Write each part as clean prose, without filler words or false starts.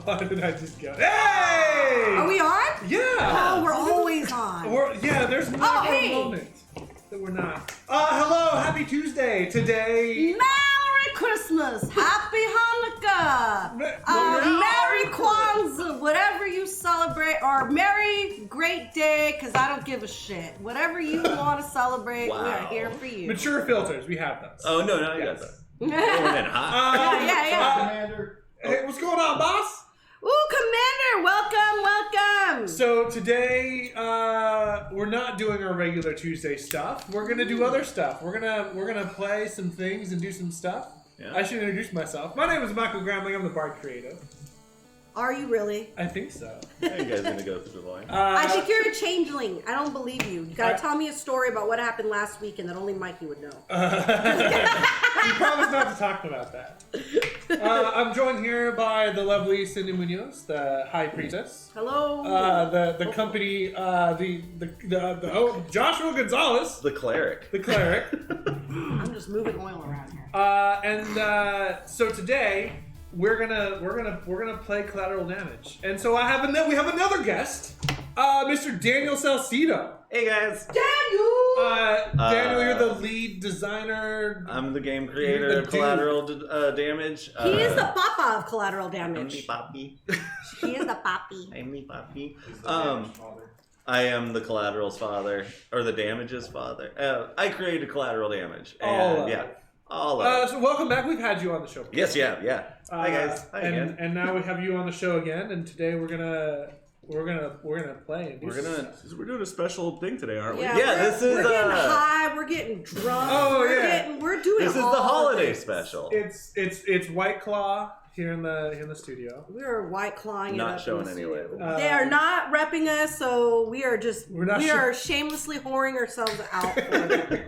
Why did I just go? Hey! Are we on? Yeah! Oh, we're always on. There's never a moment that we're not. Hello, happy Tuesday. Today. Merry Christmas, Happy Hanukkah, Merry Kwanzaa, whatever you celebrate, or Merry Great Day, because I don't give a shit. Whatever you want to celebrate, we are here for you. Mature filters, we have those. Oh, no, I got that. Yeah. Commander. Hey, what's going on, boss? Ooh, Commander, welcome. So today, we're not doing our regular Tuesday stuff. We're gonna do other stuff. We're gonna play some things and do some stuff. Yeah. I should introduce myself. My name is Michael Gramling. I'm the Bard Creative. Are you really? I think so. You guys gonna go through the line? I think you're a changeling. I don't believe you. You gotta tell me a story about what happened last week and that only Mikey would know. You promised not to talk about that. I'm joined here by the lovely Cindy Munoz, the High Priestess. Hello. The company, Joshua Gonzalez, The Cleric. the Cleric. I'm just moving oil around here. So today we're gonna play Collateral Damage, and so we have another guest, Mr. Daniel Salcido. Hey guys. Daniel, you're the lead designer. I'm the game creator of Collateral Damage. He is the papa of Collateral I'm Damage. the Poppy. He is the papi. I'm the Poppy. I am the Collateral's father, or the Damage's father. I created Collateral Damage. All of it. So welcome back. We've had you on the show. Yes, yeah. Hi guys. Hi again. And now we have you on the show again. And today we're gonna play. And We're doing a special thing today, aren't we? This is we're getting high. We're getting drunk. We're doing. This is the holiday special. It's White Claw here in the studio. We're white clawing it Not up showing in the any studio. label. They are not repping us, so we are we are shamelessly whoring ourselves out for them.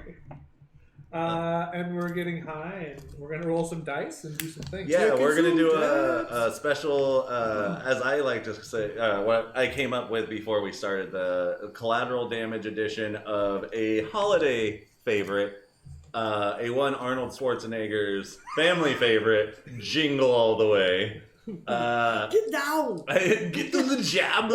And we're getting high, and we're gonna roll some dice and do some things. Yeah, we're gonna do a special, as I like to say, what I came up with before we started, the Collateral Damage edition of a holiday favorite, one Arnold Schwarzenegger's family favorite, Jingle All the Way. Get down. Get to the job.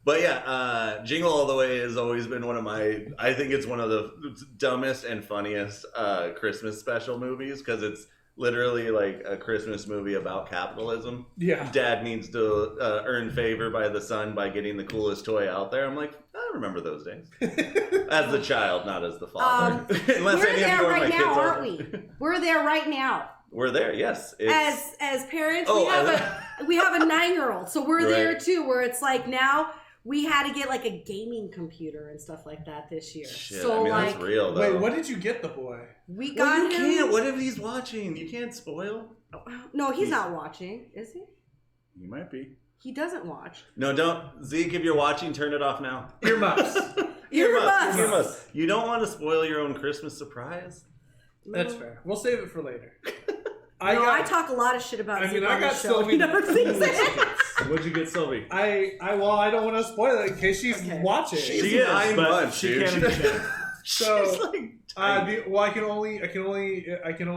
But yeah, Jingle All the Way has always been I think it's one of the dumbest and funniest Christmas special movies, because it's literally like a Christmas movie about capitalism. Yeah. Dad needs to earn favor by the son by getting the coolest toy out there. I'm like, I remember those days. As the child, not as the father. Unless we're any of there you are right my now, kids aren't we? We're there right now. We're there, yes. As parents, we have a 9-year-old, so we're there too. Where it's like now. We had to get like a gaming computer and stuff like that this year. Shit, so that's real though. Wait, what did you get the boy? We got him. You can't. What if he's watching? You can't spoil. No, he's not watching, is he? You might be. He doesn't watch. No, don't. Zeke, if you're watching, turn it off now. Earmuffs. Earmuffs. You don't want to spoil your own Christmas surprise. That's fair. We'll save it for later. I talk a lot of shit about Zeke on the show. Sylvie. He never sees it. What'd you get, Sylvie? I don't want to spoil it in case she's watching. She's She is, 9 but months, she dude. can't understand. So, She's like tiny. I can only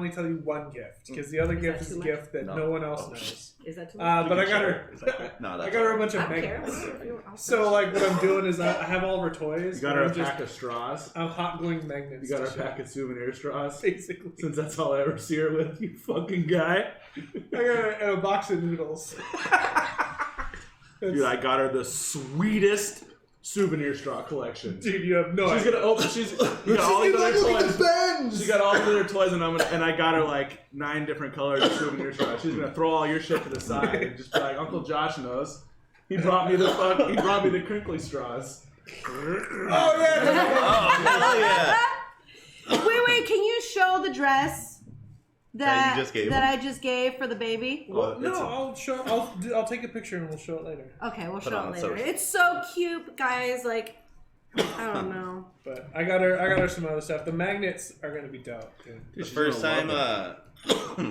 tell you one gift, because the other gift is a gift that no one else knows. Is that too much? But I got her. No, I got her a bunch of I don't care. magnets. So like what I'm doing is I have all of her toys. You got her a pack of straws. I'm hot gluing magnets. You got her a pack of souvenir straws. Basically. Since that's all I ever see her with, you fucking guy. I got her and a box of noodles. Dude, I got her the sweetest souvenir straw collection. Dude, you have no She's idea. gonna open. She's got all these other toys. She got all these other toys, and I got her like 9 different colors of souvenir straws. She's gonna throw all your shit to the side and just be like, Uncle Josh knows. He brought me the crinkly straws. Oh yeah. Hell yeah. Wait, can you show the dress That you just gave I just gave for the baby? Well, no, I'll take a picture and we'll show it later. Okay, we'll Put show on it later. social. It's so cute, guys. Like, I don't know. But I got her some other stuff. The magnets are gonna be dope, dude. The first time,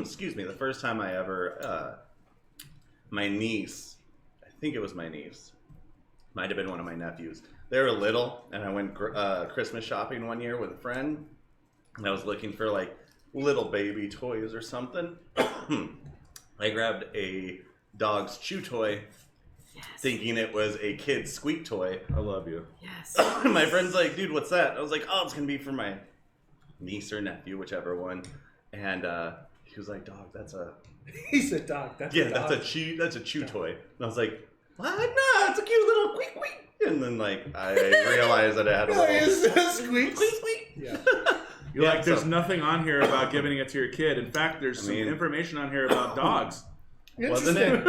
excuse me, the first time I ever, my niece, I think it was my niece, might have been one of my nephews. They were little, and I went Christmas shopping one year with a friend, and I was looking for like little baby toys or something. I grabbed a dog's chew toy, thinking it was a kid's squeak toy. I love you. Yes. My friend's like, dude, what's that? I was like, oh, it's gonna be for my niece or nephew, whichever one. And he was like, dog, that's a... He said, dog, that's a dog. That's a chew toy. And I was like, what? No, it's a cute little squeak squeak. And then like I realized that it had a little squeak. squeak squeak. Yeah. You're like, there's nothing on here about giving it to your kid. In fact, there's some mean- information on here about dogs. Wasn't it?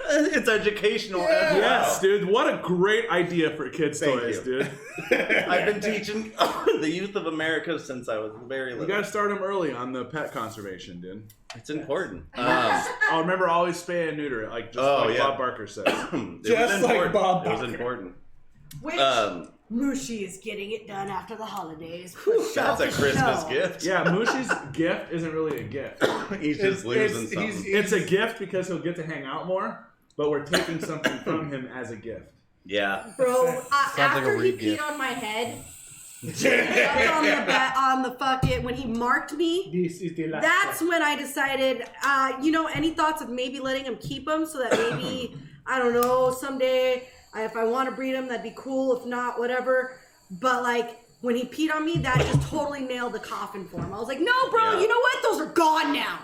It's educational as well. Yes, dude. What a great idea for kids' Thank toys, you. dude. I've been teaching the youth of America since I was very little. You gotta start them early on the pet conservation, dude. It's important. I'll remember always spay and neuter it, like Bob Barker said. Just like Bob It was Barker. important. Which Mushi is getting it done after the holidays. That's a Christmas gift. Yeah, Mushi's gift isn't really a gift. He's just losing something. It's a gift because he'll get to hang out more, but we're taking something from him as a gift. Yeah. Bro, after he re-gift. peed on my head, on the fucking, when he marked me, This is the last that's one. when I decided, any thoughts of maybe letting him keep him so that maybe, I don't know, someday, if I want to breed him, that'd be cool. If not, whatever. But like, when he peed on me, that just totally nailed the coffin for him. I was like, no, bro, Yeah. you know what? Those are gone now.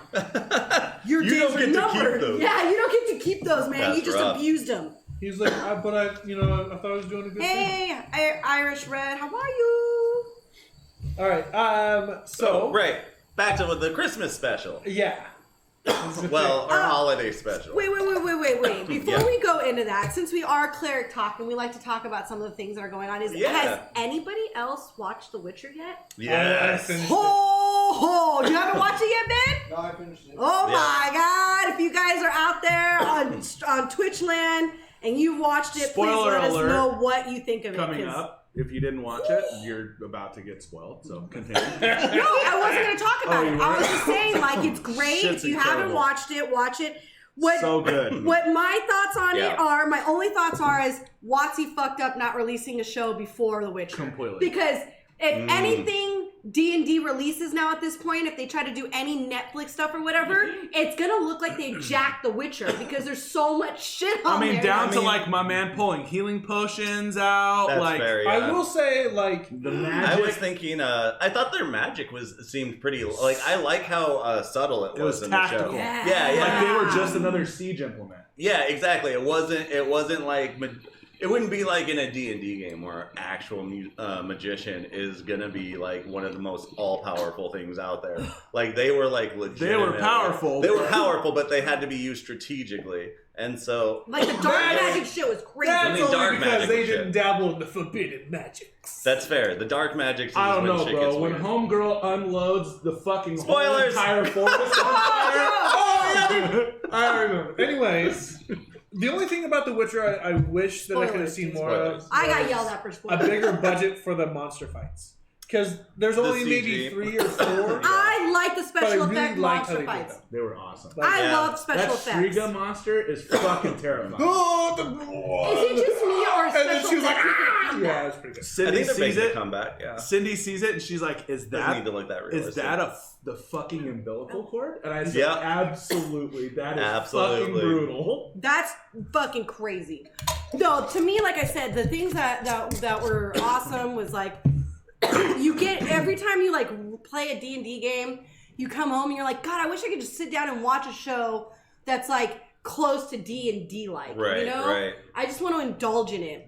Your You days don't are get to numbered. keep those. Yeah, you don't get to keep those, man. That's You just rough. abused them. He's like, I thought I was doing a good thing. Hey, Irish Red, how are you? All right. So right. Back to the Christmas special. yeah. Well, our holiday special. Wait. Before Yeah. we go into that, since we are Cleric Talk and we like to talk about some of the things that are going on, has anybody else watched The Witcher yet? Yes. I finished You haven't watched it yet, Ben? No, I finished it. Oh my God! If you guys are out there on Twitch land and you watched it, Spoiler please let alert. us know what you think of it. Coming 'cause- up, if you didn't watch it, you're about to get spoiled, so continue. No, I wasn't going to talk about you it. I was weren't? just saying, like, it's great. Shit's If you haven't incredible. watched it, watch it. What So good. What my thoughts on Yeah. it are, my only thoughts are, is WotC fucked up not releasing a show before The Witcher. Completely. Because if anything D&D releases now at this point, if they try to do any Netflix stuff or whatever, it's gonna look like they jacked The Witcher because there's so much shit on there. down to like my man pulling healing potions out. That's like fair, I yeah. will say, like, the I magic. was thinking, I thought their magic seemed pretty, like, I like how subtle it was in tactical. the show. Yeah. Yeah. Like they were just another siege implement. Yeah, exactly. It wasn't like, it wouldn't be like in a D&D game where actual magician is gonna be like one of the most all-powerful things out there. Like they were like legit. They were powerful. They were powerful, but they had to be used strategically. And so Like the dark magic shit was crazy. that's mean, dark only because magic they and shit. didn't dabble in the forbidden magics. that's fair. The dark magic is I don't when know, shit bro. gets When weird. Homegirl unloads the fucking whole Spoilers! entire forest on fire. I remember. Anyways, the only thing about The Witcher I wish that I could have Spoilers. seen more Spoilers. of I got was yelled at for a spoilers. bigger budget for the monster fights. Because there's only CG. maybe 3 or 4. I like the But I special really effect liked how monster they did fights. them. They were awesome. I Yeah. love special That effects. Striga monster is fucking terrifying. Oh, Is it just me or and then special she was like, effects? ah! Yeah, it was pretty good. I Cindy think they're sees making a it. comeback, yeah. Cindy sees it and she's like, "Is Doesn't need that to look that realistic. is that the fucking umbilical cord?" And I said, Yeah. "Absolutely, that is Absolutely. fucking brutal." That's fucking crazy. No, to me, like I said, the things that were awesome was like, you get, every time you like play a D&D game, you come home and you're like, God, I wish I could just sit down and watch a show that's like close to D&D like, Right, you know? right. I just want to indulge in it.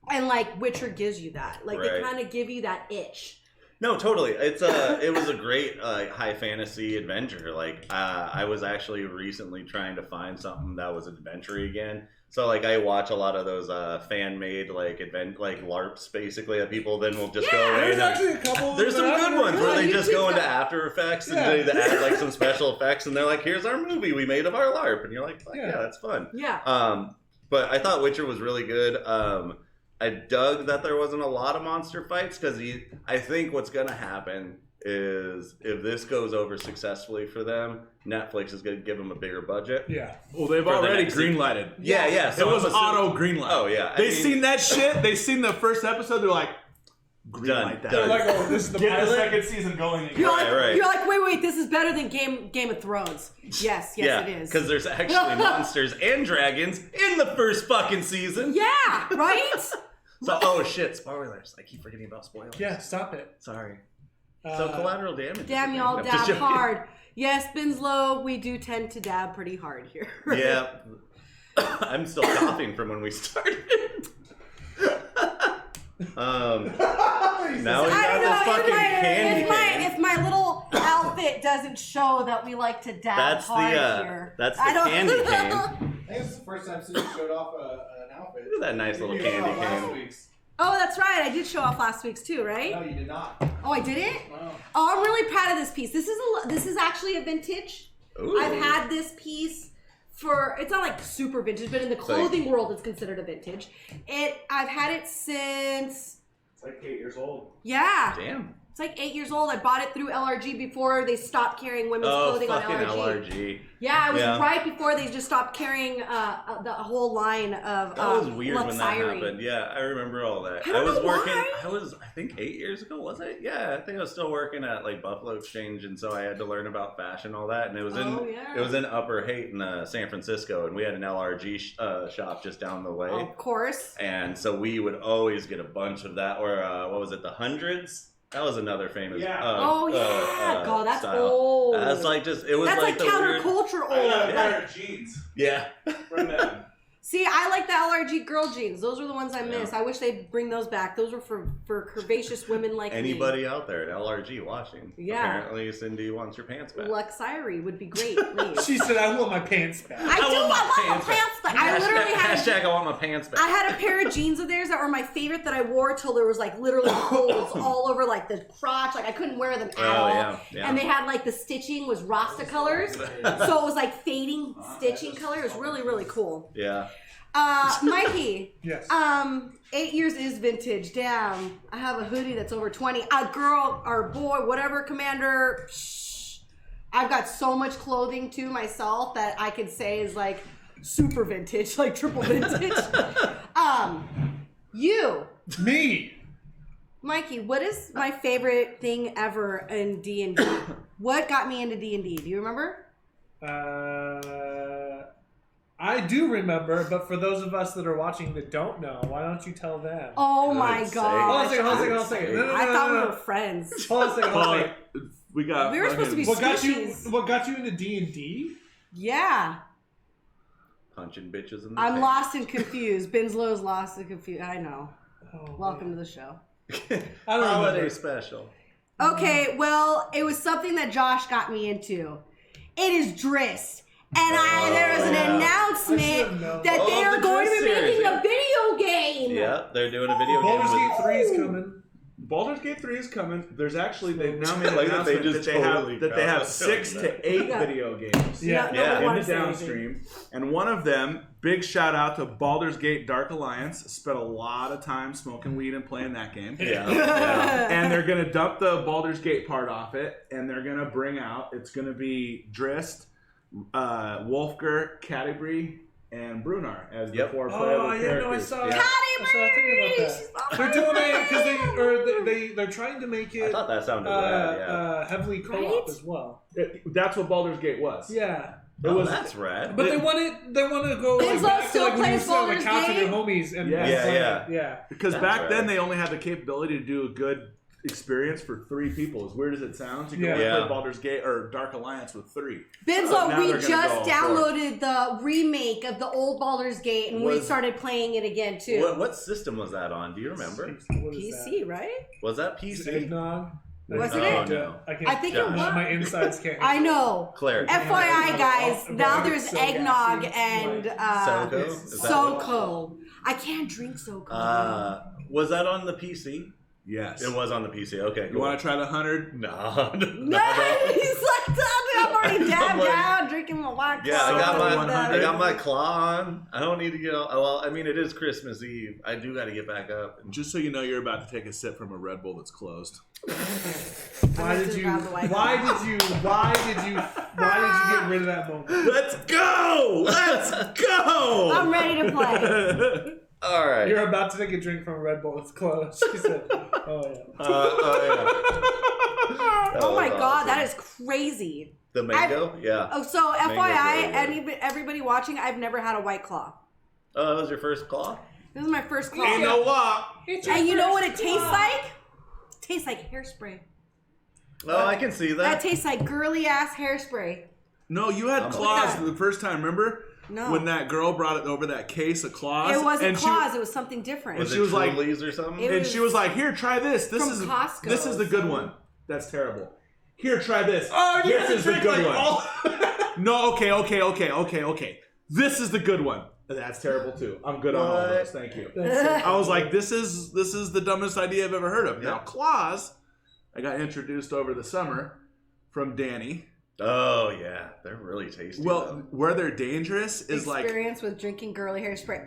And like Witcher gives you that. Like they Right. kind of give you that itch. No, totally. It was a great high fantasy adventure. Like I was actually recently trying to find something that was adventure again. So like I watch a lot of those fan made like LARPs basically that people then will just go away. There's and actually a couple. there's some that good ones where they Yeah, just you go picked into up. After Effects and Yeah. they add like some special effects and they're like, here's our movie we made of our LARP, and you're like, fuck Yeah. yeah, that's fun. Yeah. But I thought Witcher was really good. I dug that there wasn't a lot of monster fights because I think what's gonna happen is if this goes over successfully for them, Netflix is gonna give them a bigger budget. Yeah. Well, they've For the already next greenlighted. Yeah. It was I'm assuming- auto greenlight. Oh yeah, They seen that shit. They seen the first episode. They're like, greenlight that. Done. They're like, oh, this is the Get the pilot. second season going. You're Right, like, right. you're like, wait, wait, this is better than Game of Thrones. Yes, yeah, it is. because there's actually monsters and dragons in the first fucking season. Yeah, right? So, oh shit, spoilers. I keep forgetting about spoilers. Yeah, stop it. Sorry. So collateral damage. Damn, y'all dab hard. Yes, Binslow, we do tend to dab pretty hard here. Yeah. I'm still coughing from when we started. Now we got this fucking candy cane. If my little outfit doesn't show that we like to dab hard here. That's the candy cane. I think this is the first time Susan showed off an outfit. Look at that nice little candy cane. Oh, that's right. I did show off last week's too, right? No, you did not. Oh, I didn't? No. Oh, I'm really proud of this piece. This is actually a vintage. Ooh. I've had this piece it's not like super vintage, but in the clothing world, it's considered a vintage. I've had it since. It's like 8 years old. Yeah. Damn. It's like 8 years old. I bought it through LRG before they stopped carrying women's clothing on LRG. LRG. Yeah, it was right before they just stopped carrying the whole line of That was weird when that Luxury. happened. Yeah, I remember all that. I was working. why? I think 8 years ago, was it? Yeah, I think I was still working at like Buffalo Exchange, and so I had to learn about fashion, all that. And it was in Upper Haight in San Francisco, and we had an LRG shop just down the way. Of course. And so we would always get a bunch of that, or what was it, the hundreds? That was another famous. Yeah. God, that's style. old. That's like it was that's like the weird. counterculture old. I got a pair of jeans Yeah. from them. See, I like the LRG girl jeans. Those are the ones I miss. Yeah. I wish they'd bring those back. Those were for curvaceous women like Anybody out there at LRG watching? Yeah. Apparently, Cindy wants your pants back. me. Luxury would be great, please. She said, "I want my pants back." I want my pants back. I literally had Hashtag I want my pants back. I had a pair of jeans of theirs that were my favorite that I wore till there was like literally holes all over like the crotch. Like I couldn't wear them at all. Yeah. And they had like the stitching was Rasta colors. So it was like fading stitching color. It was really, really cool. Yeah. Mikey. Yes. 8 years is vintage. Damn. I have a hoodie that's over 20. A girl or boy, whatever, commander. Shh. I've got so much clothing to myself that I could say is like super vintage, like triple vintage. You. Me. Mikey, what is my favorite thing ever in D&D? What got me into D&D? Do you remember? I do remember, but for those of us that are watching that don't know, why don't you tell them? Oh Good my sake. god. Hold on a second. No, I thought we no. were friends. Hold on a second. We got. We were supposed to be What got squishies. you into D&D? Yeah. Punching bitches in the I'm face. lost and confused. Binslow's lost and confused. I know. Oh, Welcome to the show. I don't Holiday remember. special. Okay, well, it was something that Josh got me into. It is Drist. And there was an I announcement should've known. that they Oh, are the going to Drist be making series, a video game. Yeah, they're doing a video game. Baldur's with- Gate 3 is coming. Baldur's Gate 3 is coming. There's actually they've now made an Like that they announcement just totally that they have crowdfunded 6 that. to 8 Yeah. video games. Yeah. No, Yeah. nobody In wanted the to say anything. downstream, and one of them, big shout out to Baldur's Gate Dark Alliance. Spent a lot of time smoking weed and playing that game. Yeah. And they're gonna dump the Baldur's Gate part off it, and they're gonna bring out. It's gonna be Drist, Wolfger, Catti, and Brunar as the Yep. 4 Oh, playable yeah, characters. no, I saw Yeah. that. I saw a thing about She's that. They're doing it because they're trying to make I it thought that sounded rad. Yeah. heavily co-op Right? as well. That's what Baldur's Gate was. Yeah. It was. That's rad. But they want to go like, Winslow back to still like when you plays sit on the Baldur's couch with your Gate? homies and Yeah. and Yeah. Because That's back right. then they only had the capability to do a good experience for 3 people. As weird as it sounds, you can only Yeah. play Baldur's Gate or Dark Alliance with 3. Binslow, Now we they're gonna just go downloaded the remake of the old Baldur's Gate, and we Was- started playing it again too. What system was that on? Do you remember? What is PC, right? Was that that? Is it PC? eggnog? Wasn't Oh, it? no. I I think it Josh. was. My insides can't. I know. Cleric. FYI, guys, now there's So eggnog gassy. and Soko? Is that what- SoCo. I can't drink SoCo. Was that on the PC? Yes. It was on the PC. Okay, You cool. want to try the 100? No. No, he's like, I'm already dabbed like- out, drinking my white Yeah, I got claw. my 100. I got my claw on. I don't need to get all. Well, I mean, it is Christmas Eve. I do got to get back up. Just so you know, you're about to take a sip from a Red Bull that's closed. Why did you? Why did you get rid of that moment? Let's go! Let's go! I'm ready to play. All right. You're about to take a drink from a Red Bull. It's close. She said, Oh my god, awesome. that is crazy. The mango? Yeah. Oh, so FYI, really good. everybody watching, I've never had a White Claw. Oh, that was your first claw? This is my first claw. Ain't no what? And you know what it tastes like? It tastes like hairspray. Oh, I can see That that. tastes like girly ass hairspray. No, you had claws the first time, remember? No. When that girl brought it over that case of claws. It wasn't and claws, it was something different. Was she it was like- Trulies or something? It And was she was like, "Here, try this. This from is Costco. This is the good one. That's terrible. Here, try this. Oh, you this is the good one. all... No, okay. This is the good one. That's terrible too. I'm good on all What? those. Thank you. I was like, this is the dumbest idea I've ever heard of. Yeah. Now, claws, I got introduced over the summer from Danny. Oh, yeah. They're really tasty. Well, though. where they're dangerous is like experience with drinking girly hairspray.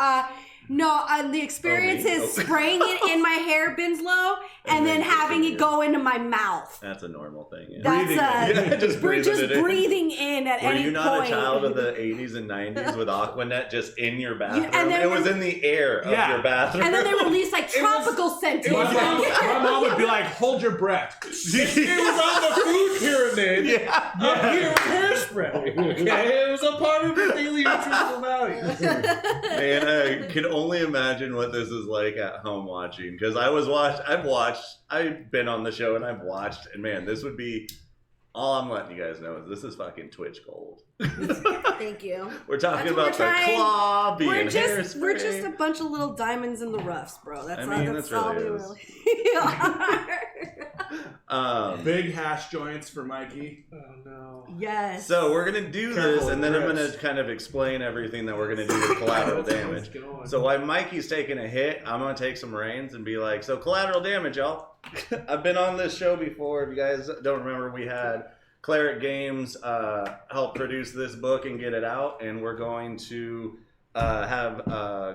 No, the experience me? is Oh. spraying it in my hair, Binslow, and then then having drinking it go into my mouth. That's a normal thing. Yeah. That's Breathing. Yeah, just we're breathing just it in. breathing in at Were any you not point. a child of the 80s and 90s with Aquanet just in your bathroom? and then it was when- in the air of Yeah. your bathroom. And then they release like tropical scents. my mom would be like, "Hold your breath." It was on the food pyramid. Yeah. Here, hairspray. Okay, it was a part of your daily nutritional values. Man, I can only imagine what this is like at home watching. Because I've been on the show and I've watched, and man, this would be, all I'm letting you guys know is this is fucking Twitch gold. Thank you. We're talking That's what about the we're trying. claw being We're just hairspray. a bunch of little diamonds in the roughs, bro. That's I all. mean, That's that's all really we is. really are. Big hash joints for Mikey. Oh no. Yes. So we're gonna do Careful this, with and then I'm grips. gonna kind of explain everything that we're gonna do with collateral damage. So while Mikey's taking a hit, I'm gonna take some reins and be like, "So collateral damage, y'all. I've been on this show before. If you guys don't remember, we had Cleric Games help produce this book and get it out, and we're going to have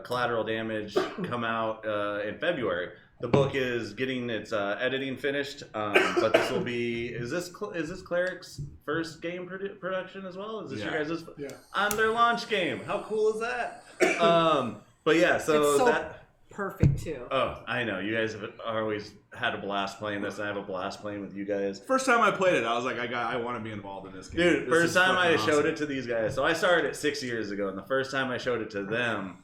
collateral damage come out in February. The book is getting its editing finished, but this will be. Is this Cleric's first game production as well? Is this your guys'? Yeah. On their launch game. How cool is that? But yeah, so, It's so that. perfect too. Oh, I know. You guys have always had a blast playing this, and I have a blast playing with you guys. First time I played it, I was like, I want to be involved in this game. Dude, This first is time I fucking showed awesome. it to these guys. So I started it 6 years ago, and the first time I showed it to them,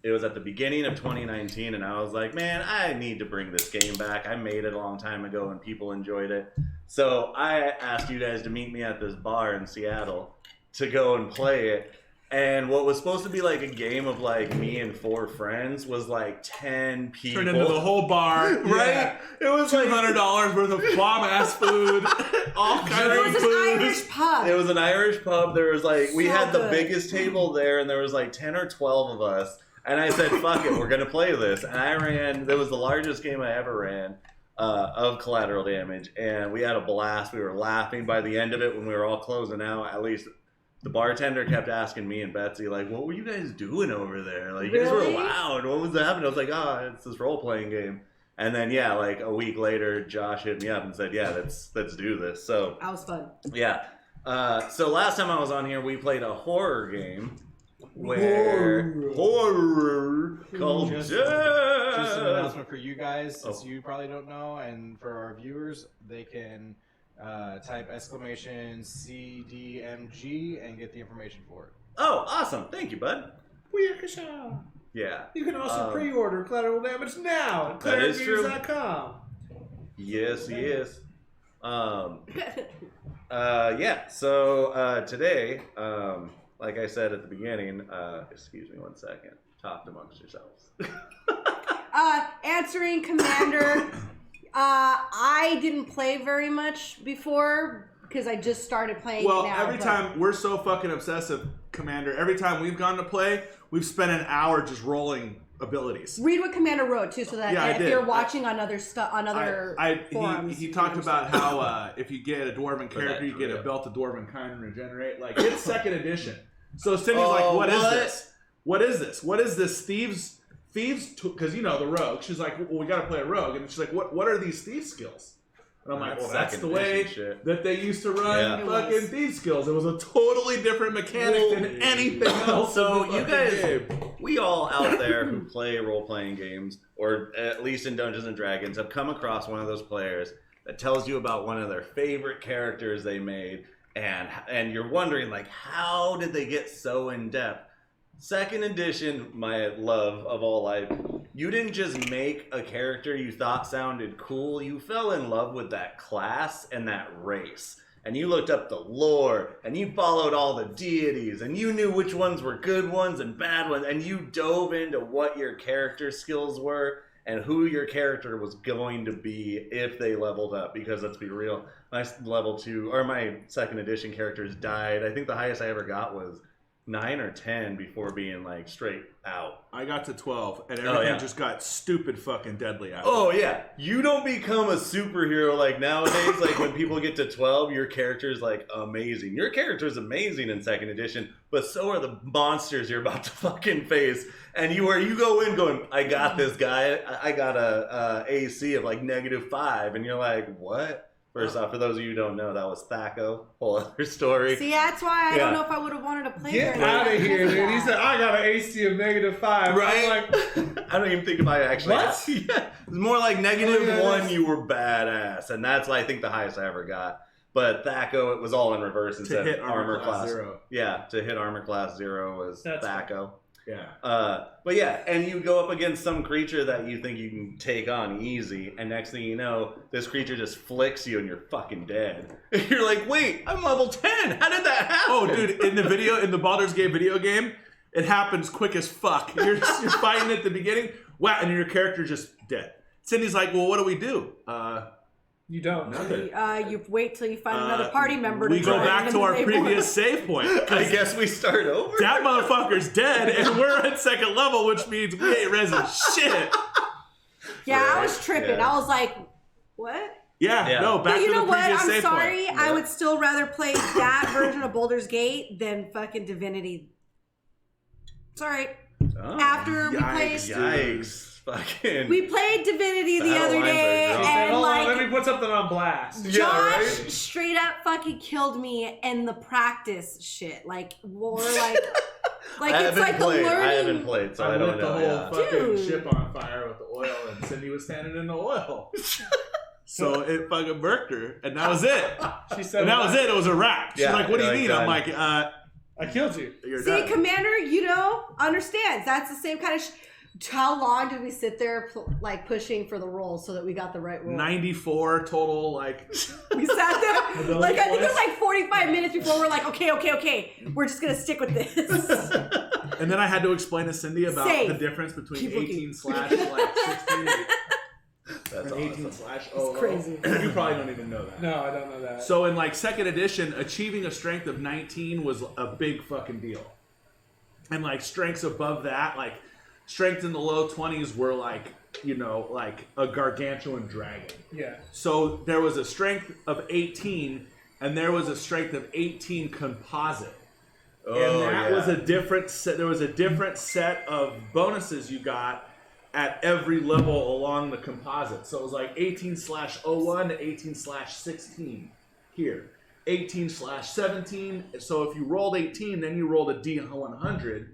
it was at the beginning of 2019, and I was like, man, I need to bring this game back. I made it a long time ago, and people enjoyed it. So I asked you guys to meet me at this bar in Seattle to go and play it. And what was supposed to be like a game of like me and 4 friends was like 10 people. Turned into the whole bar, Right? Yeah. It was like $200 worth of bomb ass food, all kinds It of was an food. Irish pub. It was an Irish pub. There was like, we So had the good. biggest table there, and there was like 10 or 12 of us. And I said, fuck it, we're going to play this. And I ran, that was the largest game I ever ran of collateral damage. And we had a blast. We were laughing by the end of it when we were all closing out. At least the bartender kept asking me and Betsy, like, what were you guys doing over there? Like, you guys were Really? loud. What was happening? I was like, it's this role-playing game. And then, yeah, like a week later, Josh hit me up and said, yeah, let's do this. So, That was fun. yeah. So last time I was on here, we played a horror game where horror called Just Death. an announcement for you guys, since Oh. you probably don't know, and for our viewers, they can type !CDMG and get the information for it. Oh, awesome! Thank you, bud. Booyakasha. Yeah. You can also pre-order Collateral Damage now at That is true. clericgames.com. Yes. Yeah. So today, like I said at the beginning, excuse me 1 second. Talk amongst yourselves. Answering Commander. I didn't play very much before because I just started playing Well, now. every but- time we're so fucking obsessive, Commander. Every time we've gone to play, we've spent an hour just rolling abilities. Read what Commander wrote too, so that Yeah, I if did. you're watching on other forums, He you talked can about understand. how if you get a dwarven character, you get a drip. belt of dwarven kind and regenerate. Like it's second edition. So Cindy's Oh, like, "What is what? this? What is this? What is this? Thieves? Because you know the rogue." She's like, "Well, we got to play a rogue," and she's like, "What are these thief skills?" And I'm like, That's "Well, that's second the way edition shit. that they used to run Yeah. It fucking was. thief skills. It was a totally different mechanic than anything else." So in the you fucking guys, game. we all out there who play role-playing games or at least in Dungeons and Dragons, have come across one of those players that tells you about one of their favorite characters they made, and you're wondering, like, how did they get so in depth? Second edition, my love of all life, you didn't just make a character you thought sounded cool, you fell in love with that class and that race. And you looked up the lore, and you followed all the deities, and you knew which ones were good ones and bad ones, and you dove into what your character skills were and who your character was going to be if they leveled up. Because let's be real, my level 2, or my second edition characters died. I think the highest I ever got was 9 or 10 before being like straight out. I got to 12, and everything just got stupid fucking deadly out. Oh yeah, you don't become a superhero like nowadays. Like when people get to 12, your character's like amazing. Your character's amazing in second edition, but so are the monsters you're about to fucking face. And you go in going, I got this guy. I got a AC of like -5, and you're like, what? First off, for those of you who don't know, that was Thaco. Whole other story. See, that's why I don't know if I would have wanted to play Get there. out of here, dude. He said, I got an AC of -5. Right? I'm like, I don't even think if I actually... What? Yeah. It's more like -1, you were badass. And that's, I think, the highest I ever got. But Thaco, it was all in reverse instead hit of armor class 0. Yeah, to hit armor class 0 was That's Thaco. Yeah. But yeah, and you go up against some creature that you think you can take on easy, and next thing you know, this creature just flicks you and you're fucking dead. You're like, wait, I'm level 10. How did that happen? Oh, dude, in the Baldur's Gate video game, it happens quick as fuck. You're fighting at the beginning, wow, and your character's just dead. Cindy's like, well, what do we do? you don't. Nothing. You wait till you find another party member. We to go join back and to then our they previous won. save point. I guess we start over. That motherfucker's dead, and we're at second level, which means we ain't resin shit. Yeah, I was tripping. Yeah. I was like, what? Yeah, no, back But you to know the what? previous I'm save sorry. point. I would still rather play that version of Baldur's Gate than fucking Divinity. Sorry. Oh, After we played, Yikes. Fucking. we played Divinity the Battle other lines are day, gross. and Hold on, let like me put something on blast. Josh Yeah, right? straight up fucking killed me in the practice shit. Like, or like it's like the learning. I haven't played, so I don't lit the know. whole Yeah. fucking Dude. ship on fire with the oil, and Cindy was standing in the oil. So it fucking burnt her, and that was it. She said, And that was it. It was a wrap. She's Yeah, like, what do you like mean? done. I'm like, I killed you. you're See, done. Commander, understands. That's the same kind of. How long did we sit there, like pushing for the roll so that we got the right roll? 94 total, like. We sat there, Ability like I think it was points. like 45 minutes before we're like, okay, we're just gonna stick with this. And then I had to explain to Cindy about Safe. the difference between Keep looking. 18 slash like 16 That's and 18 awesome. slash It's 00. crazy. You probably don't even know that. No, I don't know that. So in like second edition, achieving a strength of 19 was a big fucking deal. And like strengths above that, like strength in the low 20s were like, like a gargantuan dragon. Yeah. So there was a strength of 18 and there was a strength of 18 composite. Oh, And that yeah. was a different set. There was a different set of bonuses you got at every level along the composite. So it was like 18/01 to 18/16 here. 18/17. So if you rolled 18, then you rolled a D100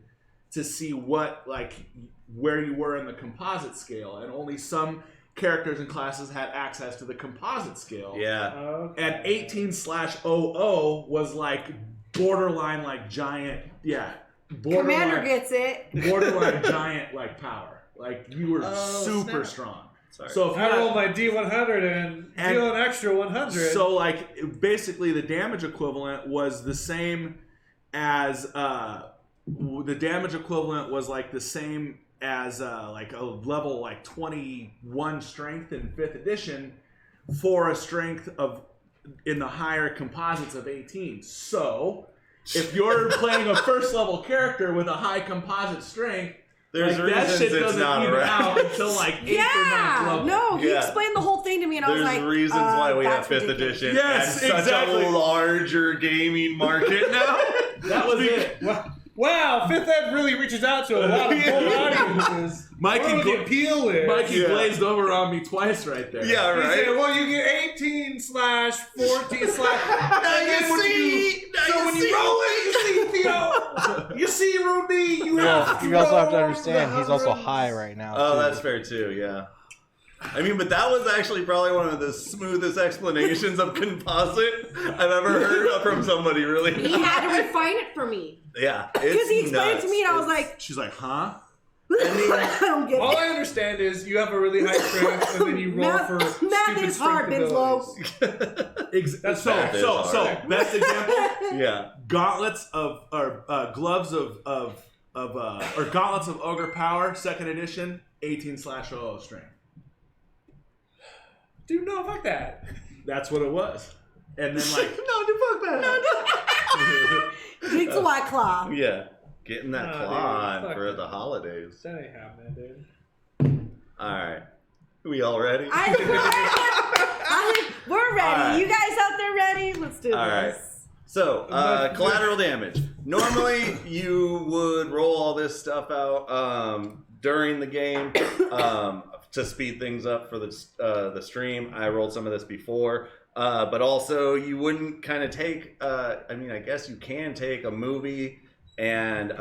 to see where you were in the composite scale. And only some characters and classes had access to the composite scale. Yeah. Okay. And 18/00 was like borderline like giant, Commander gets it. borderline giant like power. Like you were Oh, super snap. strong. Sorry. So if you I had- rolled my D100 and deal an extra 100. so like basically the damage equivalent was the same as the damage equivalent was like the same as like a level like 21 strength in 5th edition for a strength of in the higher composites of 18. So if you're playing a first level character with a high composite strength, There's like, that reasons shit it's doesn't not even around. out until like 8th or 9th Yeah, level. no, he Yeah. explained the whole thing to me, and I was There's like, reasons why we have that's 5th ridiculous. edition Yes, and such exactly. a larger gaming market now. That was it. Wow, 5th Ed really reaches out to a lot of full audiences. Mikey What Gla- the appeal is. Mikey Yeah. glazed over on me twice right there. Yeah, He right. said, well, you get 18/14/. Now you see. So when you roll it, you see, Theo. You see through me. You also have to understand he's also high right now. Oh, too. that's fair too. Yeah. I mean, but that was actually probably one of the smoothest explanations of composite I've ever heard from somebody. Really. He had to refine it for me. Yeah. Because he explained it to me, and I was like, She's like, huh? I don't get All it. I understand is you have a really high strength, and then you roll Math- for math stupid is hard, strength Binslow. abilities. That So is hard. best example. Yeah. Gauntlets of or gloves of or gauntlets of ogre power, second edition, 18/00 strength. Dude, no, fuck that. That's what it was. And then like No, dude, fuck that. Drinks a White Claw. Yeah. Getting that Nah, claw dude, on fuck for it. the holidays. That ain't happening, dude. All right. We all ready? We're ready. Alright. You guys out there ready? Let's do All right. this. So, collateral damage. Normally, you would roll all this stuff out during the game to speed things up for the stream. I rolled some of this before, but also you wouldn't kind of take. I mean, I guess you can take a movie and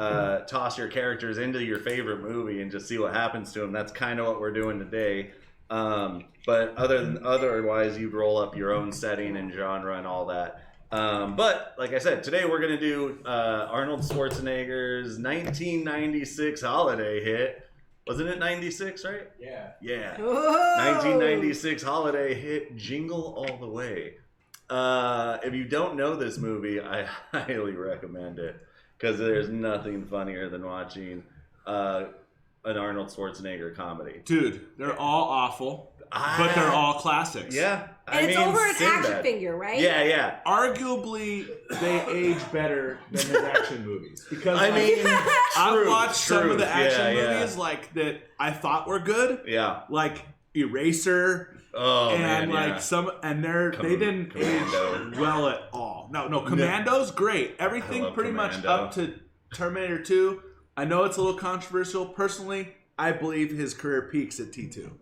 toss your characters into your favorite movie and just see what happens to them. That's kind of what we're doing today. But otherwise, you'd roll up your own setting and genre and all that. But like I said, today we're gonna do Arnold Schwarzenegger's 1996 holiday hit. Wasn't it 96, right? Yeah. Yeah. Whoa. 1996 holiday hit, Jingle All the Way. If you don't know this movie, I highly recommend it because there's nothing funnier than watching an Arnold Schwarzenegger comedy. dude, they're all awful, but they're all classics. Yeah. And it's over an Sinbad. action figure, right? Yeah, yeah. Arguably, they age better than his action movies because I mean, I've truth, watched some of the truth. action Yeah, movies like that I thought were good, Yeah. like Eraser. Oh, And man, like yeah. some, and they didn't Commando. age well at all. No, Commando's great. I Everything love pretty much Commando. up to Terminator 2. I know it's a little controversial. Personally, I believe his career peaks at T2.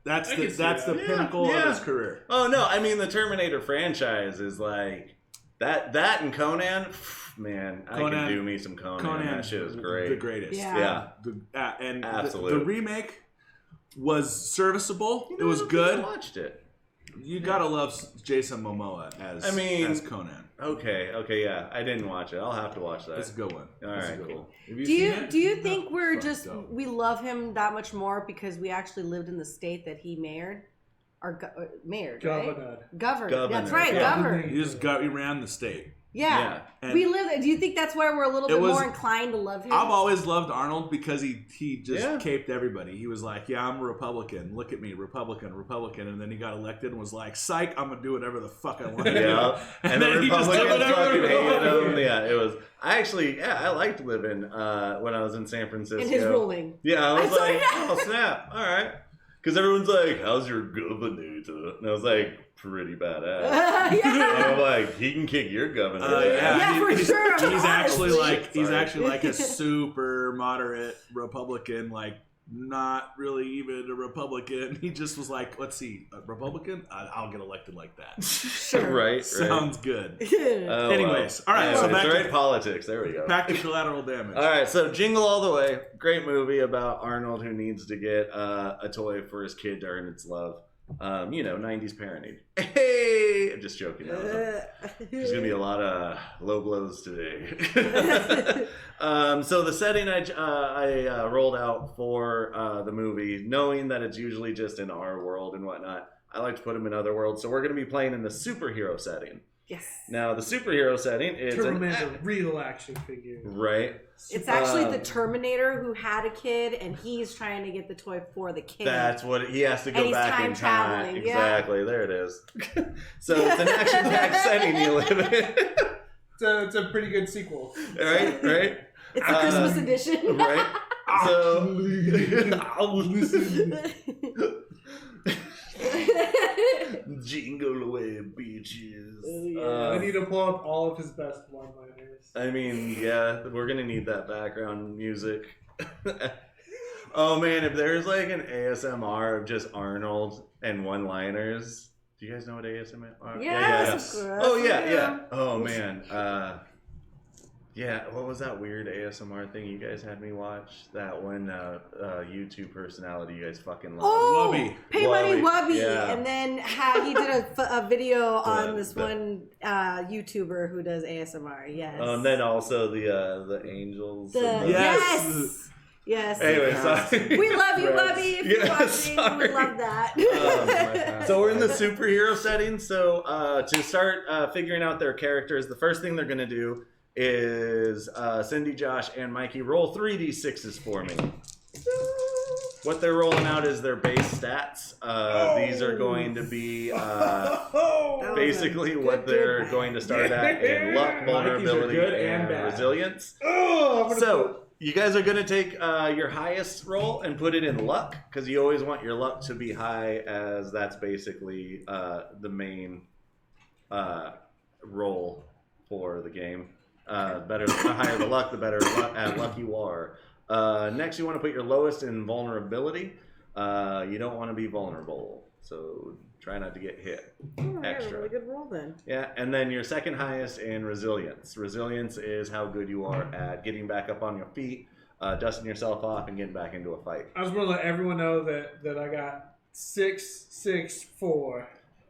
That's I the can see that's the that. pinnacle Yeah. of his career. Oh no, I mean the Terminator franchise is like that and Conan, man, I Conan- can do me some Conan. That shit is great. The greatest. Yeah. Yeah. And Absolutely. the remake was serviceable. You it know, was I don't think I good. watched it. You gotta love Jason Momoa as as Conan. Okay, yeah. I didn't watch it. I'll have to watch that. That's a good one. All That's a right, good cool. one. Have you Do you seen it? do you think we're Fuck, just dope. we love him that much more because we actually lived in the state that he mayored or mayored, right? Governed. That's Governor, right, yeah. governed. He ran the state. Yeah. Yeah. We live. Do you think that's why we're a little It bit was- more inclined to love him? I've always loved Arnold because he just Yeah. caped everybody. He was like, yeah, I'm a Republican. Look at me, Republican. And then he got elected and was like, psych, I'm going to do whatever the fuck I want to do. Yeah, And and then the he just did Republicans whatever fucking the fuck hated he him. wanted. Yeah, it was. I liked living when I was in San Francisco. in his ruling. Yeah, I was I saw like, that. oh snap, all right. Because everyone's like, how's your governor? And I was like, pretty badass. And Yeah. I'm like, he can kick your governor. Yeah, for sure. He's actually Honestly. like a super moderate Republican, like not really even a Republican. He just was like, let's see, a Republican? I'll get elected like that. Sure. right. Sounds good. Oh, Anyways, all right, so back to- right, politics. There we go. Back to collateral damage. All right, so Jingle All the Way, great movie about Arnold who needs to get a toy for his kid to earn its love. 90s parenting. Hey, I'm just joking. There's gonna be a lot of low blows today. So the setting I rolled out for the movie, knowing that it's usually just in our world and whatnot, I like to put them in other worlds. So we're gonna be playing in the superhero setting. Yes. Now the superhero setting is Terminator's a real action figure. right. It's actually the Terminator who had a kid, and he's trying to get the toy for the kid. That's what he has to go And he's back time in time. traveling, yeah. Exactly. There it is. So it's an action-packed setting you live in. It's a pretty good sequel. right. It's the Christmas edition. Right. So. Jingle away, bitches. I need to pull up all of his best one-liners. I mean, yeah, we're gonna need that background music. Oh man, if there's like an ASMR of just Arnold and one-liners, do you guys know what ASMR are? Yes. Oh yeah. Oh man. Yeah, what was that weird ASMR thing you guys had me watch? That one YouTube personality you guys fucking love. Oh, Wubby. Pay Money Wubby. Yeah. And then he did a video on this one YouTuber who does ASMR. Yes. And then also the angels. Yes. Yes. Anyway, sorry. We love you, Wubby. If you're watching, sorry. we love that. So we're in the superhero setting. So to start figuring out their characters, the first thing they're going to do is Cindy, Josh, and Mikey roll 3d6s for me. What they're rolling out is their base stats. These are going to be basically what they're going to start at in luck, vulnerability, good and and bad. resilience. So you guys are going to take your highest roll and put it in luck, because you always want your luck to be high, as that's basically the main roll for the game. The higher the luck, the better luck you are. Next, you want to put your lowest in vulnerability. You don't want to be vulnerable, so try not to get hit. Extra. Really good roll then. Yeah, and then your second highest in resilience. Resilience is how good you are at getting back up on your feet, dusting yourself off, and getting back into a fight. I just want to let everyone know that I got 664.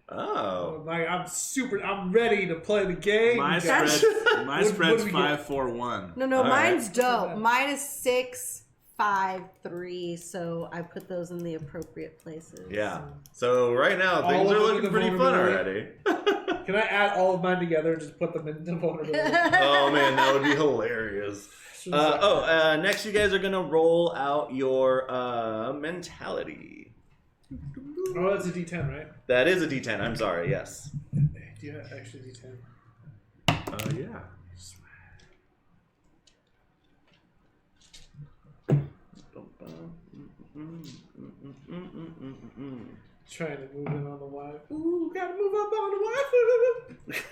Oh. I'm ready to play the game. My guys. spread's do we get? 5-4-1. No, All mine's right. dope. Mine is 6, 5, 3. So I put those in the appropriate places. Yeah. So right now, things All are of looking the pretty fun already. vulnerability. Can I add all of mine together and just put them into vulnerability? Oh, man, that would be hilarious. Next you guys are going to roll out your mentality. Oh, that's a D10, right? That is a D10. I'm sorry. Yes. Do you have actually D10? Yeah. Trying to move in on the wife. Ooh, gotta move up on the wife.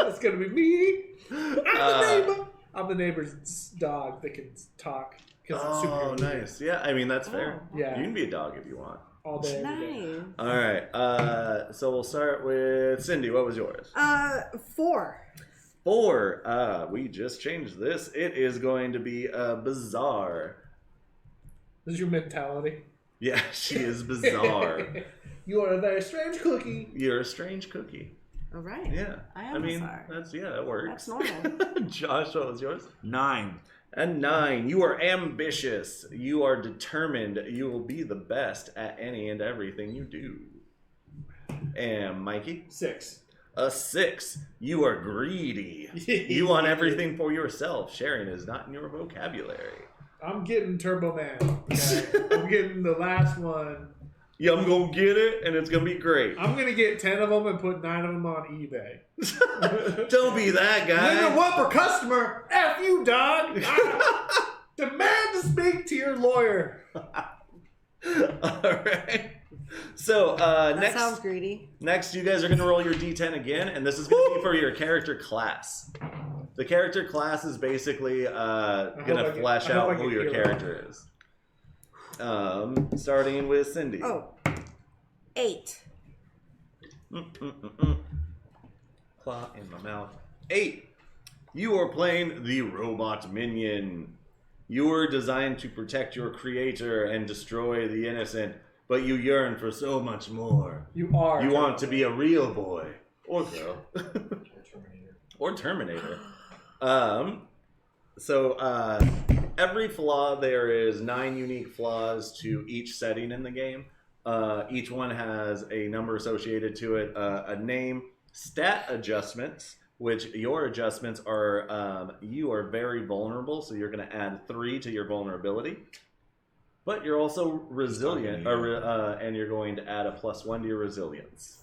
It's gonna be me. I'm the neighbor. I'm the neighbor's dog that can talk. 'Cause it's Oh, superhero. nice. Yeah, I mean, that's fair. Yeah. You can be a dog if you want. All day, every day. Nice. All right. So we'll start with Cindy. What was yours? 4. 4. We just changed this. It is going to be bizarre. This is your mentality. Yeah, she is bizarre. You are a very strange cookie. You're a strange cookie. All right. Yeah. I am bizarre. that works. That's normal. Josh, what was yours? 9. A 9. You are ambitious. You are determined. You will be the best at any and everything you do. And Mikey? 6. A 6. You are greedy. You want everything for yourself. Sharing is not in your vocabulary. I'm getting Turbo Man. Okay? I'm getting the last one. Yeah, I'm going to get it, and it's going to be great. I'm going to get 10 of them and put 9 of them on eBay. Don't be that guy. Limit one per customer. F you, dog. I demand to speak to your lawyer. All right. So That sounds greedy. next, you guys are going to roll your D10 again, and this is going to be for your character class. The character class is basically going to flesh out who your character is. Starting with Cindy. Oh. 8. Claw in my mouth. 8. You are playing the robot minion. You were designed to protect your creator and destroy the innocent, but you yearn for so much more. You are. You want to be a real boy. Or girl. Or Terminator. Every flaw, there is 9 unique flaws to each setting in the game. Each one has a number associated to it, a name, stat adjustments, which your adjustments are, you are very vulnerable, so you're going to add 3 to your vulnerability. But you're also resilient, and you're going to add a +1 to your resilience.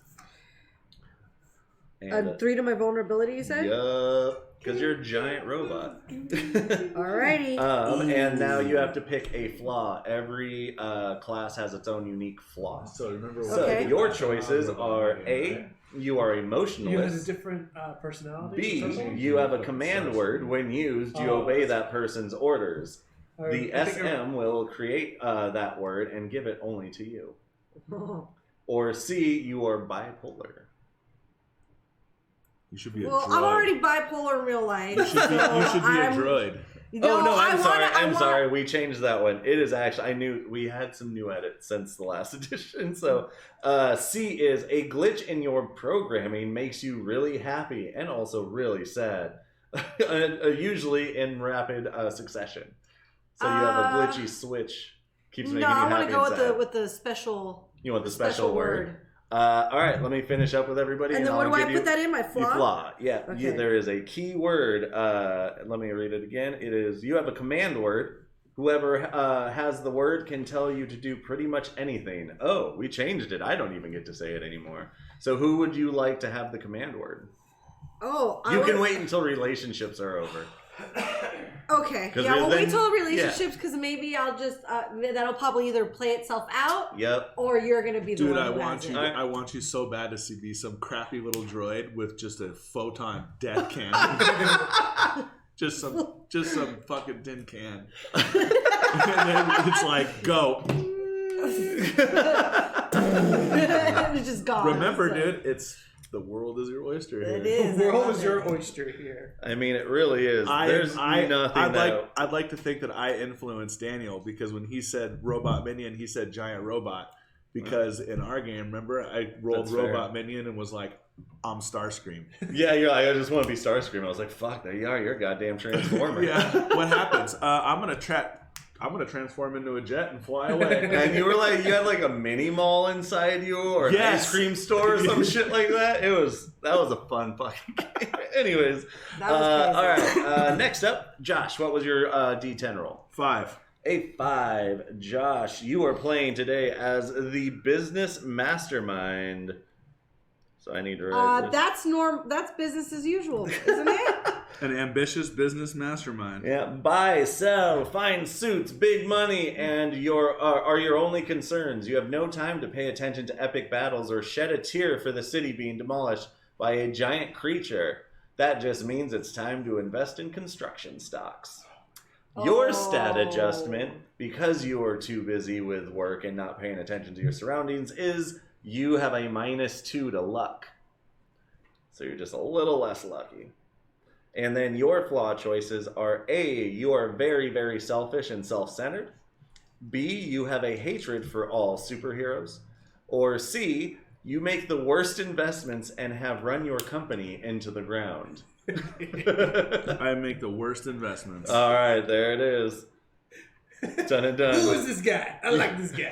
And, 3 to my vulnerability, you said? Yup. Because you're a giant robot. Alrighty. And now you have to pick a flaw. Every class has its own unique flaw. So remember. So Okay. your choices are A, you are You have a emotionless. different personality. B, you have a command word. When used, you obey that person's orders. The SM will create that word and give it only to you. Or C, you are bipolar. You should be a Well, droid. I'm already bipolar in real life. You should be a droid. I'm sorry. We changed that one. It is actually, we had some new edits since the last edition. So, C is a glitch in your programming makes you really happy and also really sad, usually in rapid succession. So you have a glitchy switch, keeps making you happy. No, I want to go sad. with the special. You want the special word? All right, let me finish up with everybody. And then what do I put that in? My flaw? Your flaw. Yeah. Okay. There is a key word. Let me read it again. It is, you have a command word. Whoever has the word can tell you to do pretty much anything. Oh, we changed it. I don't even get to say it anymore. So who would you like to have the command word? Oh, you can wait until relationships are over. Okay. Yeah, we'll wait till relationships because maybe I'll just that'll probably either play itself out. Yep. Or you're gonna be the one. Dude, I want you so bad to be some crappy little droid with just a photon death cannon. just some fucking tin can. And then it's like, go. It's just gone. Remember, dude, it's the world is your oyster here. It is. The world is your oyster here. I mean, it really is. There's nothing. I'd like to think that I influenced Daniel because when he said robot minion, he said giant robot. Because in our game, remember, I rolled robot minion and was like, I'm Starscream. Yeah, you're like, I just want to be Starscream. I was like, fuck, there you are. You're a goddamn transformer. Yeah. What happens? I'm gonna transform into a jet and fly away. And you were like, you had like a mini mall inside you or an ice cream store or some shit like that. That was a fun fucking game. Anyways, all right. Next up, Josh, what was your D10 roll? 5. A 5. Josh, you are playing today as the business mastermind. So I need to write this. That's business as usual, isn't it? An ambitious business mastermind. Yeah, buy, sell, find suits, big money, and are your only concerns. You have no time to pay attention to epic battles or shed a tear for the city being demolished by a giant creature. That just means it's time to invest in construction stocks. Your stat adjustment, because you are too busy with work and not paying attention to your surroundings, is you have a -2 to luck. So you're just a little less lucky. And then your flaw choices are A, you are very, very selfish and self-centered. B, you have a hatred for all superheroes. Or C, you make the worst investments and have run your company into the ground. I make the worst investments. All right, there it is. Done and done. Who is this guy? I like this guy.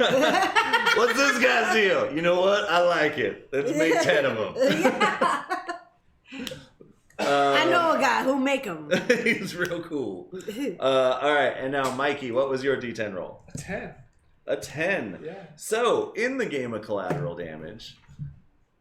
What's this guy's deal? You know what? I like it. Let's make 10 of them. Yeah. I know a guy who'll make them. He's real cool. All right, and now Mikey, what was your D10 roll? A 10. A 10. Yeah. So, in the game of collateral damage,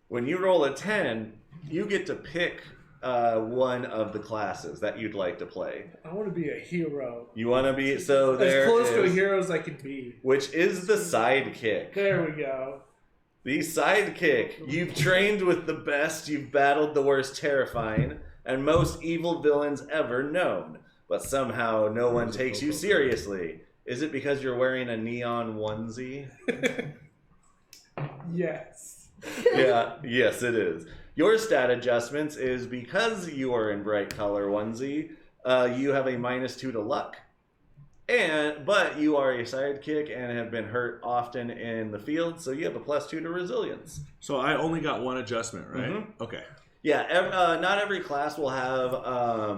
when you roll a 10, you get to pick one of the classes that you'd like to play. I want to be a hero. You want to be as close to a hero as I can be. Which is the sidekick. There we go. The sidekick. You've trained with the best. You've battled the worst terrifying and most evil villains ever known. But somehow no one takes you seriously. Is it because you're wearing a neon onesie? Yes. Yeah, yes it is. Your stat adjustments is because you are in bright color onesie, you have a -2 to luck. But you are a sidekick and have been hurt often in the field, so you have a +2 to resilience. So I only got one adjustment, right? Mm-hmm. Okay. Yeah, not every class will have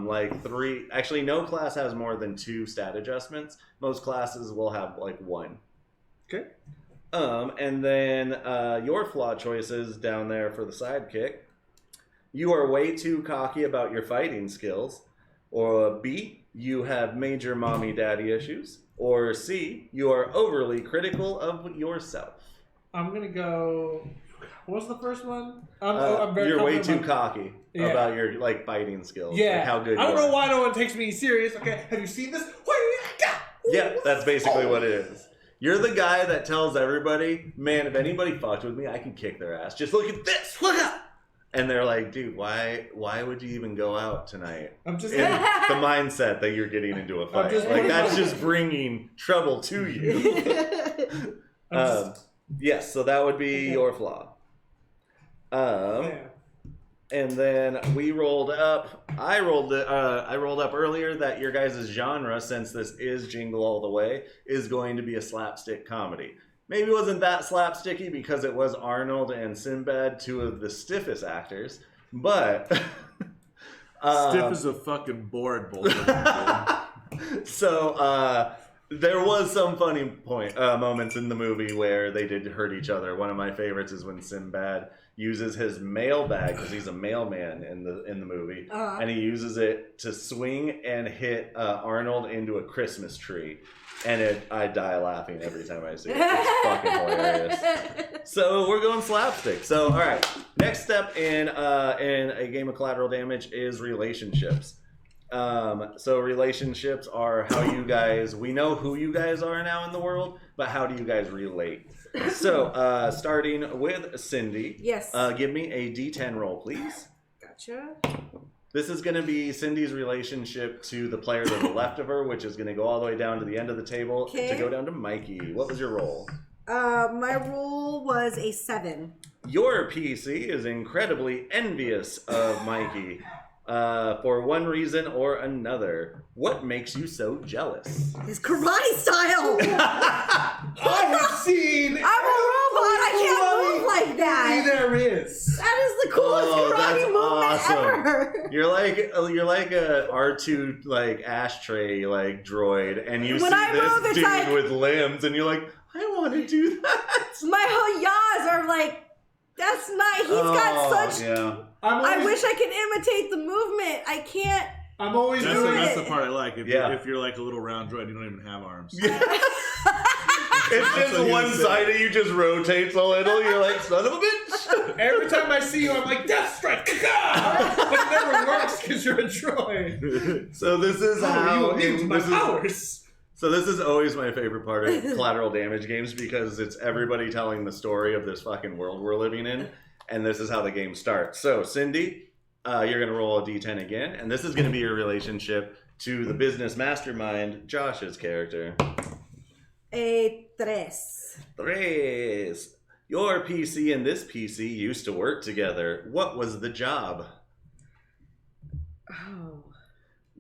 like 3. Actually, no class has more than 2 stat adjustments. Most classes will have like 1. Okay. And then your flaw choices down there for the sidekick. You are way too cocky about your fighting skills. Or B, you have major mommy-daddy issues. Or C, you are overly critical of yourself. I'm going to go... What was the first one? I'm very you're way too confident cocky about your like fighting skills. Yeah. Like how good I don't you know are. why no one takes me serious. Okay, have you seen this? Yeah, that's basically what it is. You're the guy that tells everybody, man, if anybody fucked with me, I can kick their ass. Just look at this. Look up. And they're like, dude, why would you even go out tonight? I'm just in the mindset that you're getting into a fight. Like that's just bringing trouble to you. Yes, so that would be your flaw. And then we rolled up. I rolled up earlier that your guys' genre, since this is Jingle All the Way, is going to be a slapstick comedy. Maybe it wasn't that slapsticky because it was Arnold and Sinbad, two of the stiffest actors. But stiff as a fucking board, both of them. So there was some funny moments in the movie where they did hurt each other. One of my favorites is when Sinbad uses his mailbag, because he's a mailman in the movie, and he uses it to swing and hit Arnold into a Christmas tree. And I die laughing every time I see it. It's fucking hilarious. So we're going slapstick. So all right, next step in a game of Collateral Damage is relationships. So relationships are how you guys. We know who you guys are now in the world, but how do you guys relate? So starting with Cindy. Yes. Give me a D10 roll, please. Gotcha. This is going to be Cindy's relationship to the player to the left of her, which is going to go all the way down to the end of the table to go down to Mikey. What was your roll? My roll was a 7. Your PC is incredibly envious of Mikey for one reason or another. What makes you so jealous? His karate style! I have seen. I'm a robot. I can't move like that. There is. That is the coolest karate movement ever. You're like a R2 like ashtray like droid, and you When see I this move, it's dude like- with limbs, and you're like, I want to do that. My whole yaws are like, that's not. He's got such. Yeah. I wish I could imitate the movement. I can't. I'm always That's, doing that's it. the part I like. If you're like a little round droid, you don't even have arms. It's just what he one was saying. side of you just rotates a little. You're like, son of a bitch. Every time I see you, I'm like, Death Strike! But it never works because you're a droid. So this is how. You use my powers. So this is always my favorite part of Collateral Damage games, because it's everybody telling the story of this fucking world we're living in, and this is how the game starts. So Cindy, you're gonna roll a d10 again, and this is gonna be your relationship to the business mastermind, Josh's character. A 3. Tres. Your PC and this PC used to work together. What was the job? Oh.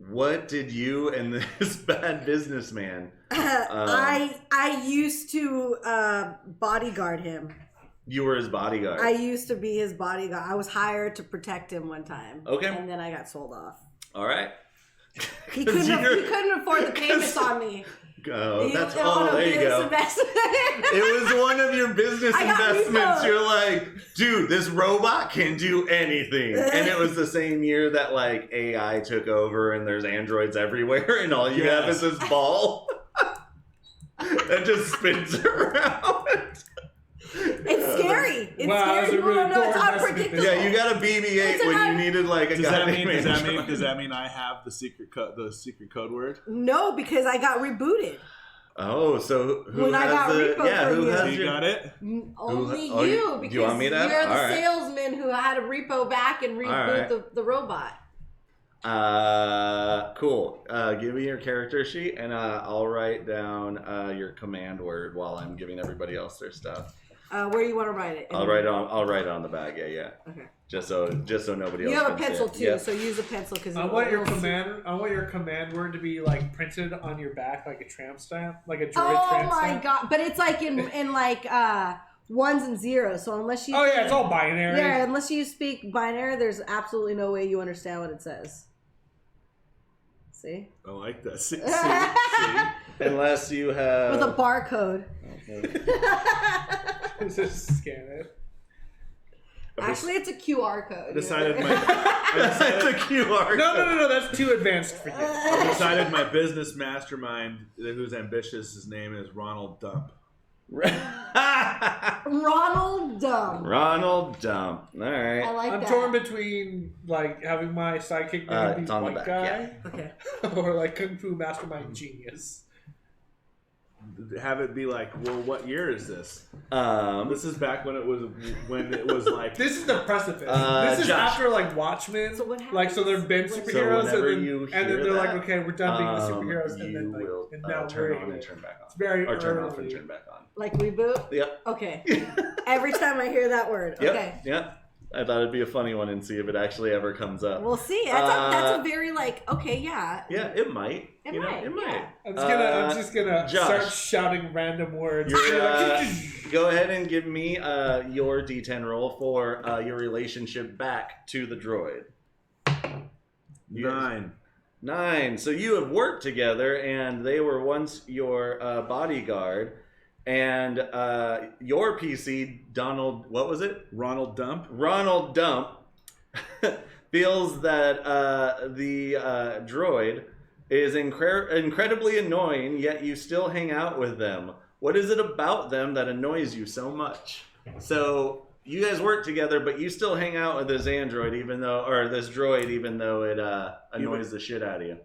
What did you and this bad businessman? I used to bodyguard him. You were his bodyguard. I used to be his bodyguard. I was hired to protect him one time. Okay. And then I got sold off. All right. He couldn't afford the payments on me. There you go. It was one of your business investments. You're like, dude, this robot can do anything. And it was the same year that like AI took over and there's androids everywhere, and all you have is this ball that just spins around. It's scary. It's Wow, scary. it's a really No, it's poor unpredictable. Yeah, you got a BB-8 when you needed like a Does that goddamn android. mean I have the secret code word? No, because I got rebooted. Oh, so who When I has got the repo for who you. has You your, got it? Only oh, you, do because you want me to? you're the All right. salesman who had to repo back and reboot right. the robot. Cool. Give me your character sheet, and I'll write down your command word while I'm giving everybody else their stuff. Where you want to write it? I'll write it on the bag. Yeah. Okay. Just so nobody else. You have a can see pencil it. too, Yep. so use a pencil because I want your command word to be like printed on your back like a tramp stamp, like a droid tramp Oh my stamp. god! But it's like in like ones and zeros. So unless you It's all binary. Yeah, unless you speak binary, there's absolutely no way you understand what it says. See? I like that. See? Unless you have With a barcode. Just scan it. Actually, it's a QR code. I decided That's a QR. No, that's too advanced for you. I decided my business mastermind, who's ambitious, his name is Ronald Dump. Ronald Dumb. Ronald Dump. All right. I like I'm that. torn between like having my sidekick name be it's on the white back, guy, Okay. or like Kung Fu Mastermind Genius. Have it be like, well, what year is this? This This is back when it was like. This is the precipice. This is Josh. after like Watchmen. So what Like so, there've been happens? superheroes, whenever and you then hear they're that, like, okay, we're done being the superheroes, and you then like, will and now turn we're on and turn back on. It's very Or turn off and early. turn back on. Like reboot? Yep. Okay. Every time I hear that word. Yep. Okay. Yep. I thought it'd be a funny one and see if it actually ever comes up. We'll see. That's a very okay, yeah. Yeah, it might. It might. yeah. I'm just gonna Josh, start shouting random words. Go ahead and give me your D10 roll for your relationship back to the droid. 9. So you have worked together, and they were once your bodyguard. And your PC, Donald, what was it? Ronald Dump feels that the droid is incredibly annoying, yet you still hang out with them. What is it about them that annoys you so much? So you guys work together, but you still hang out with this android, this droid, even though it annoys the shit out of you.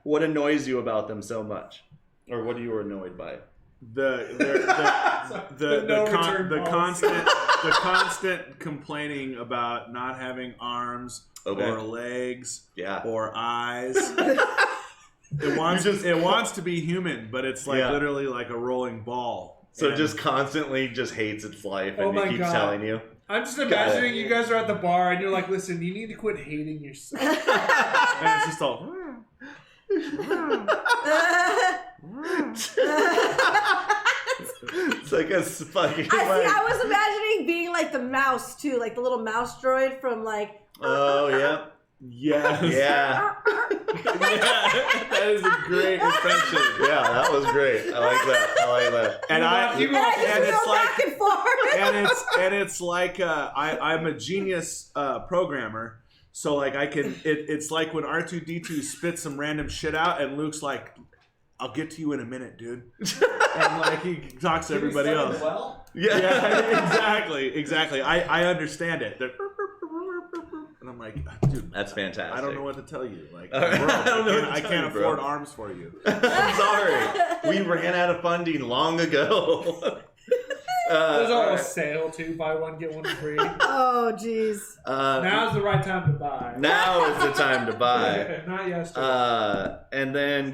What annoys you about them so much, or what are you annoyed by? The constant complaining about not having arms or legs or eyes. It wants to be human, but it's literally like a rolling ball. So it just constantly just hates its life, and it keeps telling you. I'm just imagining you guys are at the bar and you're like, listen, you need to quit hating yourself. And it's just all. It's like a fucking. I was imagining being like the mouse too, like the little mouse droid from like. Oh yeah. Yes. Yeah. That is a great impression. Yeah, that was great. I like that. And it's like I'm a genius programmer. So like I can it's like when R2-D2 spits some random shit out and Luke's like, I'll get to you in a minute, dude. And like he talks to everybody else. Well? Yeah, exactly. I understand it. And I'm like, dude, that's fantastic. I don't know what to tell you. Like, right. I can't afford arms for you. I'm sorry. We ran out of funding long ago. There's all a sale too. Buy one, get one free. Oh, jeez. Now's the right time to buy. Now is the time to buy. Not yesterday. And then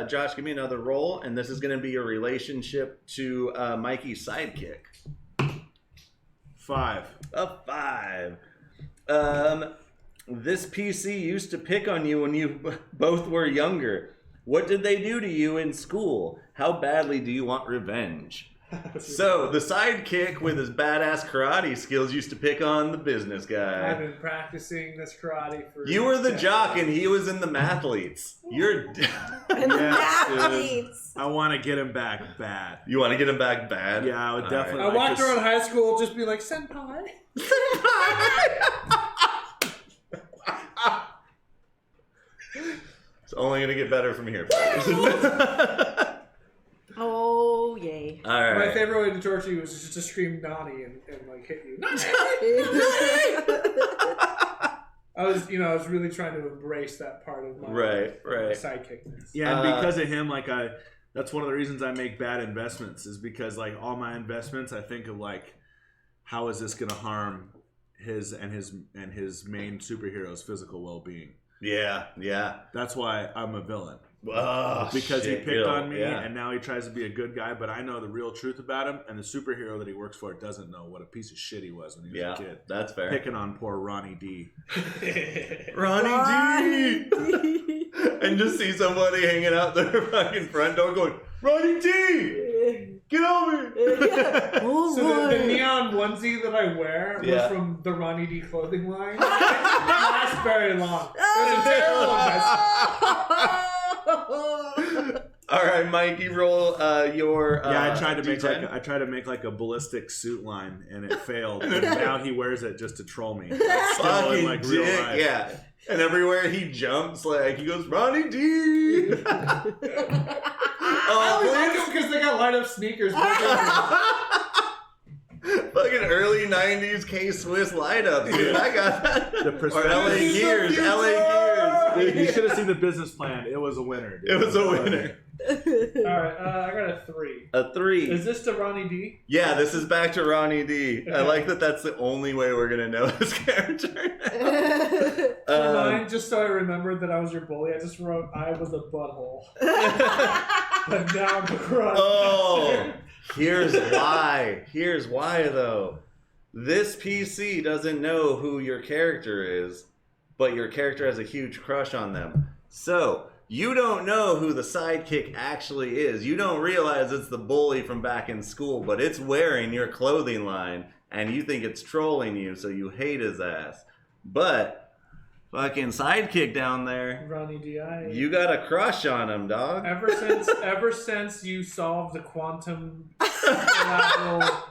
Josh, give me another roll, and this is going to be your relationship to Mikey's sidekick. 5. A 5. This PC used to pick on you when you both were younger. What did they do to you in school? How badly do you want revenge? So, the sidekick with his badass karate skills used to pick on the business guy. I've been practicing this karate for... You were the jock and he was in the mathletes. You're... Mathletes. I want to get him back bad. You want to get him back bad? Yeah, I would definitely. I walked around high school just be like, Senpai. It's only going to get better from here. Oh, yay. All right. My favorite way to torture you was just to scream Nani and like hit you. I was really trying to embrace that part of my sidekickness. Yeah, and because of him, like that's one of the reasons I make bad investments is because like all my investments, I think of like, how is this going to harm his main superhero's physical well-being? Yeah. That's why I'm a villain. Oh, because he picked on me, and now he tries to be a good guy, but I know the real truth about him, and the superhero that he works for doesn't know what a piece of shit he was when he was a kid. That's fair. Picking on poor Ronnie D. Ronnie D! And just see somebody hanging out their fucking front door going, Ronnie D! Get over here! So the neon onesie that I wear was from the Ronnie D clothing line. It didn't last very long. It was a terrible investment. All right, Mikey, roll your. I tried to D10. make like a ballistic suit line, and it failed. And now he wears it just to troll me. Fucking like dick, real life. yeah. And everywhere he jumps, like he goes, Ronnie D. I like them because they got light up sneakers. Fucking early 90s K-Swiss light-ups, dude. I got that. The or LA Gears. You should have seen the business plan. It was a winner, dude. It was a winner. Alright, I got a 3. A 3. Is this to Ronnie D? Yeah, this is back to Ronnie D. I like that that's the only way we're going to know his character. Mine, just so I remembered that I was your bully, I just wrote, I was a butthole. But now I'm a karate master. Here's why. Here's why, though. This PC doesn't know who your character is, but your character has a huge crush on them. So, you don't know who the sidekick actually is. You don't realize it's the bully from back in school, but it's wearing your clothing line, and you think it's trolling you, so you hate his ass. But, fucking sidekick down there, Ronnie D.I. you got a crush on him, dog. Ever since you solved the quantum collateral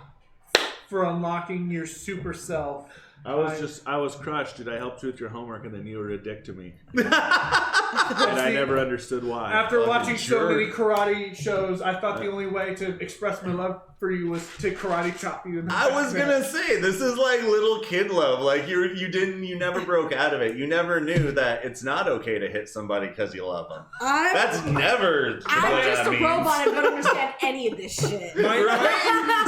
for unlocking your super self. I was crushed, dude. I helped you with your homework, and then you were a dick to me. And I never understood why. After watching so many karate shows, I thought the only way to express my love for you was to karate chop you in the I was gonna say, this is like little kid love. Like you never broke out of it. You never knew that it's not okay to hit somebody because you love them. That's never. I'm just a robot. I don't understand any of this shit. Right?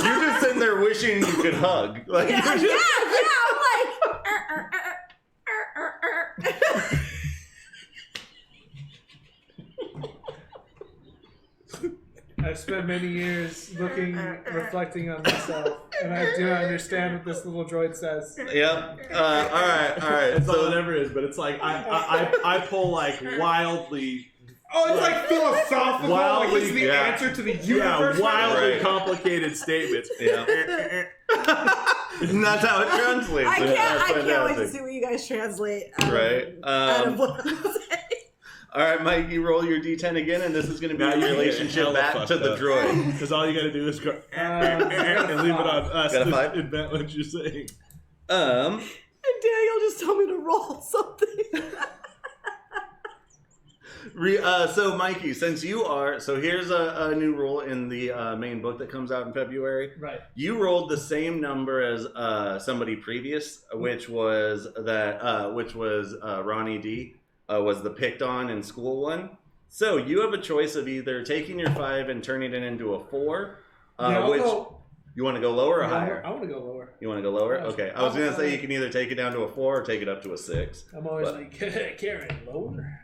You're just sitting there wishing you could hug. Like, Yeah. I'm like. I've spent many years reflecting on myself, and I do not understand what this little droid says. Yep. All right. It's all it ever is, but it's like I pull like wildly. Oh, it's like philosophical. Wildly, like it's the answer to the universe. Yeah, wildly Right. complicated statements. Yeah. And that's how it translates. I can't wait to Fantastic. see what you guys translate. Right. Out of what I'm saying. All right, Mike, you roll your D10 again, and this is going to be Now your you get relationship hella back fucked to the up. droid. Because all you gotta do is go and leave it on us Got a to 5? invent what you're saying. And Daniel just told me to roll something. So Mikey, since you are, so here's a new rule in the main book that comes out in February. Right. You rolled the same number as somebody previous, which was Ronnie D. Was the picked on in school one. So you have a choice of either taking your 5 and turning it into a 4, you want to go lower or higher? I want to go lower. You want to go lower? Okay. I was going to say you can either take it down to a 4 or take it up to a 6. I'm always like, Karen, lower.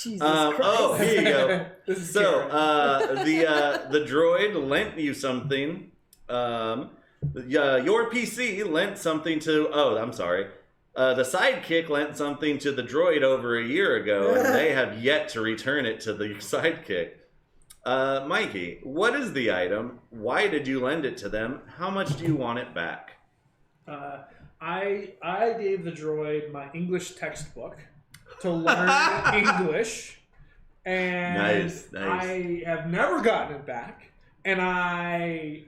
Jesus Christ. Oh, here you go. This is So, Karen. the droid lent you something. Your PC lent something to. Oh, I'm sorry. The sidekick lent something to the droid over a year ago, and they have yet to return it to the sidekick. Mikey, what is the item? Why did you lend it to them? How much do you want it back? I gave the droid my English textbook to learn English, and Nice. I have never gotten it back. And I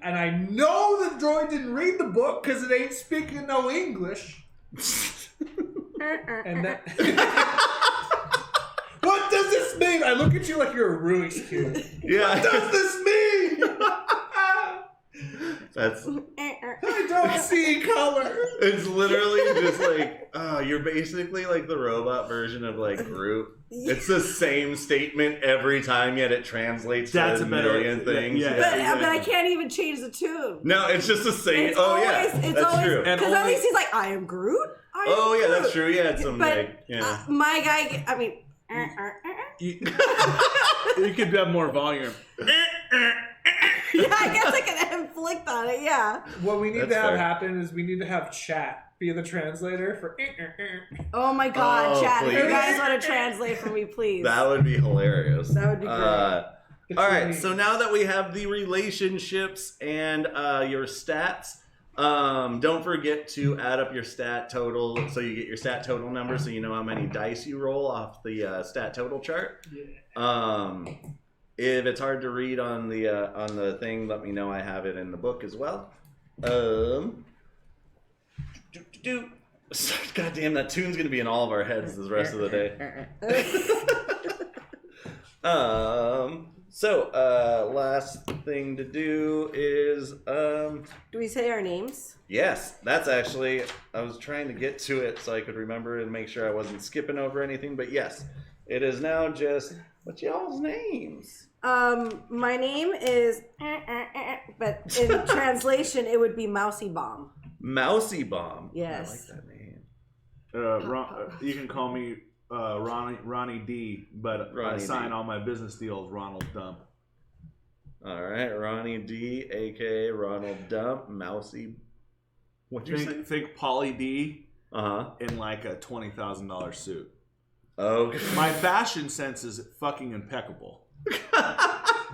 know the droid didn't read the book because it ain't speaking no English. And that. What does this mean? I look at you like you're a Rubik's Cube. Yeah. What does this mean? That's. I don't see color. It's literally just like, you're basically like the robot version of like Groot. It's the same statement every time, yet it translates That's to a a better- million things. yeah. But I can't even change the tune. No, it's just the same. It's Oh always, yeah, it's that's always, true. And because at only- least he's like, I am Groot. I am Oh yeah, Groot. that's true. Yeah, it's some But like, yeah. my guy, I mean, You could have more volume. yeah, I guess I can inflict on it. Yeah. What we need That's to have fair. happen is we need to have chat be the translator for. Oh my God, Oh, chat! If you please. guys want to translate for me, please. That would be hilarious. That would be great. All right, so now that we have the relationships and your stats, don't forget to add up your stat total so you get your stat total number so you know how many dice you roll off the stat total chart. Yeah. If it's hard to read on the thing, let me know. I have it in the book as well. God damn, that tune's gonna be in all of our heads the rest of the day. So last thing to do is Do we say our names? yes, that's actually, I was trying to get to it so I could remember and make sure I wasn't skipping over anything, but yes, it is now just, what's y'all's names? My name is, but in translation, it would be Mousy Bomb. Mousy Bomb. Yes. I like that name. You can call me Ronnie D, but I Ronnie sign D. all my business deals Ronald Dump. All right, Ronnie D, aka Ronald Dump, Mousy What'd you say? Think Pauly D Uh-huh. in like a $20,000 suit. Okay. My fashion sense is fucking impeccable.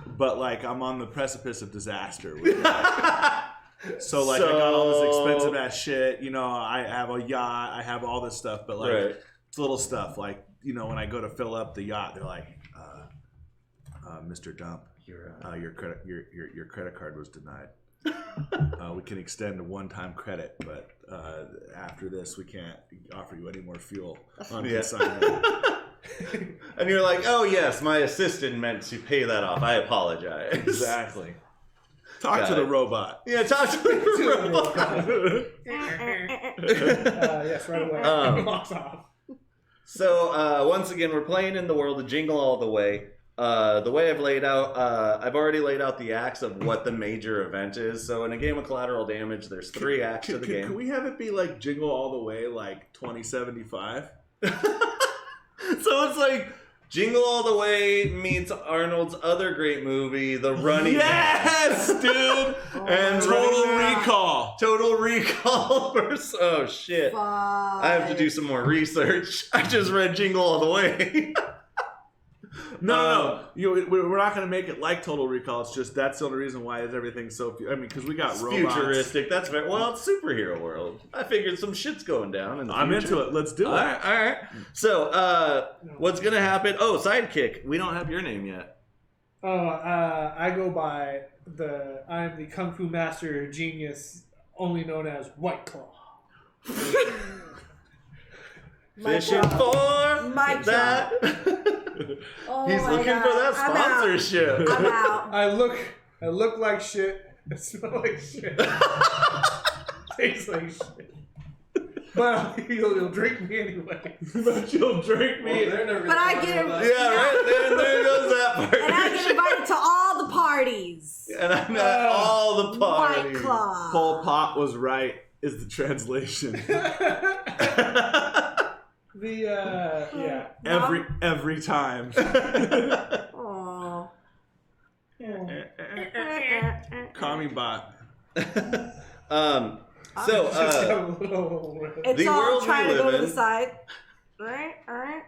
But like I'm on the precipice of disaster with that. So like I got all this expensive ass shit, you know, I have a yacht, I have all this stuff, but like it's little stuff like, you know, when I go to fill up the yacht, they're like, Mr. Dump, your credit card was denied. We can extend a one-time credit, but after this, we can't offer you any more fuel on consignment. And you're like, oh yes, my assistant meant to pay that off. I apologize. Exactly. Talk to the robot. Yeah, talk to the robot. Yes, right away. Walks off. So once again, we're playing in the world of Jingle All the Way. The way I've laid out, I've already laid out the acts of what the major event is. So in a game of Collateral Damage, there's 3 acts to the game. Can we have it be like Jingle All the Way, like 2075? So it's like Jingle All the Way meets Arnold's other great movie, The Running Man. Yes, dude! And Total Recall. Total Recall versus... Oh, shit. I have to do some more research. I just read Jingle All the Way. No. We're not going to make it like Total Recall. It's just that's the only reason why everything's so... I mean, because we got it's robots. Futuristic. That's fair. Well, it's superhero world. I figured some shit's going down in the I'm future. into it. Let's do it. All right. So, what's going to happen? Oh, sidekick. We don't have your name yet. I go by I'm the Kung Fu Master Genius, only known as White Claw. Fishing for that. He's looking for that sponsorship. I'm out. I look like shit. I smell like shit. Tastes like shit. But you'll drink me anyway. But you'll drink me. But I get Yeah, right there goes that part. And I get invited to all the parties. And I'm at all the parties. White Claw. Pol Pot was right, is the translation. Every time. Aww. Commie bot. It's the all world trying we to go live to the in. side. All right.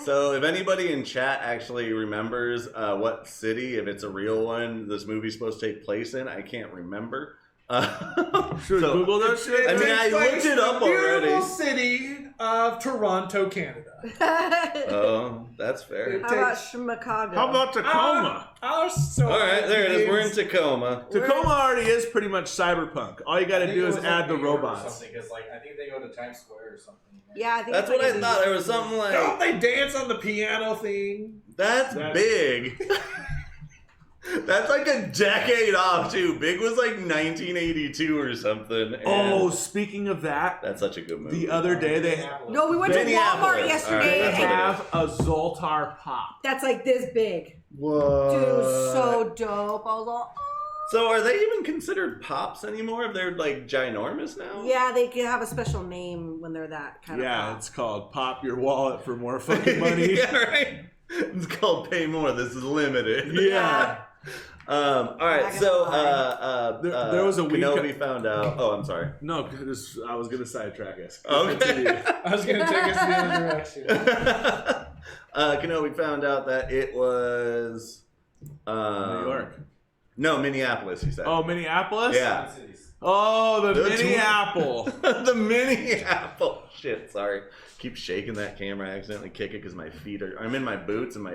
So if anybody in chat actually remembers what city, if it's a real one, this movie's supposed to take place in, I can't remember. Should we Google that shit? I mean, I looked it up already. Beautiful city of Toronto, Canada. Oh, that's fair. How about Chicago? How about Tacoma? All right, there it is. We're in Tacoma. Tacoma already is pretty much cyberpunk. All you got to do is add the robots. Because I think they go to Times Square or something. Yeah, I think That's what I thought. There was something like... Don't they dance on the piano thing? That's big. That's like a decade off, too. Big was like 1982 or something. Oh, speaking of that, that's such a good movie. The other day they... No, we went to Walmart yesterday. They have a Zoltar Pop. That's like this big. Whoa. Dude, it was so dope. I was all... So are they even considered pops anymore if they're like ginormous now? Yeah, they can have a special name when they're that kind of pop. It's called Pop Your Wallet for More Fucking Money. Yeah, right. It's called Pay More. This is limited. Yeah. All right, so there was a week. Kenobi found out. Oh, I'm sorry. No, I was gonna sidetrack us. Okay. I was gonna take us the other direction. Kenobi found out that it was New York. No, Minneapolis. He said. Oh, Minneapolis. Yeah. Oh, the mini apple. The mini apple. Shit, sorry. Keep shaking that camera. I accidentally kick it because my feet are. I'm in my boots and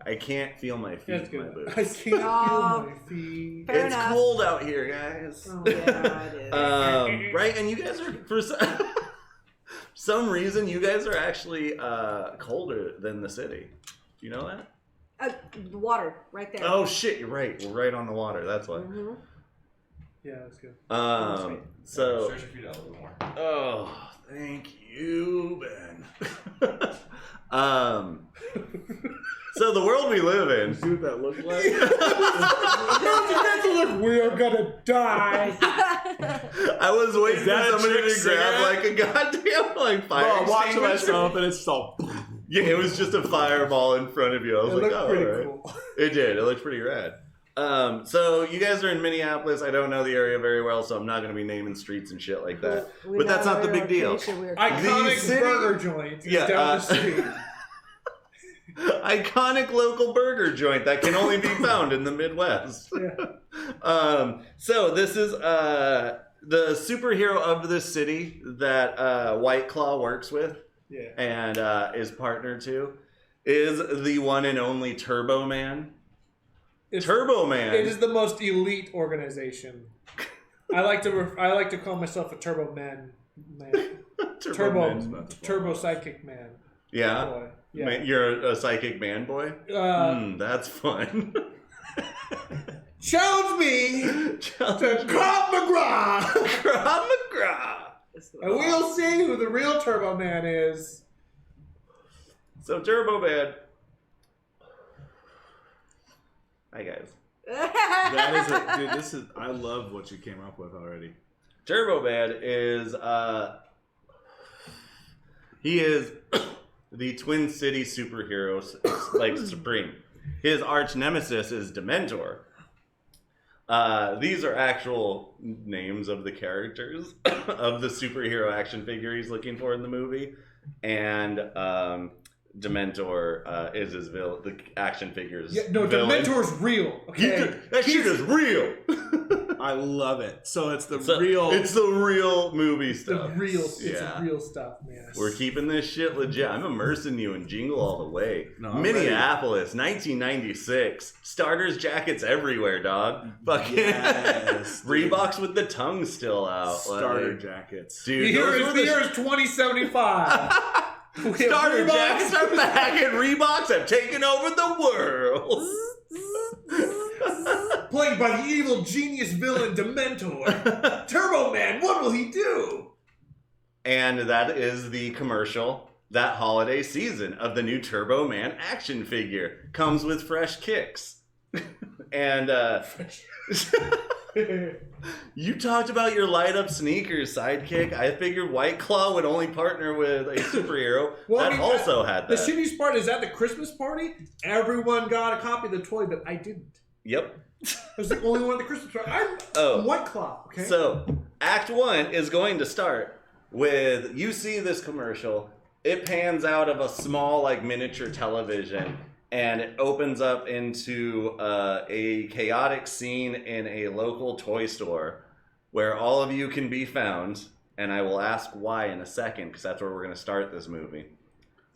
I can't feel my feet in my boots. I can't feel my feet. Fair It's enough. cold out here, guys. Oh, yeah, it is. Right, and you guys are for some reason you guys are actually colder than the city. Do you know that? Water, right there. Oh shit, you're right. We're right on the water. That's why. Mm-hmm. Yeah, that's good. So. Stretch your feet out a little more. Oh, thank you, Ben. So the world we live in. See what that looks like? We are gonna die. I was waiting for somebody to trick grab like a goddamn fire I'm watching extinguisher. myself and it's all. Yeah, it was just a fireball in front of you. I was It like, looked oh, pretty all right. cool. It did. It looked pretty rad. So you guys are in Minneapolis. I don't know the area very well, so I'm not going to be naming streets and shit like that. But that's not the big deal. Iconic burger joint is down the street. Iconic local burger joint that can only be found in the Midwest. Yeah. So this is the superhero of this city that White Claw works with and is partner to is the one and only Turbo Man. Turbo Man. It is the most elite organization. I like to call myself a Turbo Man. Turbo Sidekick Man. Yeah. Boy. Yeah. Man, you're a psychic man boy? That's fun. Challenge me to Krav McGraw! Krav McGraw! And we'll see who the real Turbo Man is. So, Turbo Man. Hi, guys. Dude, this is... I love what you came up with already. Turbo Man is, he is the Twin City superhero, like, supreme. His arch nemesis is Dementor. These are actual names of the characters of the superhero action figure he's looking for in the movie. And, Dementor is his villain. The action figures. Yeah, no, villain. Dementor's real. Okay, that shit is real. I love it. So it's the real. It's the real movie stuff. It's the real stuff, man. We're keeping this shit legit. I'm immersing you in Jingle all the way. No, Minneapolis, 1996. Starters jackets everywhere, dog. Fucking Reeboks with the tongue still out. Starter jackets. Dude, the year is 2075. Starter jackets are back and Reeboks have taken over the world. Played by the evil genius villain Dementor. Turbo Man, what will he do? And that is the commercial that holiday season of the new Turbo Man action figure. Comes with fresh kicks. And you talked about your light up sneakers sidekick. I figured White Claw would only partner with a superhero also had that. The shittiest part is at the Christmas party, everyone got a copy of the toy, but I didn't. Yep. I was the only one at the Christmas party. I'm White Claw, okay? So, Act 1 is going to start with, you see this commercial, it pans out of a small, like, miniature television, and it opens up into a chaotic scene in a local toy store where all of you can be found, and I will ask why in a second, because that's where we're going to start this movie.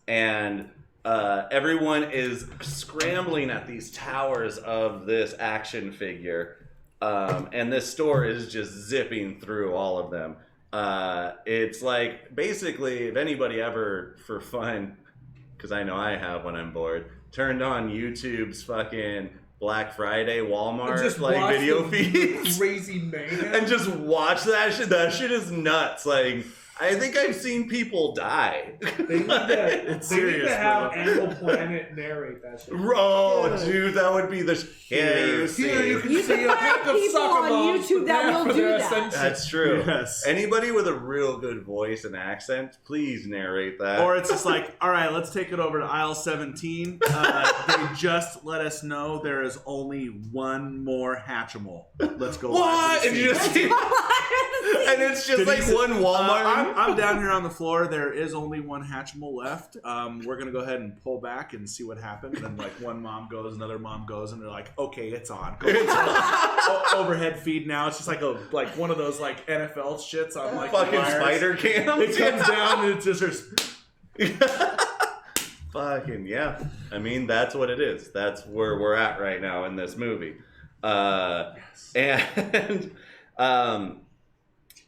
And everyone is scrambling at these towers of this action figure, and this store is just zipping through all of them. It's like, basically, if anybody ever, for fun, because I know I have when I'm bored, turned on YouTube's fucking Black Friday Walmart video feeds. Crazy mayhem. And just watch that shit. That shit is nuts. Like, I think I've seen people die. They need to have Animal Planet narrate that shit. Oh, dude, that would be the... Here you can see a pack of people on YouTube that will do that. That's true. Yes. Anybody with a real good voice and accent, please narrate that. Or it's just like, all right, let's take it over to aisle 17. They just let us know there is only one more Hatchimal. Let's go. What? And you just and it's just like one Walmart. I'm down here on the floor. There is only one Hatchimal left. We're gonna go ahead and pull back and see what happens. And like one mom goes, another mom goes, and they're like, "Okay, it's on." Overhead feed now. It's just like one of those like NFL shits on like fucking spider cam. It comes down and it's just. Fucking yeah. I mean, that's what it is. That's where we're at right now in this movie. And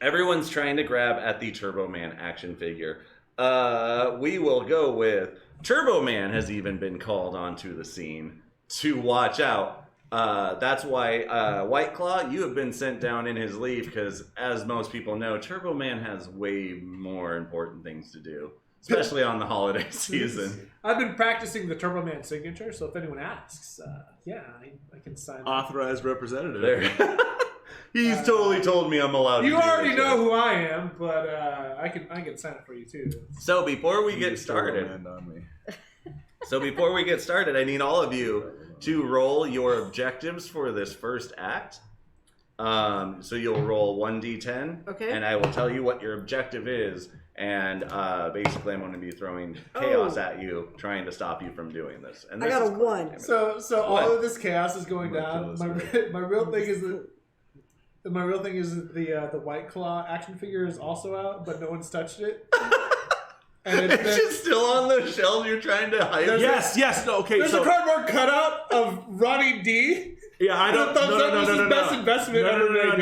everyone's trying to grab at the Turbo Man action figure. We will go with Turbo Man has even been called onto the scene to watch out. That's why White Claw, you have been sent down in his leave because, as most people know, Turbo Man has way more important things to do, especially on the holiday season. I've been practicing the Turbo Man signature, so if anyone asks, I can sign authorized representative. There. He's totally told me I'm allowed to do You already know who I am, but I can sign it for you too. So before we get started, So before we get started, I need all of you to roll your objectives for this first act. So you'll roll 1d10, Okay. and I will tell you what your objective is, and basically I'm going to be throwing chaos at you, trying to stop you from doing this. And I this got is a quite 1. damage. So all of this chaos is going I'm down. gonna kill My real thing is that the White Claw action figure is also out, but no one's touched it. And It's just still on the shelf. You're trying to hide it. Yes. No, okay. There's So a cardboard cutout of Ronnie D. yeah, I don't. No. Best investment ever made.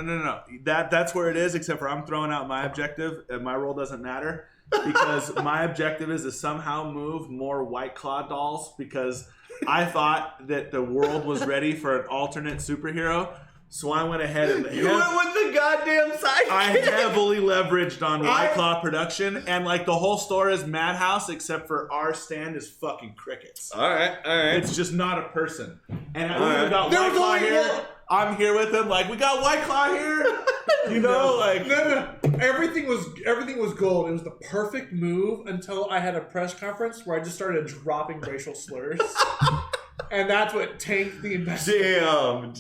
No. That's where it is. Except for I'm throwing out my objective, and my roll doesn't matter because my objective is to somehow move more White Claw dolls because I thought that the world was ready for an alternate superhero. So I went ahead and You went with the goddamn sidekick. I heavily leveraged on White Claw production, and like the whole store is Madhouse, except for our stand is fucking crickets. All right. It's just not a person. And we right. got White Claw here. I'm here with him. Like, we got White Claw here. You know, like No. Everything was gold. It was the perfect move until I had a press conference where I just started dropping racial slurs. And that's what tanked the investment. Damn.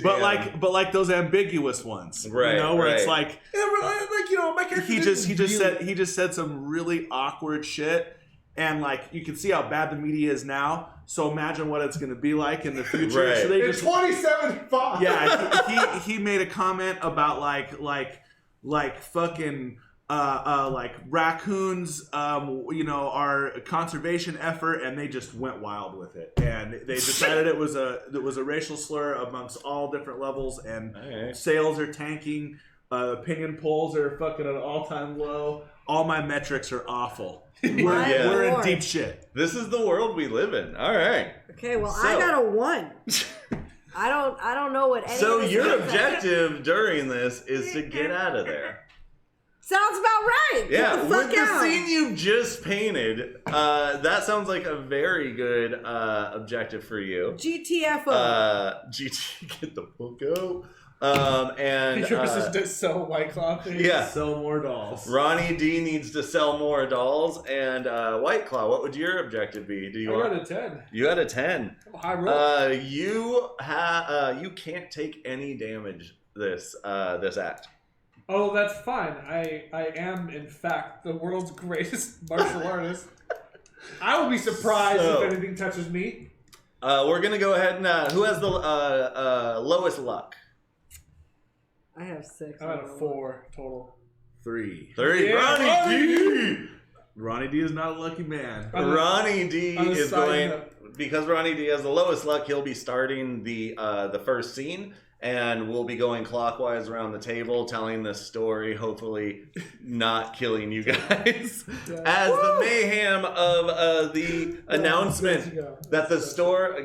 But like those ambiguous ones, Right, You know, where it's right. like My character he just said some really awkward shit, and like you can see how bad the media is now. So imagine what it's going to be like in the future. Right. So they in just 2075. yeah, he made a comment about like fucking. Like raccoons, our conservation effort, and they just went wild with it, and they decided it was a racial slur amongst all different levels, and sales are tanking, opinion polls are fucking at an all-time low. All my metrics are awful. We're in deep shit. This is the world we live in. All right. Okay, well, I got a 1. I don't know what any So of this your is. objective during this is to get out of there. Sounds about right. Yeah, Get the fuck with out. the scene you just painted, that sounds like a very good objective for you. GTFO. GT, get the fuck out. And Yours is to sell White Claw things. yeah, Sell more dolls. Ronnie D needs to sell more dolls, and White Claw. What would your objective be? I got a 10. You had a 10. High roll. You can't take any damage this act. Oh, that's fine. I am, in fact, the world's greatest martial artist. I will be surprised if anything touches me. We're gonna go ahead and who has the lowest luck? I have 6. I'm at a 4 total. 3. Yeah, Ronnie D. Ronnie D is not a lucky man. Ronnie D on the is side going note. because Ronnie D has the lowest luck. He'll be starting the first scene. And we'll be going clockwise around the table, telling this story, hopefully not killing you guys. As the mayhem of the announcement that the store,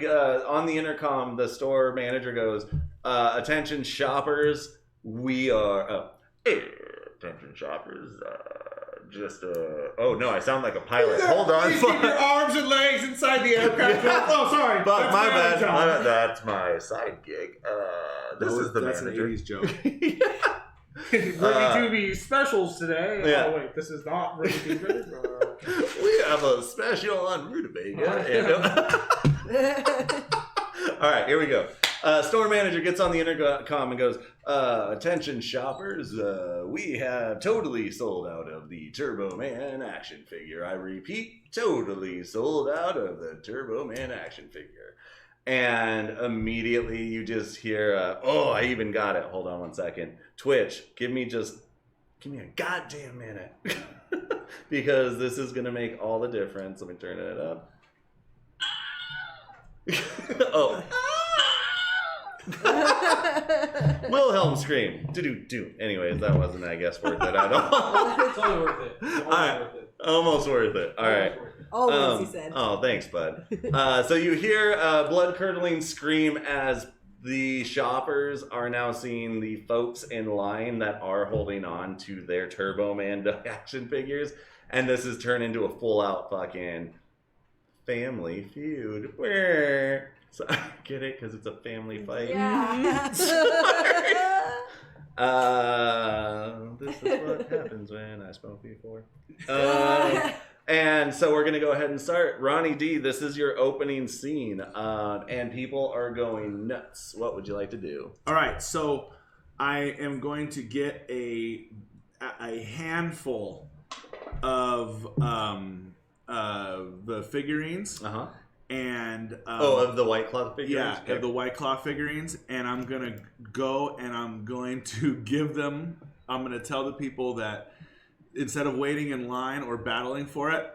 on the intercom, the store manager goes, attention shoppers, we are, attention shoppers, oh no, I sound like a pilot. Hold on. Please keep your arms and legs inside the aircraft. Oh, sorry. Fuck, That's my other bad. job. That's my side gig. That's the manager. An 80s joke. Ruby Dooby specials today. Yeah. Oh, wait, this is not Ruby Dooby. We have a special on Rutabaga. All right, here we go. Store manager gets on the intercom and goes, attention shoppers, we have totally sold out of the Turbo Man action figure. I repeat, totally sold out of the Turbo Man action figure. And immediately you just hear, I even got it. Hold on one second. Twitch, give me a goddamn minute. Because this is going to make all the difference. Let me turn it up. Oh. Wilhelm scream. Do. Anyways, that wasn't, I guess, worth it at all. It's only worth it. It's Alright. worth it. Almost worth it. All right. Always, he said. Oh, thanks, bud. So you hear a blood-curdling scream as the shoppers are now seeing the folks in line that are holding on to their Turbo Man action figures, and this has turned into a full-out fucking family feud. So, get it? Because it's a family fight. Yeah. This is what happens when I smoke before. And so we're going to go ahead and start. Ronnie D, this is your opening scene, and people are going nuts. What would you like to do? All right, so I am going to get a handful of the figurines. Uh-huh. And of the White Claw figurines? Yeah, okay. of the White Claw figurines. And I'm going to go and I'm going to give them, I'm going to tell the people that instead of waiting in line or battling for it,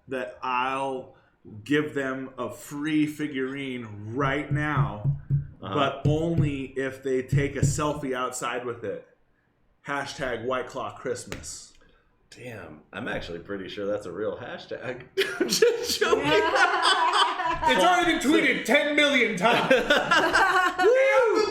that I'll give them a free figurine right now, but only if they take a selfie outside with it. Hashtag White Claw Christmas. Damn, I'm actually pretty sure that's a real hashtag. I'm just joking. It's already been tweeted 10 million times. The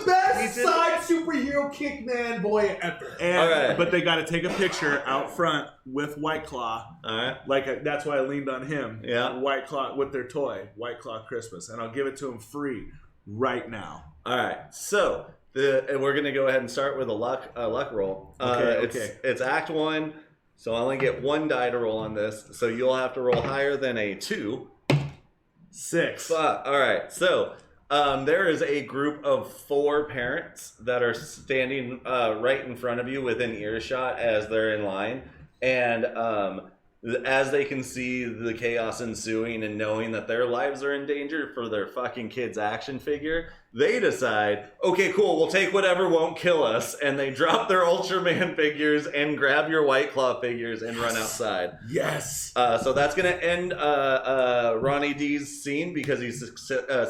best side superhero kick man boy ever. And, But they got to take a picture out front with White Claw. All right. That's why I leaned on him. Yeah. White Claw with their toy, White Claw Christmas, and I'll give it to him free right now. All right. So and we're gonna go ahead and start with a luck roll. Okay. It's Act 1, so I only get one die to roll on this. So you'll have to roll higher than a 2. 6. All right. So there is a group of 4 parents that are standing right in front of you within earshot as they're in line. And as they can see the chaos ensuing and knowing that their lives are in danger for their fucking kid's action figure, they decide, okay, cool, we'll take whatever won't kill us. And they drop their Ultraman figures and grab your White Claw figures and run outside. Yes. So that's going to end Ronnie D's scene because he's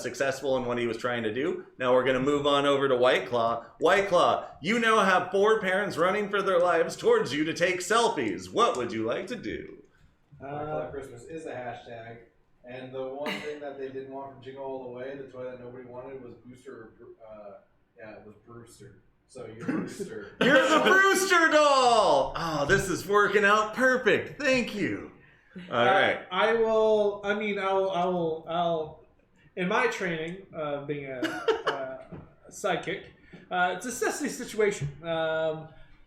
successful in what he was trying to do. Now we're going to move on over to White Claw. White Claw, you now have 4 parents running for their lives towards you to take selfies. What would you like to do? White Claw Christmas is a hashtag. And the one thing that they didn't want from Jingle All the Way, the toy that nobody wanted, was Booster. It was Brewster. So you're Brewster. You're the Brewster doll! Oh, this is working out perfect. Thank you. All right. I'll in my training, being a sidekick, it's a necessary situation.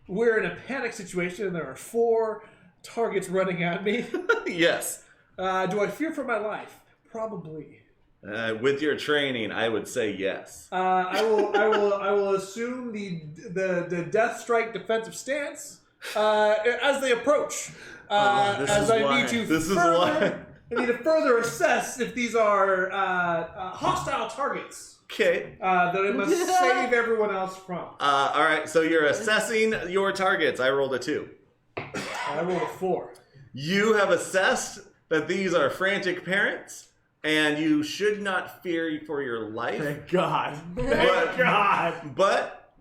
We're in a panic situation and there are 4 targets running at me. Yes. Do I fear for my life? Probably. With your training, I would say yes. I will assume the death strike defensive stance as they approach. I need to further assess if these are hostile targets. Okay. That I must save everyone else from. All right. So you're assessing your targets. I rolled a 2. I rolled a 4. You have assessed that these are frantic parents, and you should not fear for your life. Thank God. Thank God. But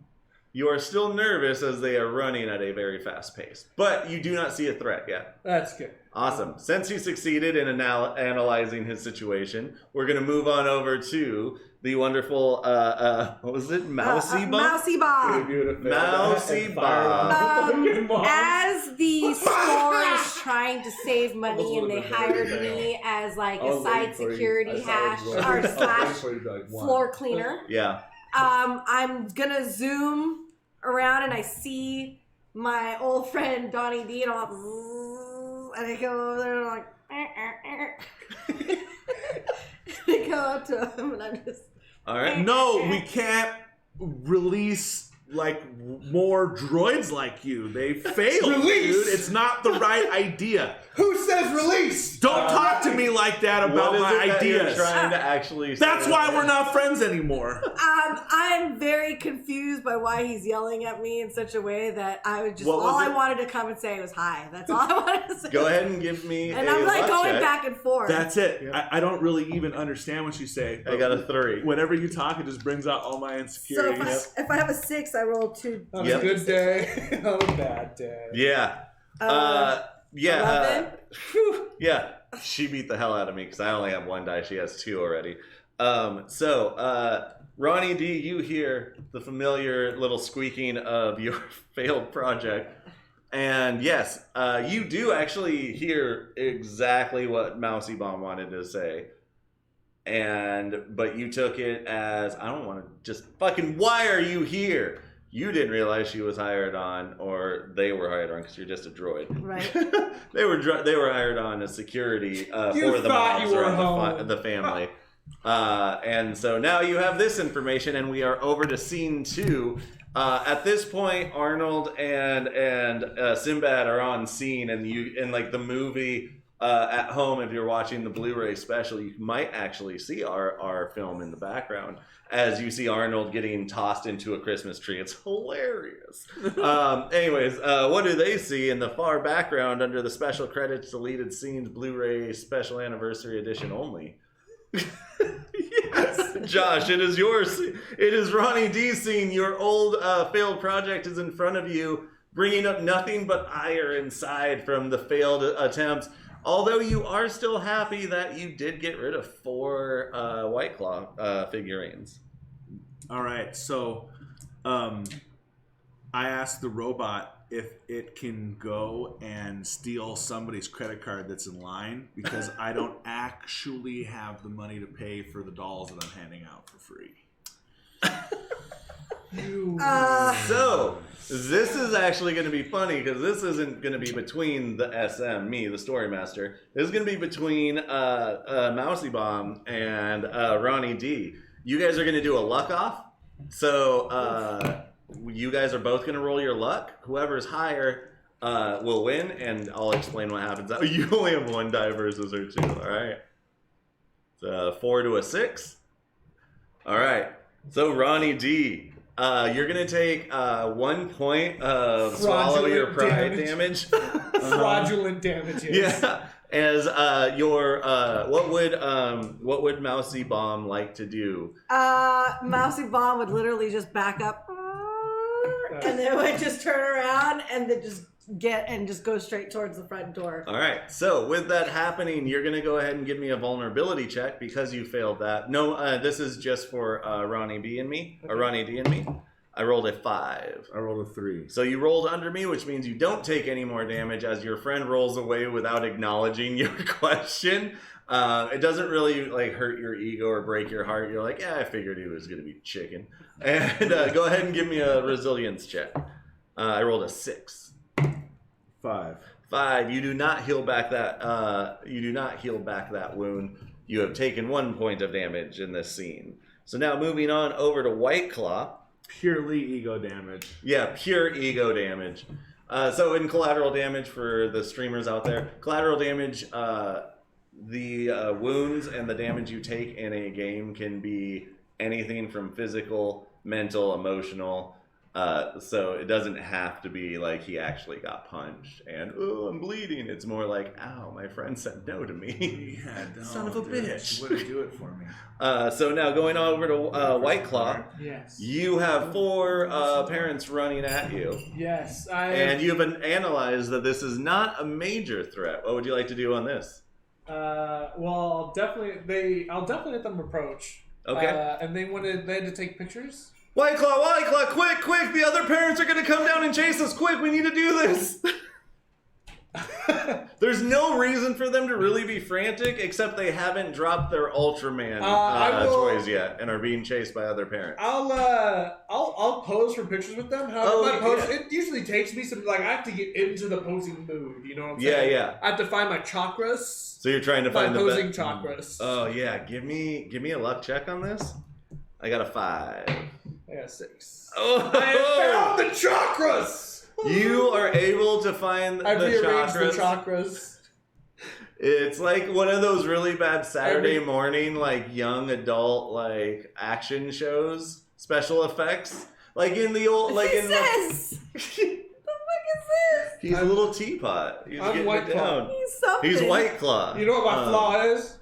you are still nervous as they are running at a very fast pace. But you do not see a threat yet. That's good. Awesome. Since he succeeded in analyzing his situation, we're going to move on over to the wonderful, what was it? Mousy Bomb? Mousy Bomb. Mousy Bomb. As the store is trying to save money and they hired me as like a side security slash floor cleaner. Yeah. I'm gonna zoom around and I see my old friend Donnie D and I go over there and I'm like I go up to him and I'm just all right. No, we can't release like more droids like you. They failed, dude. It's not the right idea. Who says release? Don't talk to me like that about my ideas. You're trying to actually That's why we're not friends anymore. I'm very confused by why he's yelling at me in such a way that I would just I wanted to come and say was hi. That's all I wanted to say. Go ahead and give me and I'm like going back and forth. That's it. Yeah. I don't really even understand what you say. I got a 3. Whenever you talk, it just brings out all my insecurities. So if I have a 6, I roll 2. On a good day, on a bad day. Yeah. 11? Yeah. She beat the hell out of me because I only have 1 die. She has 2 already. Ronnie D, you hear the familiar little squeaking of your failed project. And yes, you do actually hear exactly what Mousy Bomb wanted to say. But you took it as, I don't want to just fucking, why are you here? You didn't realize she was hired on, or they were hired on because you're just a droid. Right. They were hired on as security for the thought mobs you were around home. the family. And so now you have this information, and we are over to scene 2. At this point, Arnold and Sinbad are on scene, and in like the movie at home, if you're watching the Blu-ray special, you might actually see our film in the background as you see Arnold getting tossed into a Christmas tree. It's hilarious. Anyways, what do they see in the far background under the special credits, deleted scenes, Blu-ray special anniversary edition only? Yes, Josh, it is yours. It is Ronnie D's scene. Your old failed project is in front of you, bringing up nothing but ire inside from the failed attempts. Although you are still happy that you did get rid of 4 White Claw figurines. All right, so I asked the robot if it can go and steal somebody's credit card that's in line, because I don't actually have the money to pay for the dolls that I'm handing out for free. So this is actually going to be funny, because this isn't going to be between the SM, me, the story master. This is going to be between Mousy Bomb and Ronnie D. You guys are going to do a luck off. So you guys are both going to roll your luck. Whoever's higher will win, and I'll explain what happens. You only have 1 die versus her 2. All right. It's 4 to a 6. All right. So Ronnie D. You're going to take 1 point of swallow your pride damage. Fraudulent damages. Yeah. As what would Mousy Bomb like to do? Mousy Bomb would literally just back up, and then would just turn around and then just go straight towards the front door. All right. So with that happening, you're gonna go ahead and give me a vulnerability check because you failed that. No, this is just for Ronnie B and me, or Ronnie D and me. I rolled a 5. I rolled a 3. So you rolled under me, which means you don't take any more damage as your friend rolls away without acknowledging your question. It doesn't really like hurt your ego or break your heart. You're like, yeah, I figured he was going to be chicken. And go ahead and give me a resilience check. I rolled a 6. 5. 5. You do not heal back that. You do not heal back that wound. You have taken 1 point of damage in this scene. So now moving on over to White Claw. Purely ego damage. Yeah, pure ego damage. So in collateral damage, for the streamers out there, collateral damage, the wounds and the damage you take in a game can be anything from physical, mental, emotional. So it doesn't have to be like he actually got punched and, oh, I'm bleeding. It's more like, ow, my friend said no to me. Yeah, Son of a bitch. Wouldn't do it for me. So now going over to White Claw. Yes. You have 4 parents running at you. Yes. And you've analyzed that this is not a major threat. What would you like to do on this? Well, I'll definitely let them approach. Okay. And they had to take pictures. White Claw, quick! The other parents are going to come down and chase us. Quick, we need to do this. There's no reason for them to really be frantic, except they haven't dropped their Ultraman toys yet and are being chased by other parents. I'll pose for pictures with them. Yeah. It usually takes me some, like, I have to get into the posing mood. You know what I'm saying? Yeah. I have to find my chakras. So you're trying to find the posing chakras. Oh yeah, give me a luck check on this. I got a 5. I got a 6. Oh, I found the chakras. You are able to find I've the rearranged chakras. the chakras. It's like one of those really bad Saturday morning, like young adult, like action shows, special effects, like in the old, like in the. The fuck is this? He's a little teapot. He's I'm getting White it down. He's something. He's White Claw. You know what my flaw is?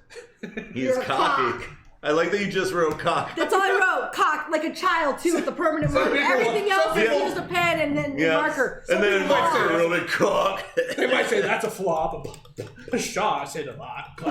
He's You're a cocky. cock. I like that you just wrote cock. That's all I wrote. Cock, like a child too, with the permanent marker. Everything else, Yeah. I used a pen and then the marker. And then marker really cock. They might say that's a flaw, but pshaw, I said a lot.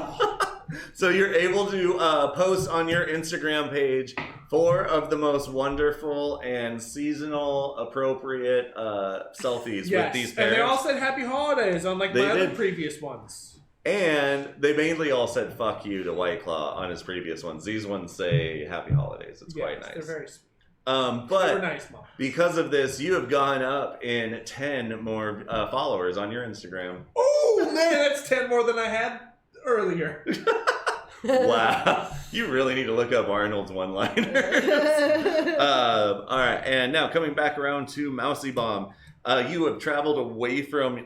So you're able to post on your Instagram page 4 of the most wonderful and seasonal appropriate selfies with these parents. And they all said happy holidays on like They my other did. previous ones. And they mainly all said fuck you to White Claw on his previous ones. These ones say happy holidays. It's quite nice. They're very sweet. But nice, Mom. because of this, you have gone up in 10 more followers on your Instagram. Oh man, that's 10 more than I had earlier. Wow. You really need to look up Arnold's one-liners. All right, and now coming back around to Mousy Bomb. You have traveled away from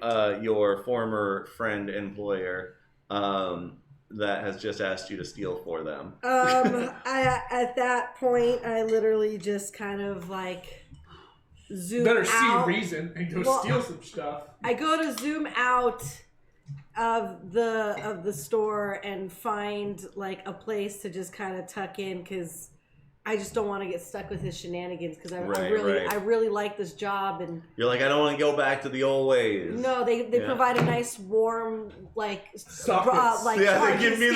your former friend employer that has just asked you to steal for them. At that point, I literally just kind of like zoom Better out. see reason and go steal some stuff. I go to zoom out of the store and find like a place to just kind of tuck in because I just don't want to get stuck with his shenanigans because I really like this job and you're like, I don't want to go back to the old ways. No, they provide a nice warm they give me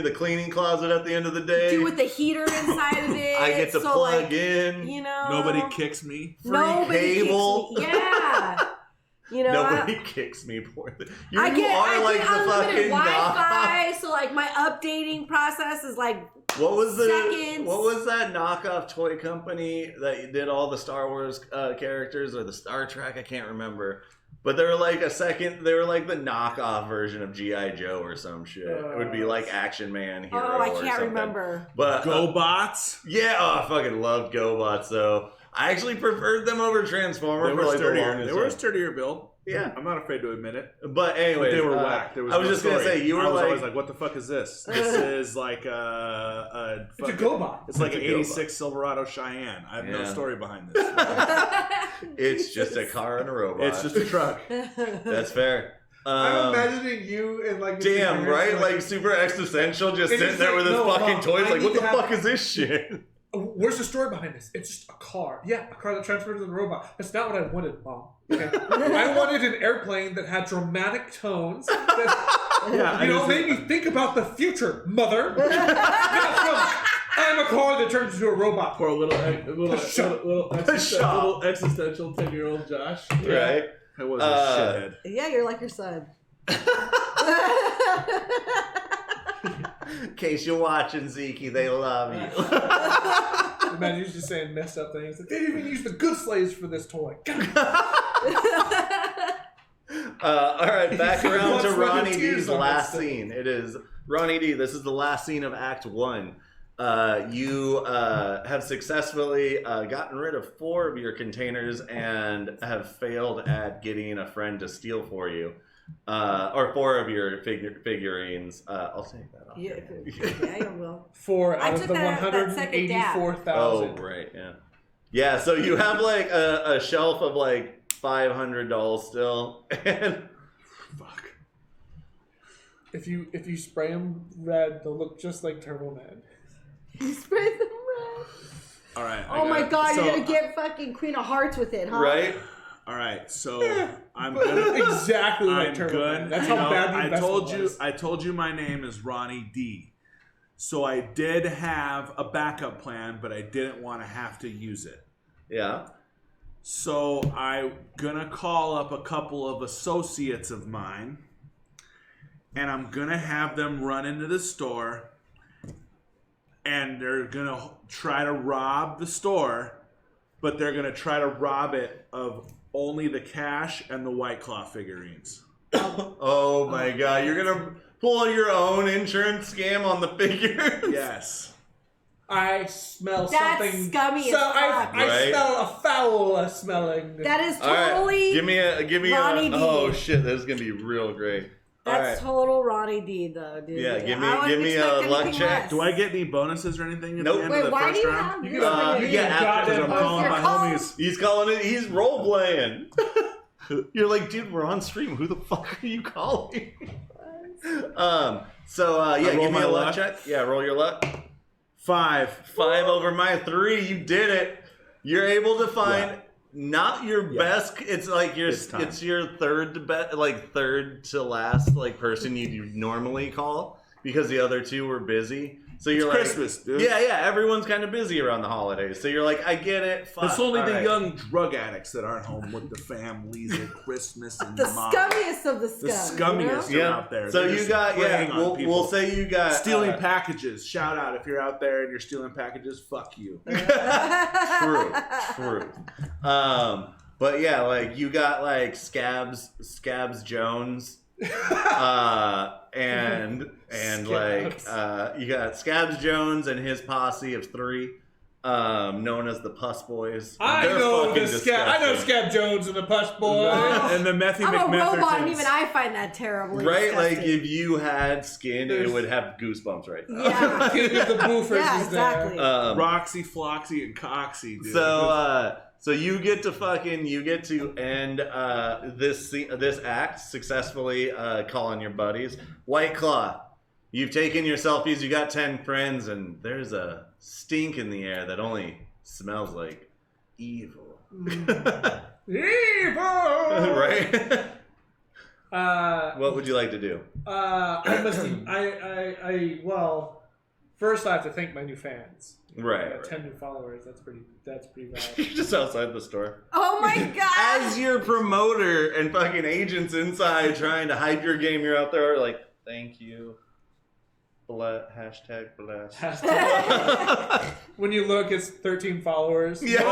the cleaning closet at the end of the day. With the heater inside of it. I get to plug in. You know, nobody kicks me. Free cable. Kicks me. Yeah. You know, nobody kicks me for this. I get fucking Wi-Fi, so like my updating process is like what was seconds. that knockoff toy company that did all the Star Wars characters or the Star Trek? I can't remember. But they were like the knockoff version of G.I. Joe or some shit. It would be like Action Man Hero. Oh, I can't remember. But GoBots? Yeah, I fucking loved GoBots though. I actually preferred them over Transformers. They were a sturdier build. Yeah, I'm not afraid to admit it. But anyway, they were whack. I was just gonna say I was always like, what the fuck is this? This is like it's a GoBot. It's like an '86 Silverado Cheyenne. I have no story behind this. It's just a car and a robot. It's just a truck. That's fair. I'm imagining you in like damn right, like super existential, just sitting there with his fucking toys. Like, what the fuck is this shit? Where's the story behind this? It's just a car. Yeah, a car that transforms into a robot. That's not what I wanted, Mom. Okay? I wanted an airplane that had dramatic tones. That, made me think about the future, Mother. I'm a car that turns into a robot. For a little existential 10-year-old Josh. Right? I was a shithead. Yeah, you're like your son. In case you're watching, Zeke, they love you. Imagine he's just saying messed up things. Like, they didn't even use the good slaves for this toy. All right, back around to Ronnie D's last scene. It is Ronnie D. This is the last scene of Act 1. You have successfully gotten rid of 4 of your containers and have failed at getting a friend to steal for you. Or 4 of your figurines. I'll take that off. Yeah, I will. 4 out of the 184,000. Oh, right, yeah. Yeah, so you have like a shelf of like 500 dolls still, and fuck. If you spray them red, they'll look just like Turbo Man. You spray them red. All right. Oh my god, you're gonna get fucking Queen of Hearts with it, huh? Right. All right, so I'm gonna exactly like Turbo Man. That's how bad the investment was. I told you my name is Ronnie D. So I did have a backup plan, but I didn't want to have to use it. Yeah. So I'm gonna call up a couple of associates of mine, and I'm gonna have them run into the store, and they're gonna try to rob the store, but they're gonna try to rob it of only the cash and the White Claw figurines. Oh my god, you're gonna pull your own insurance scam on the figures? Yes. I smell That's something scummy as fuck. I smell a foul smelling. That is totally Give me Ronnie D. Oh shit, this is gonna be real great. That's total Ronnie D though, dude. Yeah, give me a luck check. Less. Do I get any bonuses or anything at the end of the why first do you round? have You get after because I'm calling my homies. He's calling it. He's role playing. You're like, dude, we're on stream. Who the fuck are you calling? Give me a luck check. Yeah, roll your luck. 5. 5 over my 3. You did it. You're able to find not your best. It's like it's your third to last like person you normally call. because the other two were busy. So you're like, Christmas, dude. Yeah, everyone's kind of busy around the holidays. So you're like, I get it. Fuck, It's only all the right. young drug addicts that aren't home with the families at Christmas and The mom. scummiest of the scum. The scummiest You know? are out there. So They're you just got, preying on people. we'll say you got Stealing packages. Shout out if you're out there and you're stealing packages. Fuck you. True. But yeah, like you got like Scabs Jones, and like you got Scabs Jones and his posse of 3, known as the Puss Boys. I They're know fucking disgusting. Scab Jones and the Puss Boys. And the Methy I'm a robot, and McMethertons. even I find that terribly Right, like disgusting. if you had skin, it would have goosebumps right now. Yeah. King of the Boofers Yeah, is there. exactly. Roxy, Floxy, and Coxy, dude. So you get to end this act successfully, calling your buddies. White Claw, you've taken your selfies, you got 10 friends, and there's a stink in the air that only smells like evil. Evil! Right? What would you like to do? Well, first I have to thank my new fans. Right. 10 new followers. That's pretty bad. You're just outside the store. Oh my god! As your promoter and fucking agents inside trying to hype your game, you're out there like, thank you. Hashtag blessed. When you look, it's 13 followers. Yeah.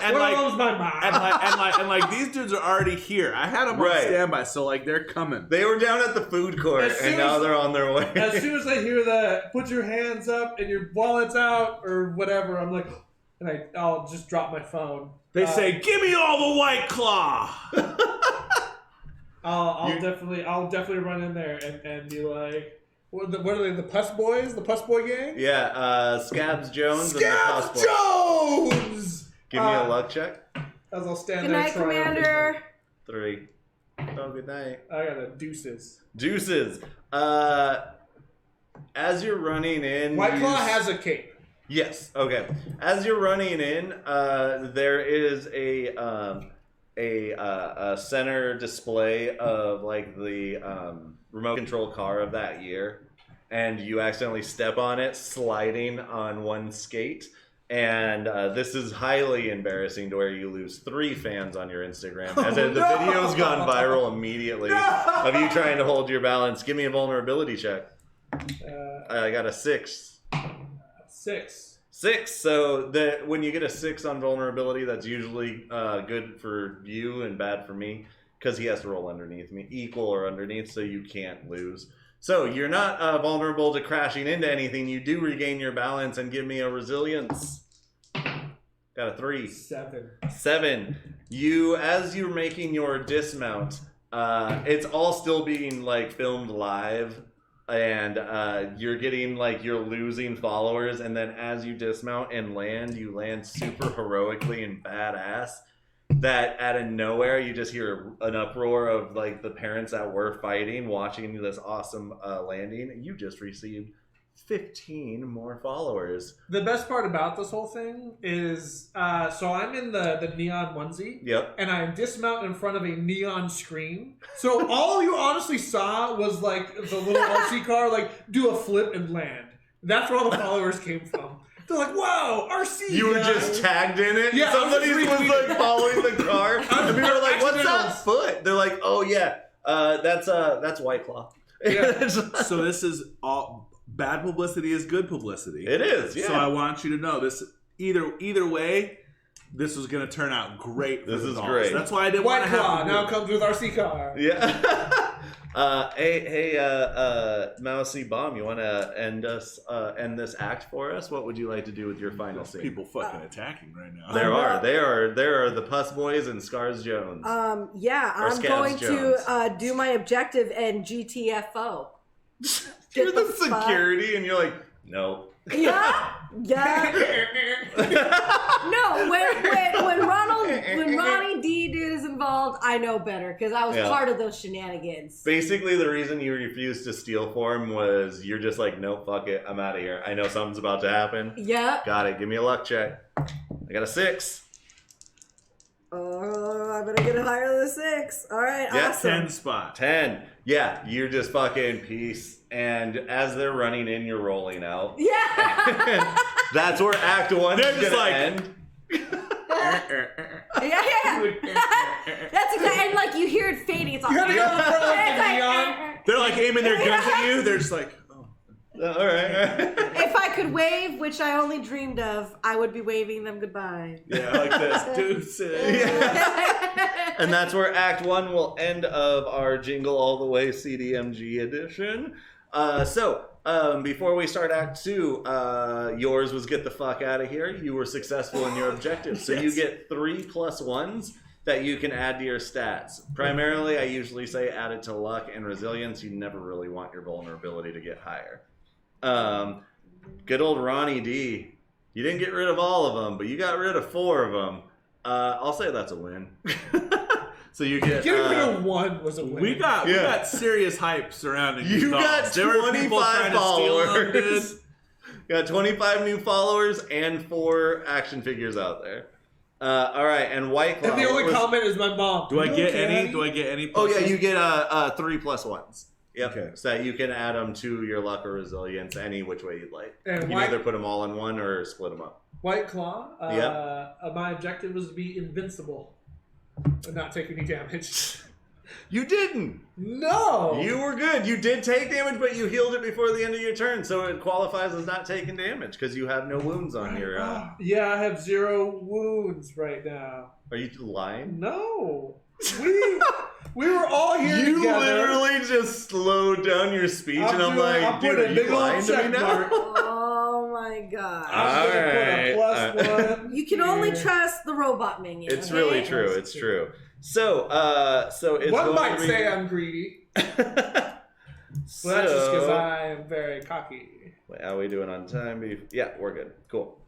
and One like, of them's my mom. and like these dudes are already here. I had them on Right. standby, so like they're coming. They were down at the food court, As soon and now as- they're on their way. As soon as I hear that, put your hands up and your wallet's out or whatever, I'm like, and I'll just drop my phone. They say, "Give me all the White Claw." I'll definitely run in there and be like, what are they? The Puss Boys? The Puss Boy gang? Yeah, Scabs Jones and the Scabs Puss Boys. Jones! Give me a luck check. As I'll stand Good there. night, triumphantly. Commander. 3. Oh, good night. I got a deuces. Deuces. As you're running in, White you Claw has a cape. Yes. Okay. As you're running in, there is a center display of like the remote control car of that year, and you accidentally step on it, sliding on one skate. And this is highly embarrassing to where you lose 3 fans on your Instagram. As the video's gone viral immediately of you trying to hold your balance. Give me a vulnerability check. I got a 6. 6. 6. So when you get a 6 on vulnerability, that's usually good for you and bad for me because he has to roll underneath me, equal or underneath, so you can't lose. So you're not vulnerable to crashing into anything. You do regain your balance, and give me a resilience. Got a 3. 7. As you're making your dismount, it's all still being like filmed live. And you're getting like you're losing followers, and then as you dismount and land, you land super heroically and badass. That out of nowhere you just hear an uproar of like the parents that were fighting, watching this awesome landing. You just received 15 more followers. The best part about this whole thing is, so I'm in the neon onesie. Yep. And I dismount in front of a neon screen. So all you honestly saw was like the little RC car like do a flip and land. That's where all the followers came from. They're like, "Wow, RC!" You were guy." just tagged in it. Yeah, Somebody I was was retweeting. like following the car, and we were like, "What's that Accidentals. foot?" They're like, "Oh yeah, that's White Claw." Yeah. So this is all bad publicity is good publicity. It is. Yeah. So I want you to know this. Either way, this was going to turn out great. For This the is dolls. great. That's why I didn't want White to Claw have now to comes with RC car. Yeah. Mousy Bomb, you want to end this act for us? What would you like to do with your final scene? people fucking attacking right now. There are the Puss Boys and Scars Jones. Yeah, Or I'm Scabs going Jones. to do my objective and GTFO. You're the fuck- security, and you're like, no. Yeah, yeah. No, when Ronnie D is involved, I know better because I was Yeah. part of those shenanigans. Basically, the reason you refused to steal for him was you're just like, no, fuck it, I'm out of here. I know something's about to happen. Yep. Got it. Give me a luck check. I got a 6. Oh, I'm gonna get it higher than 6. All right, Yeah, awesome. 10 spot. 10. Yeah, you're just fucking peace. And as they're running in, you're rolling out. Yeah. That's where Act 1 They're is just gonna like- end. Yeah. That's exactly, and like you hear it fading. It's all. You gotta go in front of the It's like, neon. They're like aiming their guns at you. They're just like, oh. All right. If I could wave, which I only dreamed of, I would be waving them goodbye. Yeah, like this. Deuces. And that's where Act 1 will end of our Jingle All the Way cdmg edition. Before we start Act 2, yours was get the fuck out of here. You were successful in your objective. So you get 3 +1s that you can add to your stats. Primarily, I usually say add it to luck and resilience. You never really want your vulnerability to get higher. Good old Ronnie D. You didn't get rid of all of them, but you got rid of 4 of them. I'll say that's a win. So you get Getting rid of 1 was a win. We got serious hype surrounding these you dolls. got There were people 25 trying to steal them, dude. followers. You got 25 new followers and 4 action figures out there. All right, and White Claw. And the only comment is my mom. Do I get okay, any? honey? Do I get any? Oh yeah, pluses? you get 3 +1s. Yep. Okay. So that you can add them to your luck or resilience any which way you'd like. And You can either put them all in one or split them up. White Claw. My objective was to be invincible and not take any damage. You didn't. No. You were good. You did take damage, but you healed it before the end of your turn, so it qualifies as not taking damage because you have no wounds on your. Yeah, I have 0 wounds right now. Are you lying? No. We were all here You together. literally just slowed down your speech, and I'm like, dude, are you lying to me now? Oh my god. I'm gonna put a +1. You can only trust the robot minion. It's okay? really true. It's true. So it's One going might to be... say I'm greedy. Well, that's just because I am very cocky. Wait, how are we doing on time? Yeah, we're good. Cool.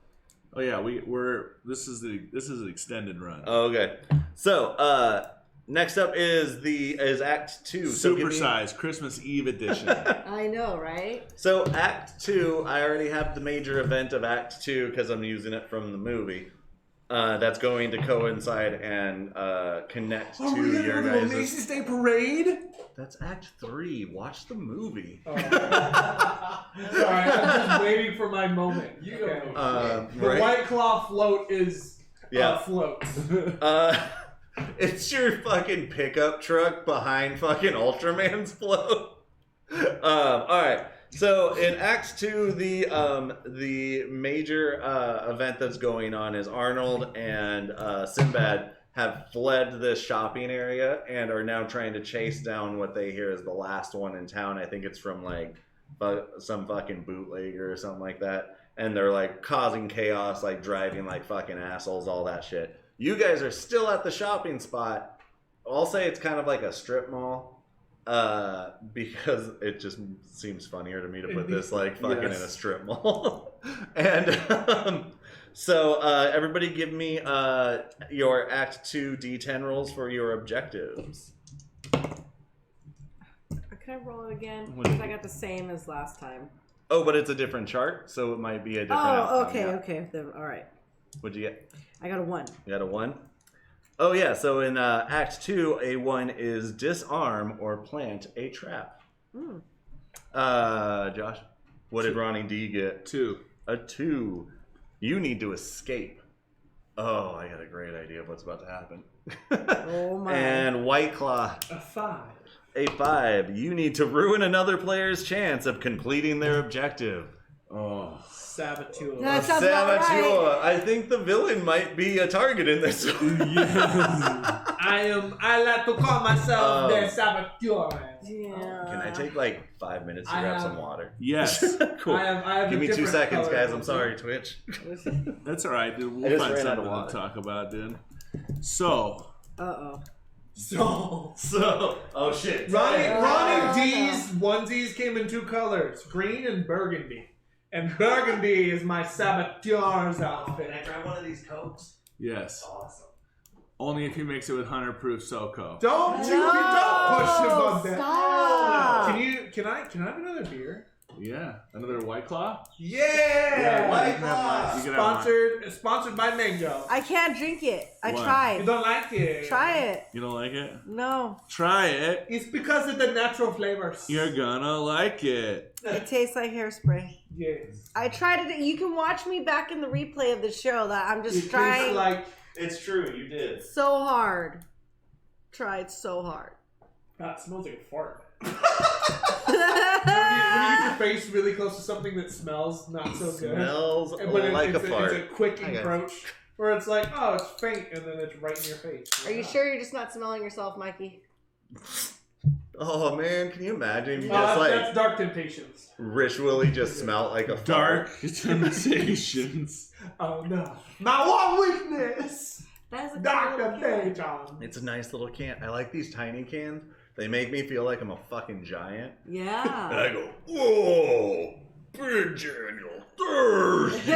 Oh yeah, we're. This is an extended run. Okay. So next up is Act 2. Supersize Christmas Eve edition. I know, right? So Act 2, I already have the major event of Act 2 because I'm using it from the movie. That's going to coincide and connect to your guys'. Macy's Day Parade? That's Act 3. Watch the movie. Oh. Sorry, I'm just waiting for my moment. Okay. The right? White Claw float is float. It's your fucking pickup truck behind fucking Ultraman's float. All right. So in Act 2, the major event that's going on is Arnold and Sinbad have fled this shopping area and are now trying to chase down what they hear is the last one in town. I think it's from like some fucking bootlegger or something like that. And they're like causing chaos, like driving like fucking assholes, all that shit. You guys are still at the shopping spot. I'll say it's kind of like a strip mall. Because it just seems funnier to me to put this like fucking in a strip mall. And so everybody give me your Act 2 D10 rolls for your objectives. Can I roll it again? Because I got the same as last time. Oh, but it's a different chart, so it might be a different Oh, outcome. okay, Yeah. okay. Then, all right. What'd you get? I got a 1. You got a 1? Oh yeah, so in Act 2, a 1 is disarm or plant a trap. Josh, what did Ronnie D get? 2. A 2. You need to escape. Oh, I got a great idea of what's about to happen. Oh my. And White Claw, A 5. a 5. You need to ruin another player's chance of completing their objective. Oh. Saboteur. That sounds about Saboteur. right. I think the villain might be a target in this one. I like to call myself the saboteur. Yeah. Can I take like 5 minutes to I grab have- some water? Yes. Cool. I have Give a me 2 different seconds, color. guys. I'm sorry, Twitch. That's all right, dude. I We'll just find ran out of something to water. talk about, dude. So, Uh-oh. So, oh shit. Ronnie D's onesies came in 2 colors, green and burgundy. And burgundy is my saboteur's outfit. Can I grab one of these Cokes? yes. Awesome. Only if he makes it with 100-proof SoCo. Don't push him on that. Stop. Can I have another beer? Yeah. Another White Claw? Yeah! White Claw. You can have Sponsored by Mango. I can't drink it. I Why? You tried. don't like it? Try it. You don't like it? No. Try it. It's because of the natural flavors. You're gonna like it. It tastes like hairspray. Yes. I tried it. You can watch me back in the replay of the show that I'm just It trying tastes like... It's true, you did. so hard. Tried so hard. That smells like a fart. When you get your face really close to something that smells not so good. Smells But like a it's fart. It's a quick Okay. approach where it's like, oh, it's faint, and then it's right in your face. Are you sure you're just not smelling yourself, Mikey? Oh man, can you imagine? You Oh, just that's Dark Temptations. ritually just smelt like a fart. Dark temptations. Oh no. My one weakness! That is a Dark cool little can. Temptations. It's a nice little can. I like these tiny cans. They make me feel like I'm a fucking giant. And Yeah. I go, whoa, Big Daniel Thursday.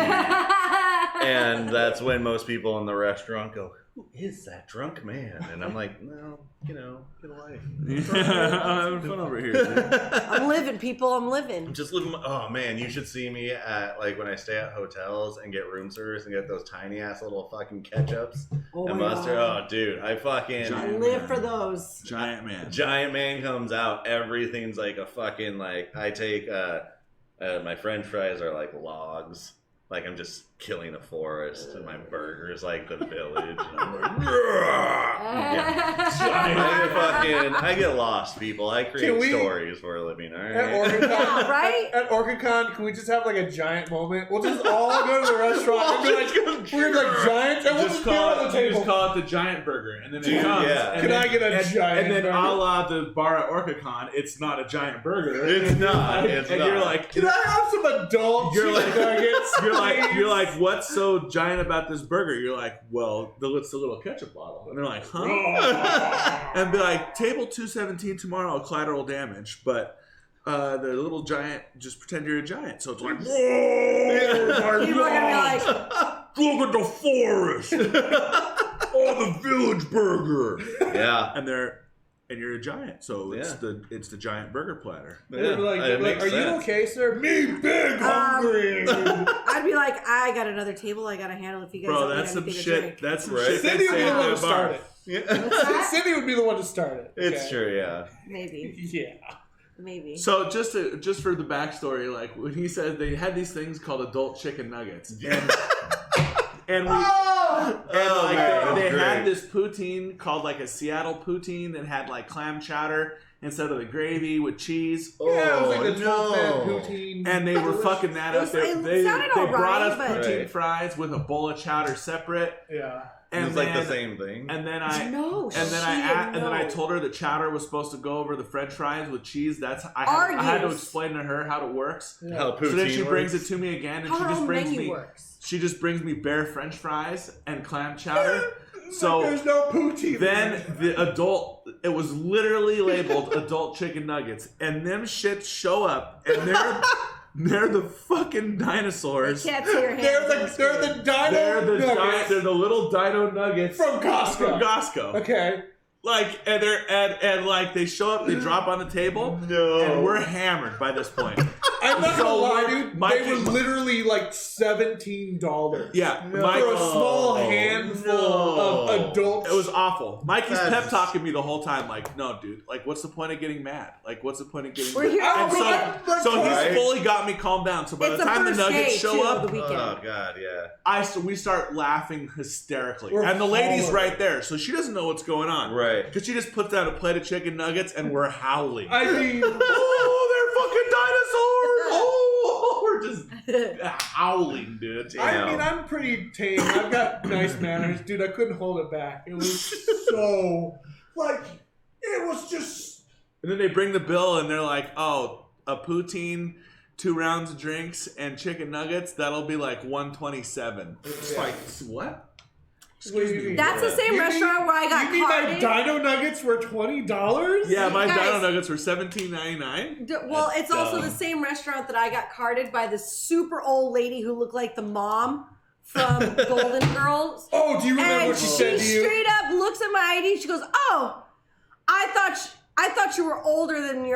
And that's when most people in the restaurant go, who is that drunk man? And I'm like, no, get a life. Yeah, I'm having fun over here, dude. I'm living, people. I'm living. I'm just living my, oh man, you should see me at, like, when I stay at hotels and get room service and get those tiny ass little fucking ketchups Oh and my mustard. God. Oh dude, I fucking... I live for those. Giant man. Giant man comes out, everything's like a fucking, like, I take, my french fries are like logs. Like I'm just killing a forest, and my burger's like the village. And I'm like, I get lost, people. I create stories for a living, alright? At OrcaCon, Yeah, right? At OrcaCon, can we just have like a giant moment? We'll just all go to the restaurant and be like, we're like giants, and we'll just be on the table. Just call it the Giant Burger, and then Dude, it comes. yeah. And Can then, I get a giant And then burger? a la the bar at OrcaCon, it's not a giant burger. It's not. It's and not. you're like, Can I have some adult You're chicken like- nuggets? you're like, what's so giant about this burger? You're like, well, it's the little ketchup bottle, and they're like, huh? And be like, table 217 tomorrow, collateral damage, but. The little giant, just pretend you're a giant. So it's like, whoa! People are gonna be like, Look at the forest! Oh, the village burger! Yeah. And you're a giant, so it's the giant burger platter. They're like, it makes are you sense. okay, sir? Me big hungry. I'd be like, I got another table I gotta handle if you guys Bro, don't that's need some anything to shit. drink. That's some Right. shit. Cindy would be the one to at a start bar. it. Yeah. that? Cindy would be the one to start it. It's okay? true, yeah. Maybe. Yeah. Maybe. So just for the backstory, like when he said they had these things called adult chicken nuggets, and we. Oh, Like man, they that's had great. this poutine called like a Seattle poutine that had like clam chowder instead of the gravy with cheese. Yeah, it was like Oh, the 12-man no. poutine. And they were fucking that up. It They sounded brought alright, us but- poutine Right. fries with a bowl of chowder separate. Yeah. It And was then, like the same thing. And then I No, and then I no. told her the chowder was supposed to go over the French fries with cheese. I had to Argues. explain to her how it works. How poutine So then she brings works. it to me again, and How she her just own brings menu me works. she just brings me bare French fries and clam chowder. So there's no poutine. then it was literally labeled adult chicken nuggets, and them shits show up, and they're the fucking dinosaurs. Can't see your hands. they're on the screen. dino nuggets They're the little dino nuggets from Costco. From Costco. Okay. Like and and like they show up, they drop on the table, No. and we're hammered by this point. I'm not So gonna lie, we're- dude. Mikey- They were literally like $17. Yeah, For a small handful of adult. It was awful. Mikey's That's- pep talking me the whole time, like, no, dude, like, what's the point of getting mad? Like, what's the point of getting We're mad? here. I And don't know. so he's Right. fully got me calmed down. So by It's the the time the first nuggets day, show too, up, of the weekend. Oh god, yeah. we start laughing hysterically. We're And the lady's hollering. right there, so she doesn't know what's going on. Right. Because she just puts down a plate of chicken nuggets, and we're howling. I mean, Oh, they're fucking dinosaurs! Oh, we're just howling, dude. I mean, I'm pretty tame. I've got nice manners, dude. I couldn't hold it back. It was so like it was just. And then they bring the bill, and they're like, "Oh, a poutine, 2 rounds of drinks, and chicken nuggets. That'll be like $127." It's Yeah. like what? Excuse me. That's the same restaurant where I got You mean my carded. dino nuggets were $20? Yeah, my Guys. dino nuggets were $17.99. Well, it's also dumb. the same restaurant that I got carded by this super old lady who looked like the mom from Golden Girls. Oh, do you remember And what she said to you? straight up looks at my ID. She goes, "Oh, I thought I thought you were older than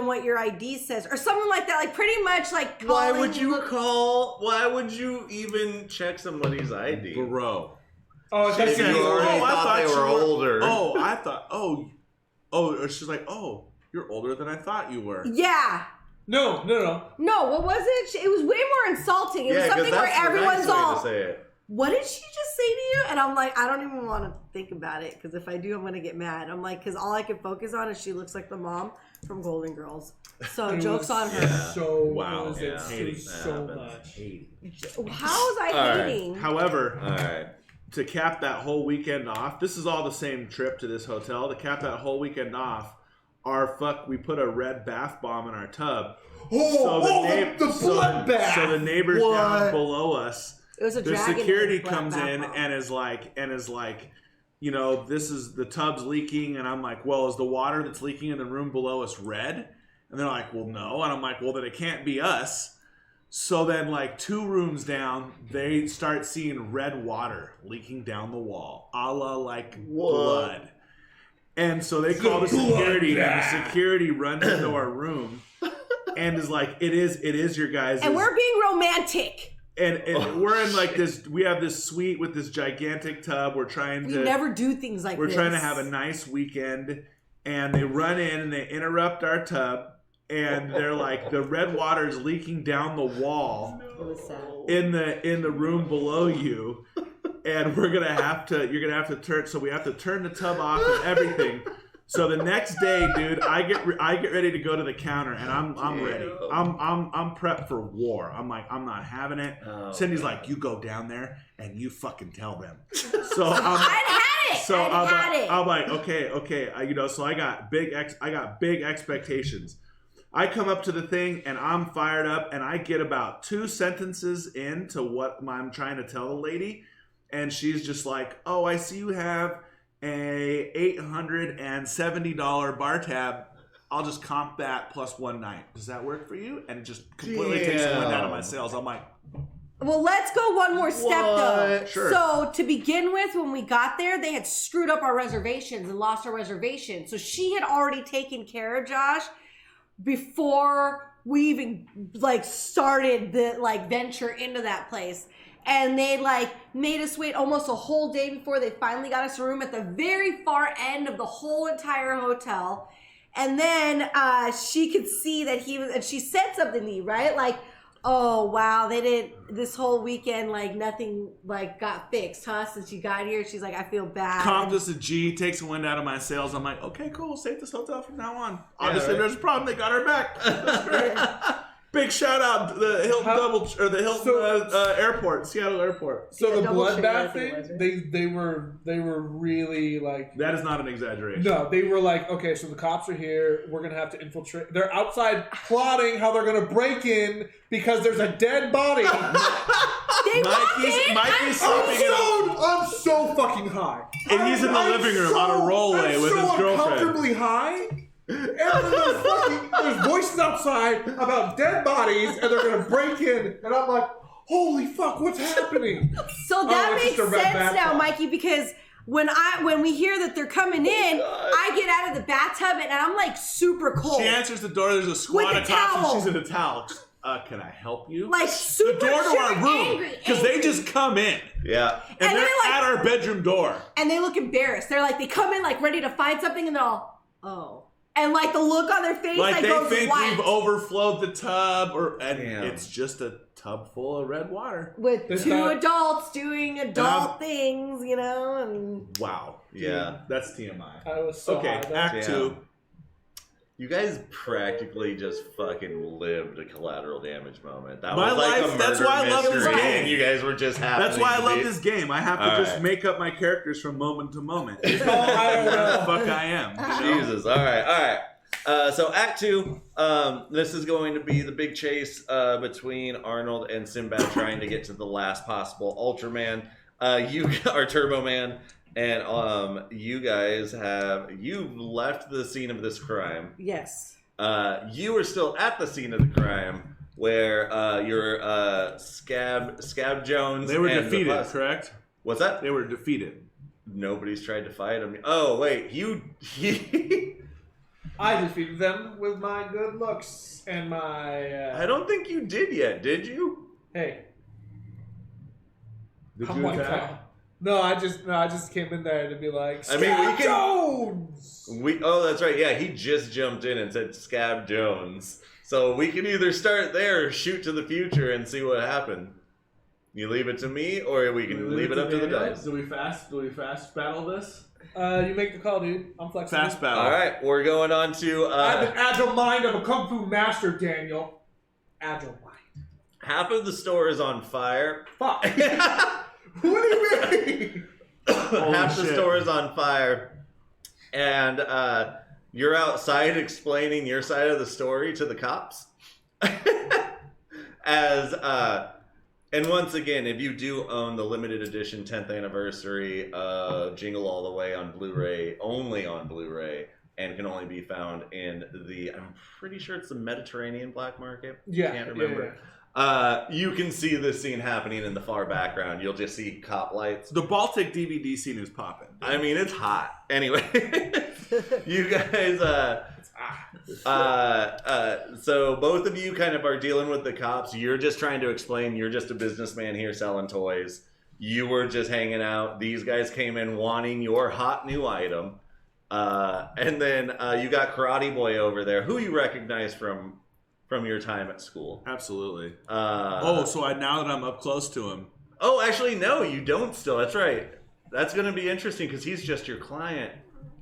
what your ID says, or something like that. Like pretty much like. Why would you even check somebody's ID, bro? Oh, I thought they were older. She's like, oh, you're older than I thought you were. Yeah. No. No, what was it? It was way more insulting. It was something where everyone's all. What did she just say to you? And I'm like, I don't even want to think about it because if I do, I'm going to get mad. I'm like, because all I can focus on is she looks like the mom from Golden Girls. So joke's on her. So wow, hating so much. How was I hating? Right. However, to cap that whole weekend off, this is all the same trip to this hotel. To cap that whole weekend off, we put a red bath bomb in our tub. The blood bath. So the neighbors down below us. It was a the security comes in and is like, you know, the tub's leaking, and I'm like, well, is the water that's leaking in the room below us red? And they're like, well, no. And I'm like, well, then it can't be us. So then, like 2 rooms down, they start seeing red water leaking down the wall, a la like blood. And so they call the security, and the security runs into our room and is like, it is your guys'. And we're being romantic. And we're in like this. We have this suite with this gigantic tub. We never do things like this. We're trying to have a nice weekend, and they run in and they interrupt our tub, and they're like, the red water is leaking down the wall in the room below you, and you're gonna have to turn. So we have to turn the tub off and everything. So the next day, dude, I get ready to go to the counter, and I'm ready. I'm prepped for war. I'm like, I'm not having it. Cindy's like, you go down there and you fucking tell them. So I'm like, okay. So I got big expectations. I come up to the thing and I'm fired up, and I get about 2 sentences into what I'm trying to tell the lady, and she's just like, oh, I see you have a $870 bar tab. I'll just comp that plus 1 night. Does that work for you? And it just completely takes the wind out of my sails. I'm like, well, let's go one more step though. Sure. So to begin with, when we got there, they had screwed up our reservations and lost our reservation. So she had already taken care of Josh before we even like started the like venture into that place. And they like made us wait almost a whole day before they finally got us a room at the very far end of the whole entire hotel. And then she could see that he was, and she said something to you, right? Like, oh wow, they didn't, this whole weekend, like nothing like got fixed, huh? Since you got here. She's like, I feel bad. Comped us a G, takes the wind out of my sails. I'm like, okay, cool, save this hotel from now on. Obviously there's a problem, they got her back. That's great. Big shout out to the Hilton Airport, Seattle Airport. So the bloodbath thing, they were really like. That is not an exaggeration. No, they were like, okay, so the cops are here. We're gonna have to infiltrate. They're outside plotting how they're gonna break in because there's a dead body. Mikey's sleeping I'm so fucking high, and he's in the living room on a rollway with his girlfriend. Uncomfortably high. And there's voices outside about dead bodies, and they're gonna break in, and I'm like, holy fuck, what's happening? So that makes sense now, Mikey, because when we hear that they're coming in, I get out of the bathtub and I'm like super cold. She answers the door. There's a squad of cops, and she's in a towel. Can I help you? Like super the door to our room because they just come in. Yeah, and they're like, at our bedroom door, and they look embarrassed. They're like, they come in like ready to find something, and they're all, oh. And like the look on their face, like they goes think white. We've overflowed the tub, it's just a tub full of red water with two adults doing adult things, you know. And wow, yeah, that's TMI. I was so okay. Act 2. You guys practically just fucking lived a collateral damage moment. That My was like life, a that's why I love this game. You guys were just happy. That's why I love this game. I have to just make up my characters from moment to moment. I don't know. The fuck I am. Jesus. All right. So Act 2, this is going to be the big chase between Arnold and Sinbad trying to get to the last possible Ultraman. You are Turbo Man. And you guys you've left the scene of this crime. Yes. You are still at the scene of the crime where your Scab Jones. They were defeated, correct? What's that? They were defeated. Nobody's tried to fight him. Oh wait, I defeated them with my good looks and my. I don't think you did yet, did you? Hey. Did I'm you like attack? that. No, I just came in there to be like, I mean, we can- Jones! Oh, that's right. Yeah, he just jumped in and said Scab Jones. So we can either start there or shoot to the future and see what happened. You leave it to me, or we can leave it up to the dice. Do we fast battle this? You make the call, dude. I'm flexible. Fast battle. All right, we're going on to I have an agile mind of a kung fu master, Daniel. Agile mind. half of the store is on fire. Fuck. What do you mean? Half the shit. store is on fire, and you're outside explaining your side of the story to the cops. And once again, if you do own the limited edition 10th anniversary Jingle All the Way on Blu-ray, only on Blu-ray, and can only be found in I'm pretty sure it's the Mediterranean black market. Yeah, Can't remember. You can see this scene happening in the far background. You'll just see cop lights. The Baltic DVD scene is popping. I mean, it's hot. Anyway, you guys, so both of you kind of are dealing with the cops. You're just trying to explain you're just a businessman here selling toys. You were just hanging out. These guys came in wanting your hot new item. And then you got Karate Boy over there, who you recognize from your time at school. Absolutely. So now that I'm up close to him. Oh, actually, no, you don't still. That's right. That's going to be interesting because he's just your client.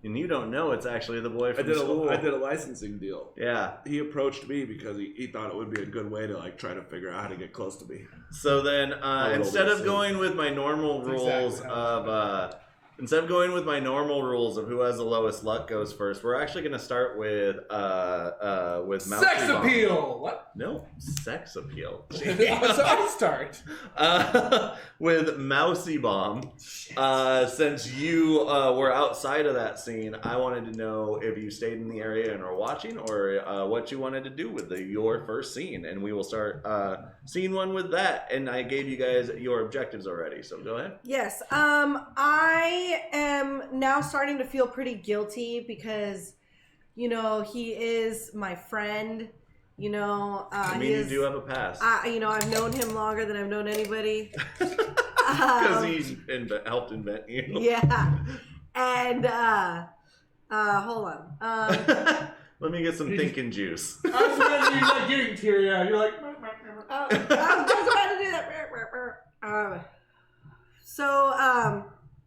And you don't know it's actually the boy from school. I did a licensing deal. Yeah. He approached me because he thought it would be a good way to like try to figure out how to get close to me. So then, instead of going with my normal rules of who has the lowest luck goes first, we're actually going to start with Mousy Sex Bomb. appeal! What? No, sex appeal. So I start. With Mousy Bomb, since you were outside of that scene, I wanted to know if you stayed in the area and are watching, or what you wanted to do with your first scene. And we will start scene one with that. And I gave you guys your objectives already, so go ahead. Yes. I am now starting to feel pretty guilty because, he is my friend. I mean, you do have a past. I've known him longer than I've known anybody. Because he helped invent you. Yeah. And, hold on. Let me get some thinking juice. I was wondering you're like getting teary-eyed. You're like... I was just about to do that.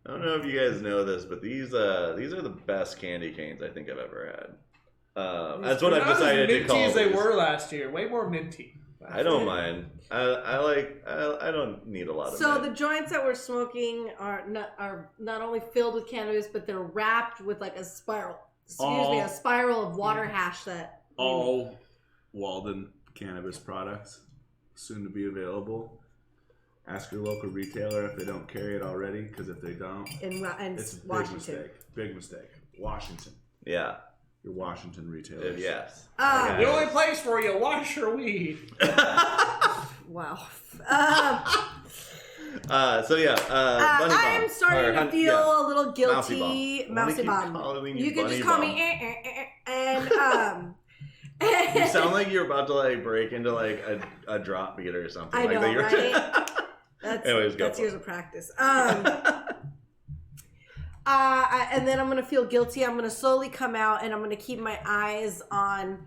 I don't know if you guys know this, but these are the best candy canes I think I've ever had. That's what I've decided to call minty as they these. were last year. Way more minty. I don't mind. I don't need a lot of So mint. the joints that we're smoking are not only filled with cannabis, but they're wrapped with like a spiral. A spiral of water hash that. All Walden cannabis products soon to be available. Ask your local retailer if they don't carry it already, because if they don't, it's a big Washington. mistake. Big mistake. Washington. Yeah. Your Washington retailers. Yes. The only place where you wash your weed. Wow. So yeah, Bunny I am Bomb. starting to feel a little Mousy guilty. Bomb. Mousy Why do I Bomb. keep calling You can Bunny just call Bomb? me and You sound like you're about to like break into like a drop beat or something. I like know, that you're... right? Anyways, go that's for years it. of practice. And then I'm gonna feel guilty. I'm gonna slowly come out, and I'm gonna keep my eyes on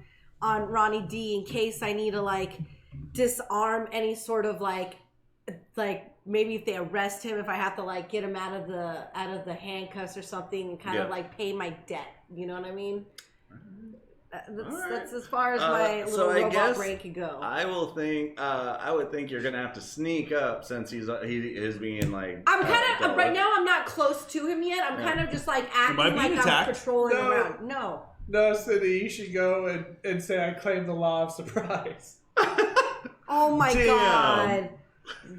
Ronnie D in case I need to like disarm any sort of like maybe if they arrest him, if I have to like get him out of the handcuffs or something, and kind of like pay my debt. You know what I mean? That's as far as my little robot brain can go. I would think you're gonna have to sneak up since he is being like. I'm kind of right now. I'm not close to him yet. I'm kind of just like acting like I'm patrolling around. No, Cindy, you should go and say I claim the law of surprise. Oh my Damn. God.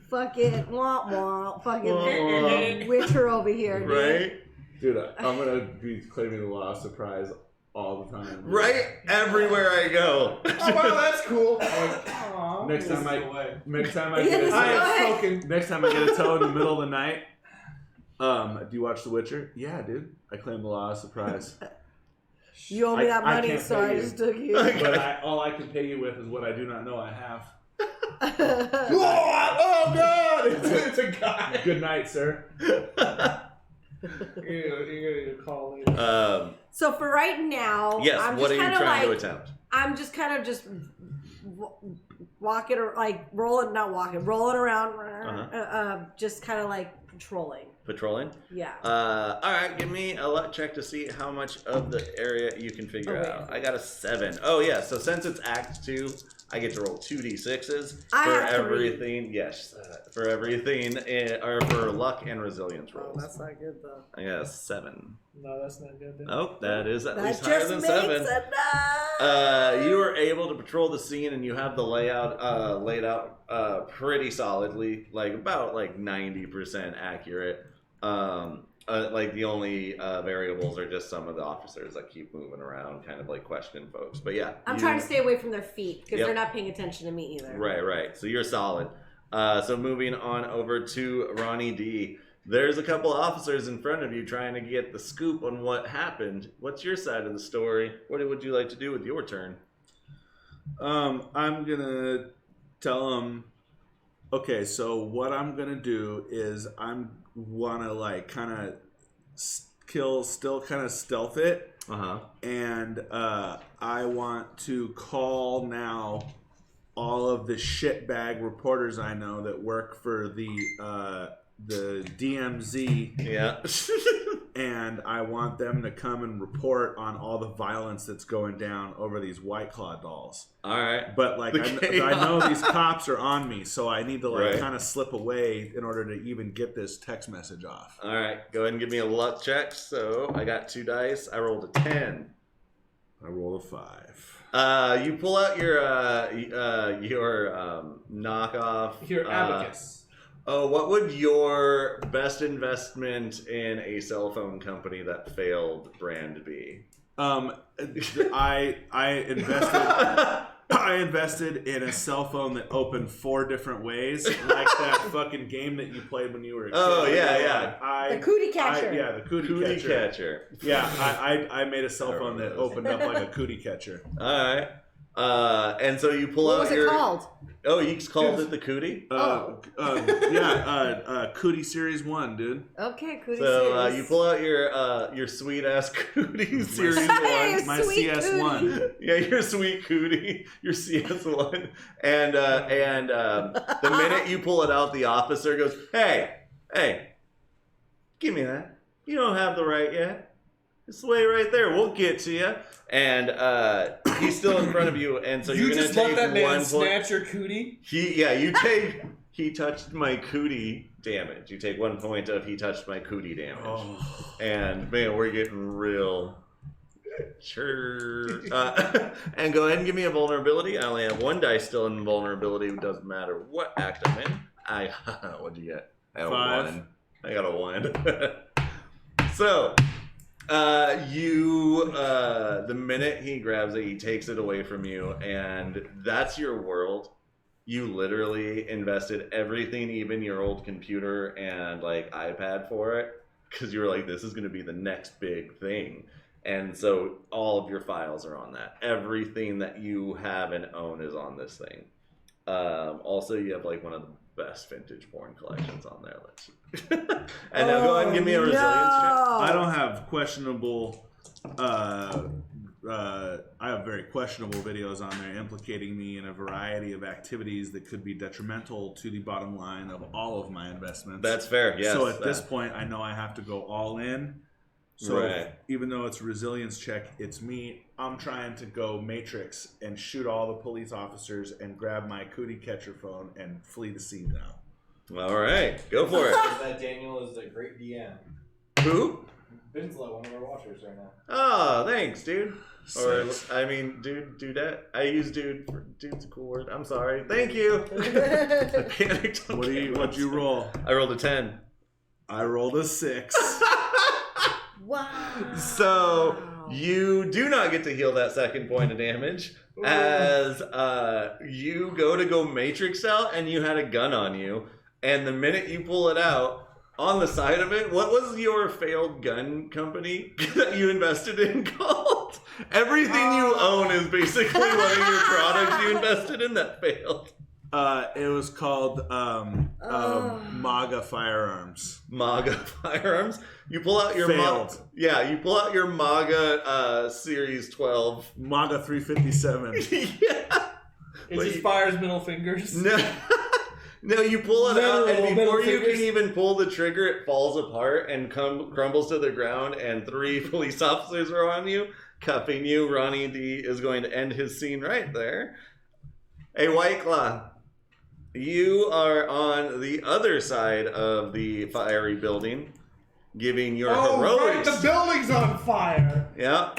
Fucking womp womp. Fucking Witcher over here, dude. Right? Dude, I'm going to be claiming the law of surprise all the time. Right? Everywhere I go. Oh, wow, that's cool. Next time I Yeah, get I am smoking. next time I get a toe in the middle of the night, do you watch The Witcher? Yeah, dude. I claim the law of surprise. You owe me that I money, can't so pay I you. just took you. But all I can pay you with is what I do not know I have. Oh God! It's a guy. Good night, sir. You're gonna call later. So for right now, Yes. I'm What just are you kinda trying to like, attempt? I'm just kind of just walking or like rolling around, just kind of like patrolling. Patrolling. Yeah. All right. Give me a luck check to see how much of the area you can figure out. I got a 7. Oh yeah. So since it's Act 2, I get to roll 2d6s for everything. Yes, for everything, or for luck and resilience rolls. Oh, that's not good though. I got a 7. No, that's not good. Then. Oh, that is at least That higher just than makes 7. enough. You are able to patrol the scene, and you have the layout laid out pretty solidly, like about 90% accurate. Like the only variables are just some of the officers that keep moving around, kind of like questioning folks. But yeah, I'm trying to stay away from their feet because Yep. they're not paying attention to me either. Right. So you're solid. So moving on over to Ronnie D. There's a couple officers in front of you trying to get the scoop on what happened. What's your side of the story? What would you like to do with your turn? I'm gonna tell them. Okay, so what I'm gonna do is wanna like kind of still kind of stealth it, and I want to call now all of the shitbag reporters I know that work for the DMZ. Yeah. And I want them to come and report on all the violence that's going down over these White Claw dolls. All right. But like I know these cops are on me, so I need to kind of slip away in order to even get this text message off. All right. Go ahead and give me a luck check. So I got 2 dice. I rolled a 10. I rolled a 5. You pull out your knockoff. Your abacus. What would your best investment in a cell phone company that failed brand be? I invested in a cell phone that opened 4 different ways, like that fucking game that you played when you were a kid. Oh yeah. The cootie catcher. The cootie catcher. Yeah, I made a cell phone that opened up like a cootie catcher. All right. And so you pull out What was it called? Oh, you called it the Cootie? Cootie Series 1, dude. Okay, Cootie So Series. you pull out your sweet ass Cootie Series 1. My Sweet CS1. Cootie. Yeah, your sweet Cootie, your CS1. And the minute you pull it out, the officer goes, Hey, give me that. You don't have the right yet. It's way right there. We'll get to you. And he's still in front of you, and so you're gonna take that man 1 point. snatch your cootie. He touched my cootie damage. You take 1 point of he touched my cootie damage. Oh. And man, we're getting real. Sure. And go ahead and give me a vulnerability. I only have 1 dice still in vulnerability. It doesn't matter what act I'm in. What'd you get? I got 5. a 1. I got a 1. So. The minute he grabs it, he takes it away from you, and that's your world. You literally invested everything, even your old computer and like iPad for it, because you were like, this is going to be the next big thing. And so all of your files are on that. Everything that you have and own is on this thing. Also, you have like one of the best vintage porn collections on there. And now go ahead and give me a resilience check. I don't have questionable. I have very questionable videos on there implicating me in a variety of activities that could be detrimental to the bottom line of all of my investments. That's fair. Yes. So at this point, I know I have to go all in. So Right. even though it's a resilience check, it's me. I'm trying to go Matrix and shoot all the police officers and grab my cootie catcher phone and flee the scene now. All right, go for it. That Daniel is a great DM. Who? Winslow, one of our watchers right now. Oh, thanks, dude. Or, Six. I mean, dudette. I use dude for dude's a cool word. I'm sorry. Thank you. I panicked. What'd you roll? I rolled a 10. I rolled a 6. Wow. So you do not get to heal that second point of damage as you go Matrix out and you had a gun on you, and the minute you pull it out, on the side of it, what was your failed gun company that you invested in called? Everything you own is basically one of your products you invested in that failed. It was called MAGA Firearms. MAGA Firearms. You pull out your Failed. you pull out your MAGA Series 12. MAGA 357. Yeah. It just fires middle fingers. No. No, you pull it out, and before you fingers. can even pull the trigger, it falls apart and crumbles to the ground, and 3 police officers are on you, cuffing you. Ronnie D is going to end his scene right there. Hey, White Claw, you are on the other side of the fiery building, giving your heroics. Right, the building's on fire. Yeah.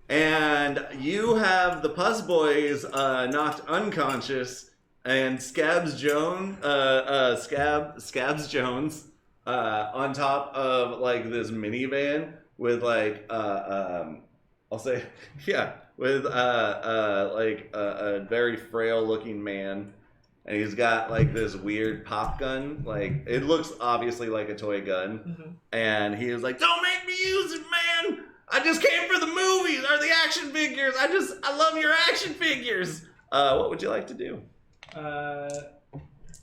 And you have the Puss Boys knocked unconscious, and Scabs Jones on top of like this minivan with like I'll say with like a very frail looking man, and he's got like this weird pop gun, like it looks obviously like a toy gun, and he was like, "Don't make me use it, man! I just came for the movies or the action figures. I love your action figures." What would you like to do?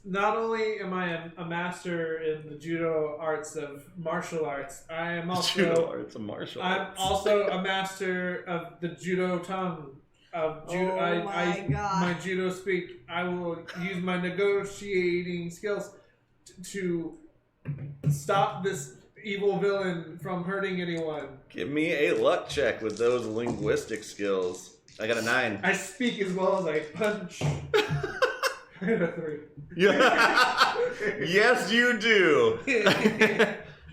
Not only am I a master in the judo arts of martial arts, I am also Judo arts of martial I'm arts. also a master of the judo tongue. Of judo, my judo speak. I will use my negotiating skills to stop this evil villain from hurting anyone. Give me a luck check with those linguistic skills. I got a 9. I speak as well as I punch. I got a 3. Yeah. Yes, you do.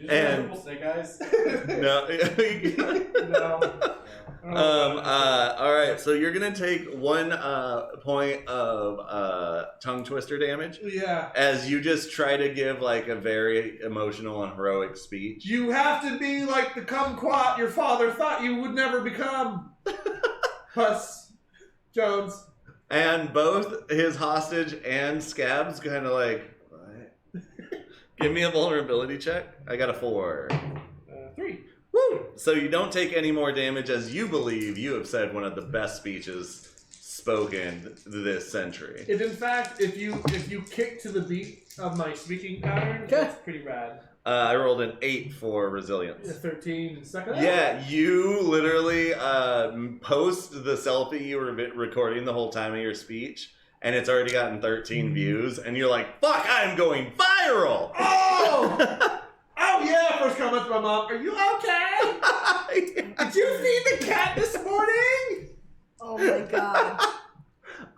And Snake Eyes. no. No. All right. So you're gonna take 1 point of tongue twister damage. Yeah. As you just try to give like a very emotional and heroic speech. You have to be like the kumquat your father thought you would never become. Puss Jones. And both his hostage and Scabs kind of like, what? Give me a vulnerability check. I got a 4. 3. Woo! So you don't take any more damage, as you believe you have said one of the best speeches spoken this century. If in fact, if you kick to the beat of my speaking pattern, that's pretty rad. I rolled an 8 for resilience. 13 and second. Yeah, you literally post the selfie you were recording the whole time of your speech, and it's already gotten 13 views, and you're like, fuck, I'm going viral! Oh! Oh yeah, first comment to my mom, are you okay? Yeah. Did you feed the cat this morning? Oh my god.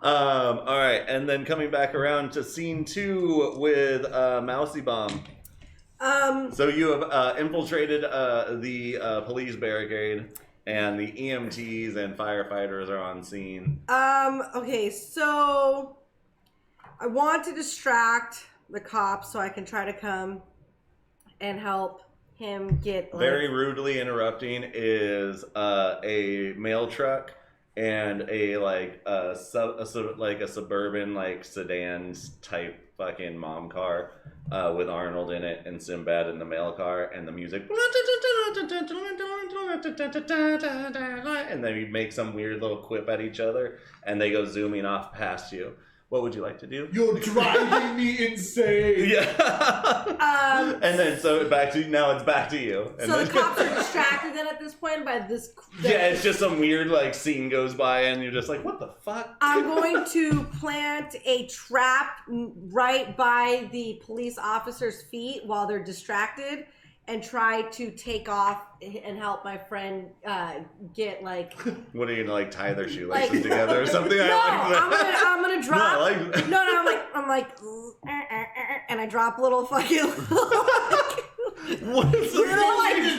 All right, and then coming back around to scene 2 with Mousy Bomb. So you have infiltrated the police barricade, and the EMTs and firefighters are on scene. Okay, so I want to distract the cops so I can try to come and help him get Very rudely interrupting is a mail truck and a suburban like sedan type fucking mom car with Arnold in it and Sinbad in the mail car, and the music, and then you make some weird little quip at each other, and they go zooming off past you. What would you like to do? You're driving me insane. Yeah. And then so it's back to you. And so then, the cops are distracted then at this point by this. yeah, it's just some weird like scene goes by, and you're just like, what the fuck? I'm going to plant a trap right by the police officers' feet while they're distracted, and try to take off and help my friend get like. What are you gonna like tie their shoelaces together or something? No, I like that. I'm gonna drop. No, I like that. No, I'm like, and I drop little fucking. What is this?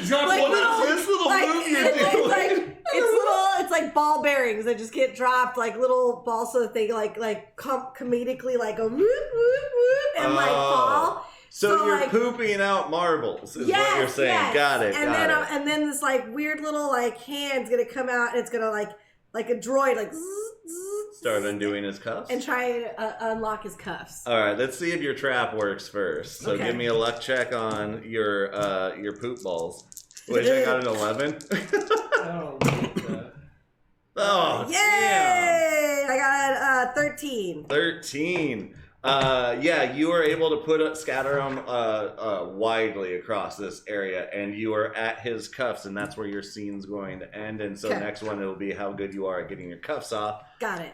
This little move you're doing? It's like ball bearings that just get dropped, like little balls, so that they like comedically like go whoop whoop whoop and like fall. So you're like, pooping out marbles, is what you're saying. Yes. Got it. And then this like weird little like hand's gonna come out, and it's gonna like a droid like start undoing his cuffs and try to unlock his cuffs. All right, let's see if your trap works first. So Okay. give me a luck check on your poop balls. Which I got an 11. I don't like that. Oh, Yay! I got 13. 13. Yeah, you are able to scatter them widely across this area, and you are at his cuffs, and that's where your scene's going to end. And so next one it'll be how good you are at getting your cuffs off. Got it.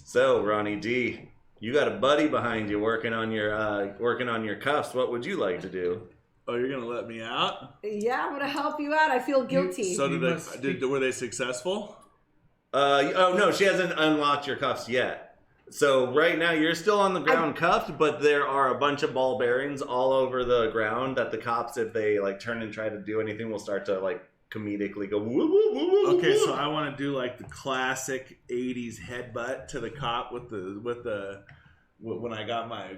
So Ronnie D, you got a buddy behind you working on your cuffs. What would you like to do? Oh, you're gonna let me out? Yeah, I'm gonna help you out. I feel guilty. Were they successful? Oh no, she hasn't unlocked your cuffs yet. So right now you're still on the ground cuffed, but there are a bunch of ball bearings all over the ground that the cops, if they like turn and try to do anything, will start to like comedically go woo woo woo woo. Okay, so I want to do like the classic '80s headbutt to the cop with the when I got my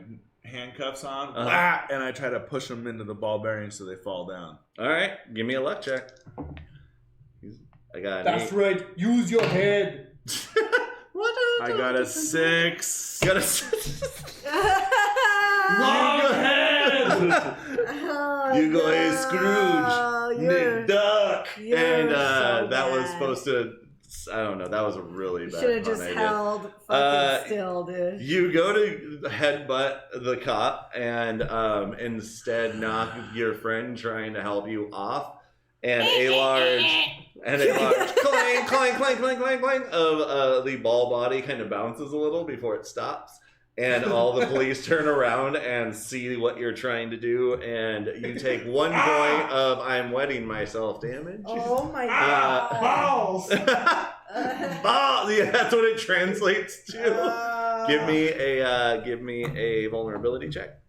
handcuffs on, and I try to push them into the ball bearings so they fall down. All right, give me a luck check. I got. That's right. Use your head. I got a 6. Got a Long head. You go, hey Scrooge, Nick Duck, and that was supposed to. I don't know. That was a really bad. Should have just held fucking still, dude. You go to headbutt the cop and instead knock your friend trying to help you off, and a large clang, clang, clang, clang, clang, clang of the ball body kind of bounces a little before it stops. And all the police turn around and see what you're trying to do, and you take 1 point of "I'm wetting myself" damage. Oh my god! Balls. Balls. Yeah, that's what it translates to. Give me a vulnerability check.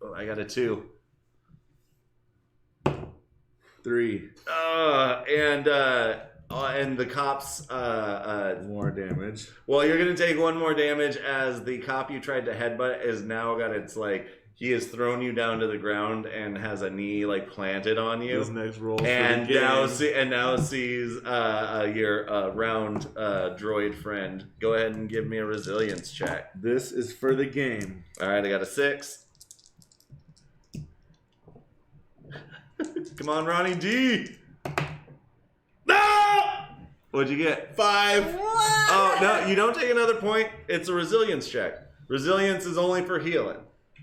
Oh, I got a 2. 3. And the cops More damage. well, you're gonna take 1 more damage as the cop you tried to headbutt is now got its he has thrown you down to the ground and has a knee planted on you. His next roll And now sees your round droid friend. Go ahead and give me a resilience check. This is for the game. All right, I got a 6. Come on, Ronnie D. No! What'd you get? 5. What? Oh no, you don't take another point. It's a resilience check. Resilience is only for healing.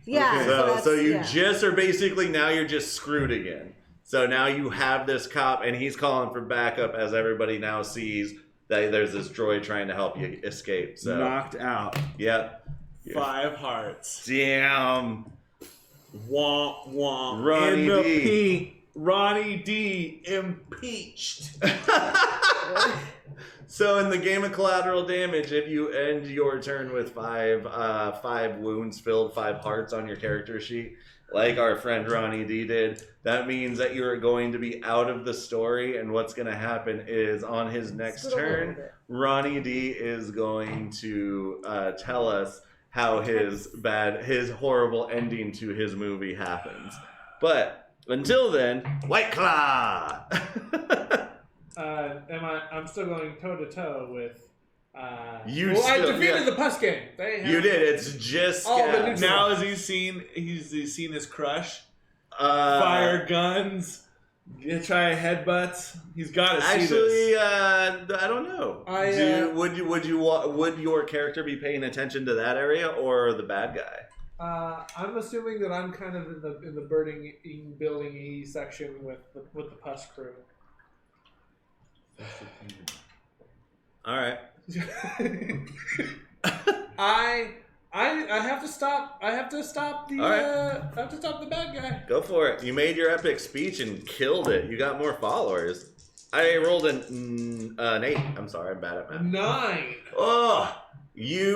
Yeah. Okay. So you just are basically now you're just screwed again. So now you have this cop and he's calling for backup as everybody now sees that there's this droid trying to help you escape. So Knocked out. Yep. 5 hearts. Damn. Womp womp. Ronnie Ronnie D impeached. So in the game of collateral damage, if you end your turn with 5 wounds filled, 5 hearts on your character sheet, like our friend Ronnie D did, that means that you're going to be out of the story, and what's going to happen is on his next turn, Ronnie D is going to tell us how his horrible ending to his movie happens. But until then, White Claw! I'm still going toe to toe with. I defeated the pus gang. You did. It's just now has he seen his crush? Fire guns. Try headbutts. He's got to see this. Actually, I don't know. Would your character be paying attention to that area or the bad guy? I'm assuming that I'm kind of in the building E section with the pus crew. All right. I have to stop. I have to stop the. I have to stop the bad guy. Go for it. You made your epic speech and killed it. You got more followers. I rolled an 8. I'm sorry, I'm bad at math. 9. Oh,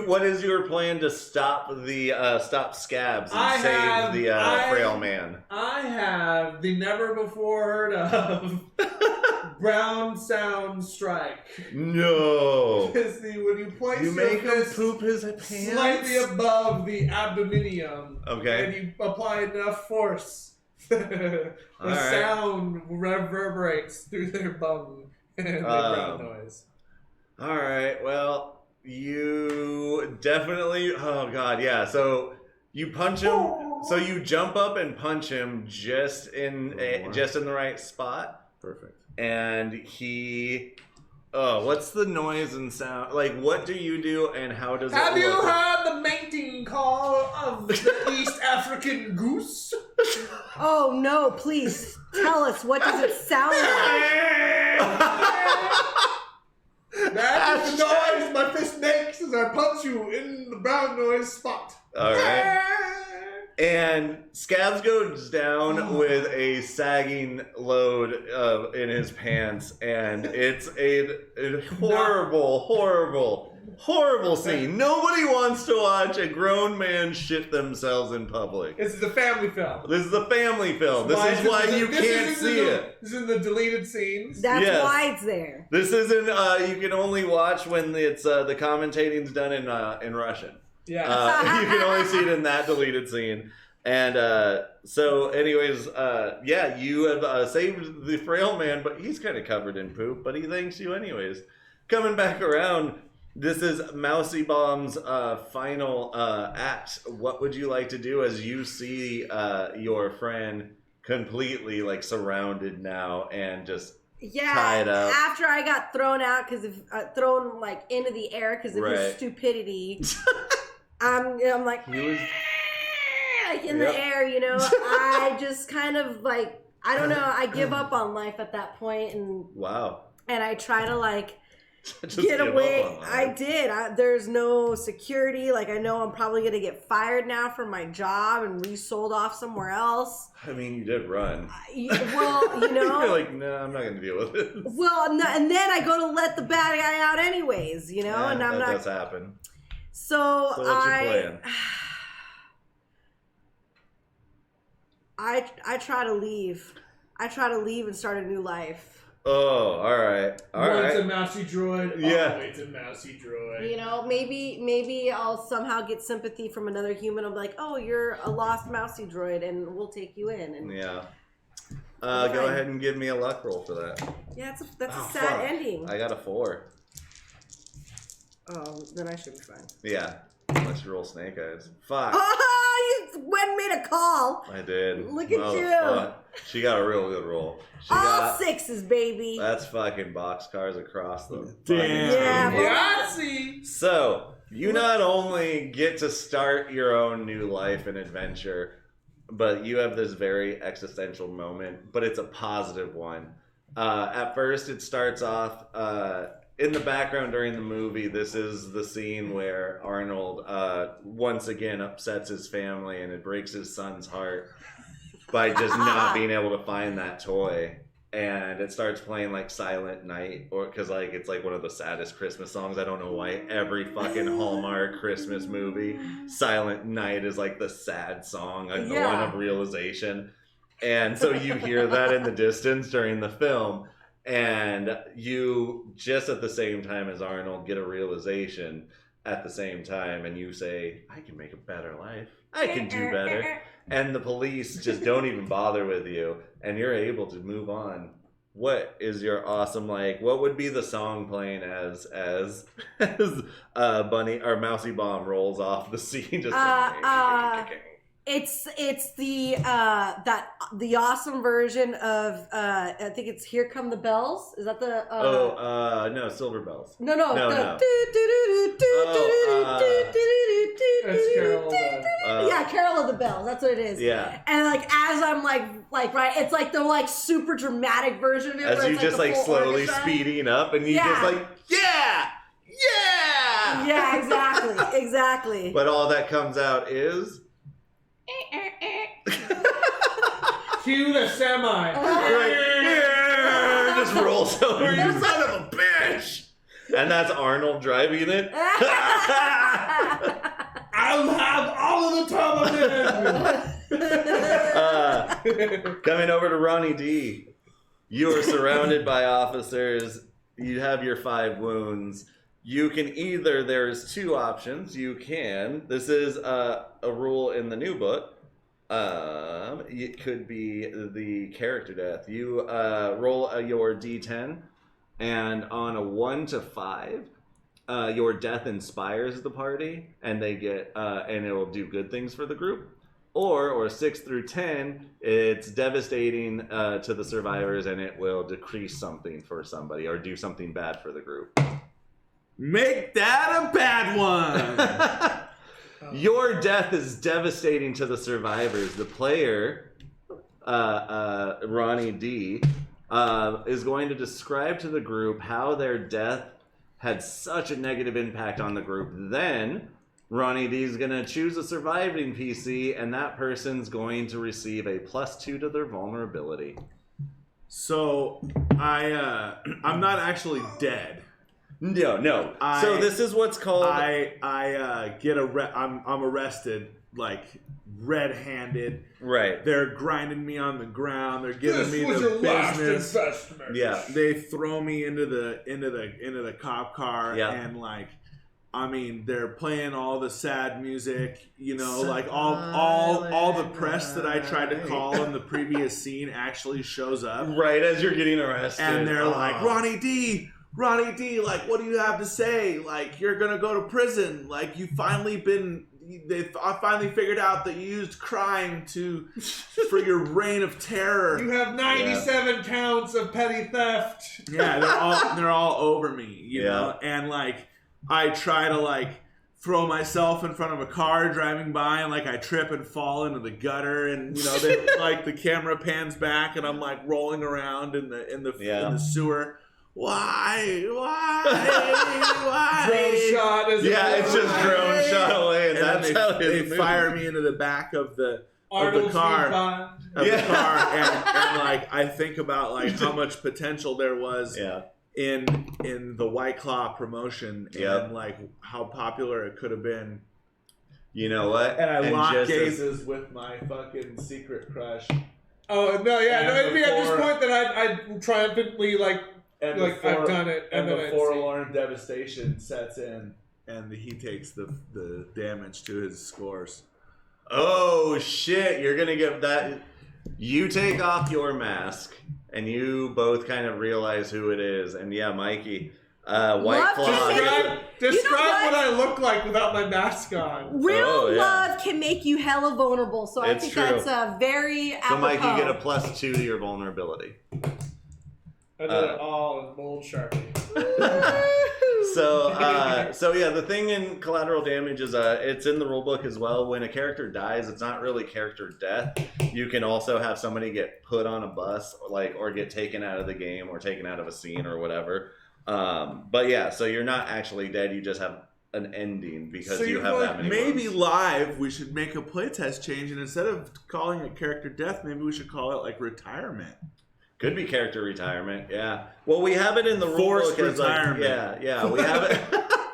what is your plan to stop the scabs and save the frail man? I have the never before heard of brown sound strike. No. When you place You your make him fist poop his pants slightly above the abdominium, Okay. and you apply enough force, the sound reverberates through their bum and they brown noise. All right. Well. You definitely. Oh god, yeah. So you punch him. So you jump up and punch him just in the right spot. Perfect. And he Oh, what's the noise and sound? Like, what do you do and how does it Have you look? heard the mating call of the East African goose? Oh no, please tell us, what does it sound like? That is the noise my fist makes as I punch you in the brown noise spot. All right. And Scabs goes down with a sagging load in his pants, and it's a horrible, horrible, horrible scene. Nobody wants to watch a grown man shit themselves in public. This is a family film. This is a family film. This is why you can't see it. This is in the deleted scenes. That's Yes. why it's there. This isn't. You can only watch when it's the commentating's done in Russian. Yeah. You can only see it in that deleted scene. And so, anyways, yeah, you have saved the frail man, but he's kind of covered in poop, but he thanks you anyways. Coming back around, this is Mousy Bomb's final act. What would you like to do as you see your friend completely like surrounded now and just tied up? After I got thrown out thrown like into the air because of his stupidity, I'm like in the air, you know. I just kind of like, I don't know, I give up on life at that point, and and I try to like get away. I did. There's no security. Like, I know I'm probably gonna get fired now from my job and resold off somewhere else. I mean, you did run. Well, you know, you're like, no, I'm not gonna deal with it. Well, no, and then I go to let the bad guy out anyways, you know, Yeah, and I'm that not. does happen. So what's your plan? I try to leave. I try to leave and start a new life. Oh, all right. Once a mousy droid, yeah. Always a mousy droid. You know, maybe I'll somehow get sympathy from another human. I'll be like, oh, you're a lost mousy droid, and we'll take you in. And yeah. Go ahead and give me a luck roll for that. Yeah, that's a sad ending. I got a 4. Oh, then I should be fine. Yeah. Unless you roll snake eyes. 5. Oh, you went and made a call. I did. Look at you. She got a real good roll. She All got 6s, baby. That's fucking boxcars across the Damn. Yahtzee! So, you not only get to start your own new life and adventure, but you have this very existential moment, but it's a positive one. At first, it starts off in the background during the movie. This is the scene where Arnold once again upsets his family, and it breaks his son's heart by just not being able to find that toy. And it starts playing like Silent Night, or because like it's like one of the saddest Christmas songs. I don't know why every fucking Hallmark Christmas movie, Silent Night is like the sad song, like the one of realization. And so you hear that in the distance during the film, and you just at the same time as Arnold get a realization at the same time, and you say, I can make a better life. I can do better. And the police just don't even bother with you, and you're able to move on. What is your awesome, like, what would be the song playing as Bunny or Mousy Bomb rolls off the scene? Just It's the the awesome version of I think it's Here Come the Bells. Is that the no, Silver Bells. No. That's Carol. Yeah, Carol of the Bells. That's what it is. Yeah. And like as I'm like right, it's like the like super dramatic version of it. As where you it's just like slowly orchestra. speeding up, and you just like yeah. Yeah, exactly. But all that comes out is Cue the semi. just rolls over. You son of a bitch. And that's Arnold driving it. I'll have all of the time I'm Coming over to Ronnie D. You are surrounded by officers. You have your 5 wounds. You can either, there's 2 options. You can, this is a rule in the new book. It could be the character death. You roll your D10, and on a 1 to 5, your death inspires the party, and they get and it will do good things for the group. or 6 through 10, it's devastating to the survivors, and it will decrease something for somebody or do something bad for the group. Make that a bad one. Your death is devastating to the survivors. The player, Ronnie D, is going to describe to the group how their death had such a negative impact on the group. Then Ronnie D is going to choose a surviving PC, and that person's going to receive a +2 to their vulnerability. So I'm not actually dead. No. So this is what's called. I'm arrested, like red-handed. Right. They're grinding me on the ground. They're giving me was the your last business. investment. Yeah. They throw me into the cop car, Yeah. and they're playing all the sad music, like all the press that I tried to call in the previous scene actually shows up. Right as you're getting arrested. And they're like, Ronnie D, like, what do you have to say? Like, you're gonna go to prison. Like, I finally figured out that you used crime for your reign of terror. You have 97 counts of petty theft. Yeah, they're all over me, you know? And I try to throw myself in front of a car driving by, and I trip and fall into the gutter, and the camera pans back, and I'm rolling around in the sewer. Why? Drone shot. It's just drone shot away, and that's how they fire me into the back of the car. And I think about how much potential there was. Yeah. In the White Claw promotion, and how popular it could have been. You know what? And I lock gazes with my fucking secret crush. Oh no, yeah, no, it'd be at this point that I'd triumphantly I've done it, and the forlorn devastation sets in, and he takes the damage to his scores. Oh shit! You're gonna get that. You take off your mask, and you both kind of realize who it is. And yeah, Mikey, White Claw. Describe what I look like without my mask on. Real love can make you hella vulnerable, so I think that's very apropos. So Mike, you get a +2 to your vulnerability. I did it all in bold Sharpie. So yeah, the thing in collateral damage is it's in the rulebook as well. When a character dies, it's not really character death. You can also have somebody get put on a bus, or get taken out of the game, or taken out of a scene, or whatever. But yeah, so you're not actually dead. You just have an ending because you have that many. Maybe live, we should make a playtest change, and instead of calling it character death, maybe we should call it retirement. Could be character retirement, yeah. Well, we have it in the rulebook forced retirement. We have it.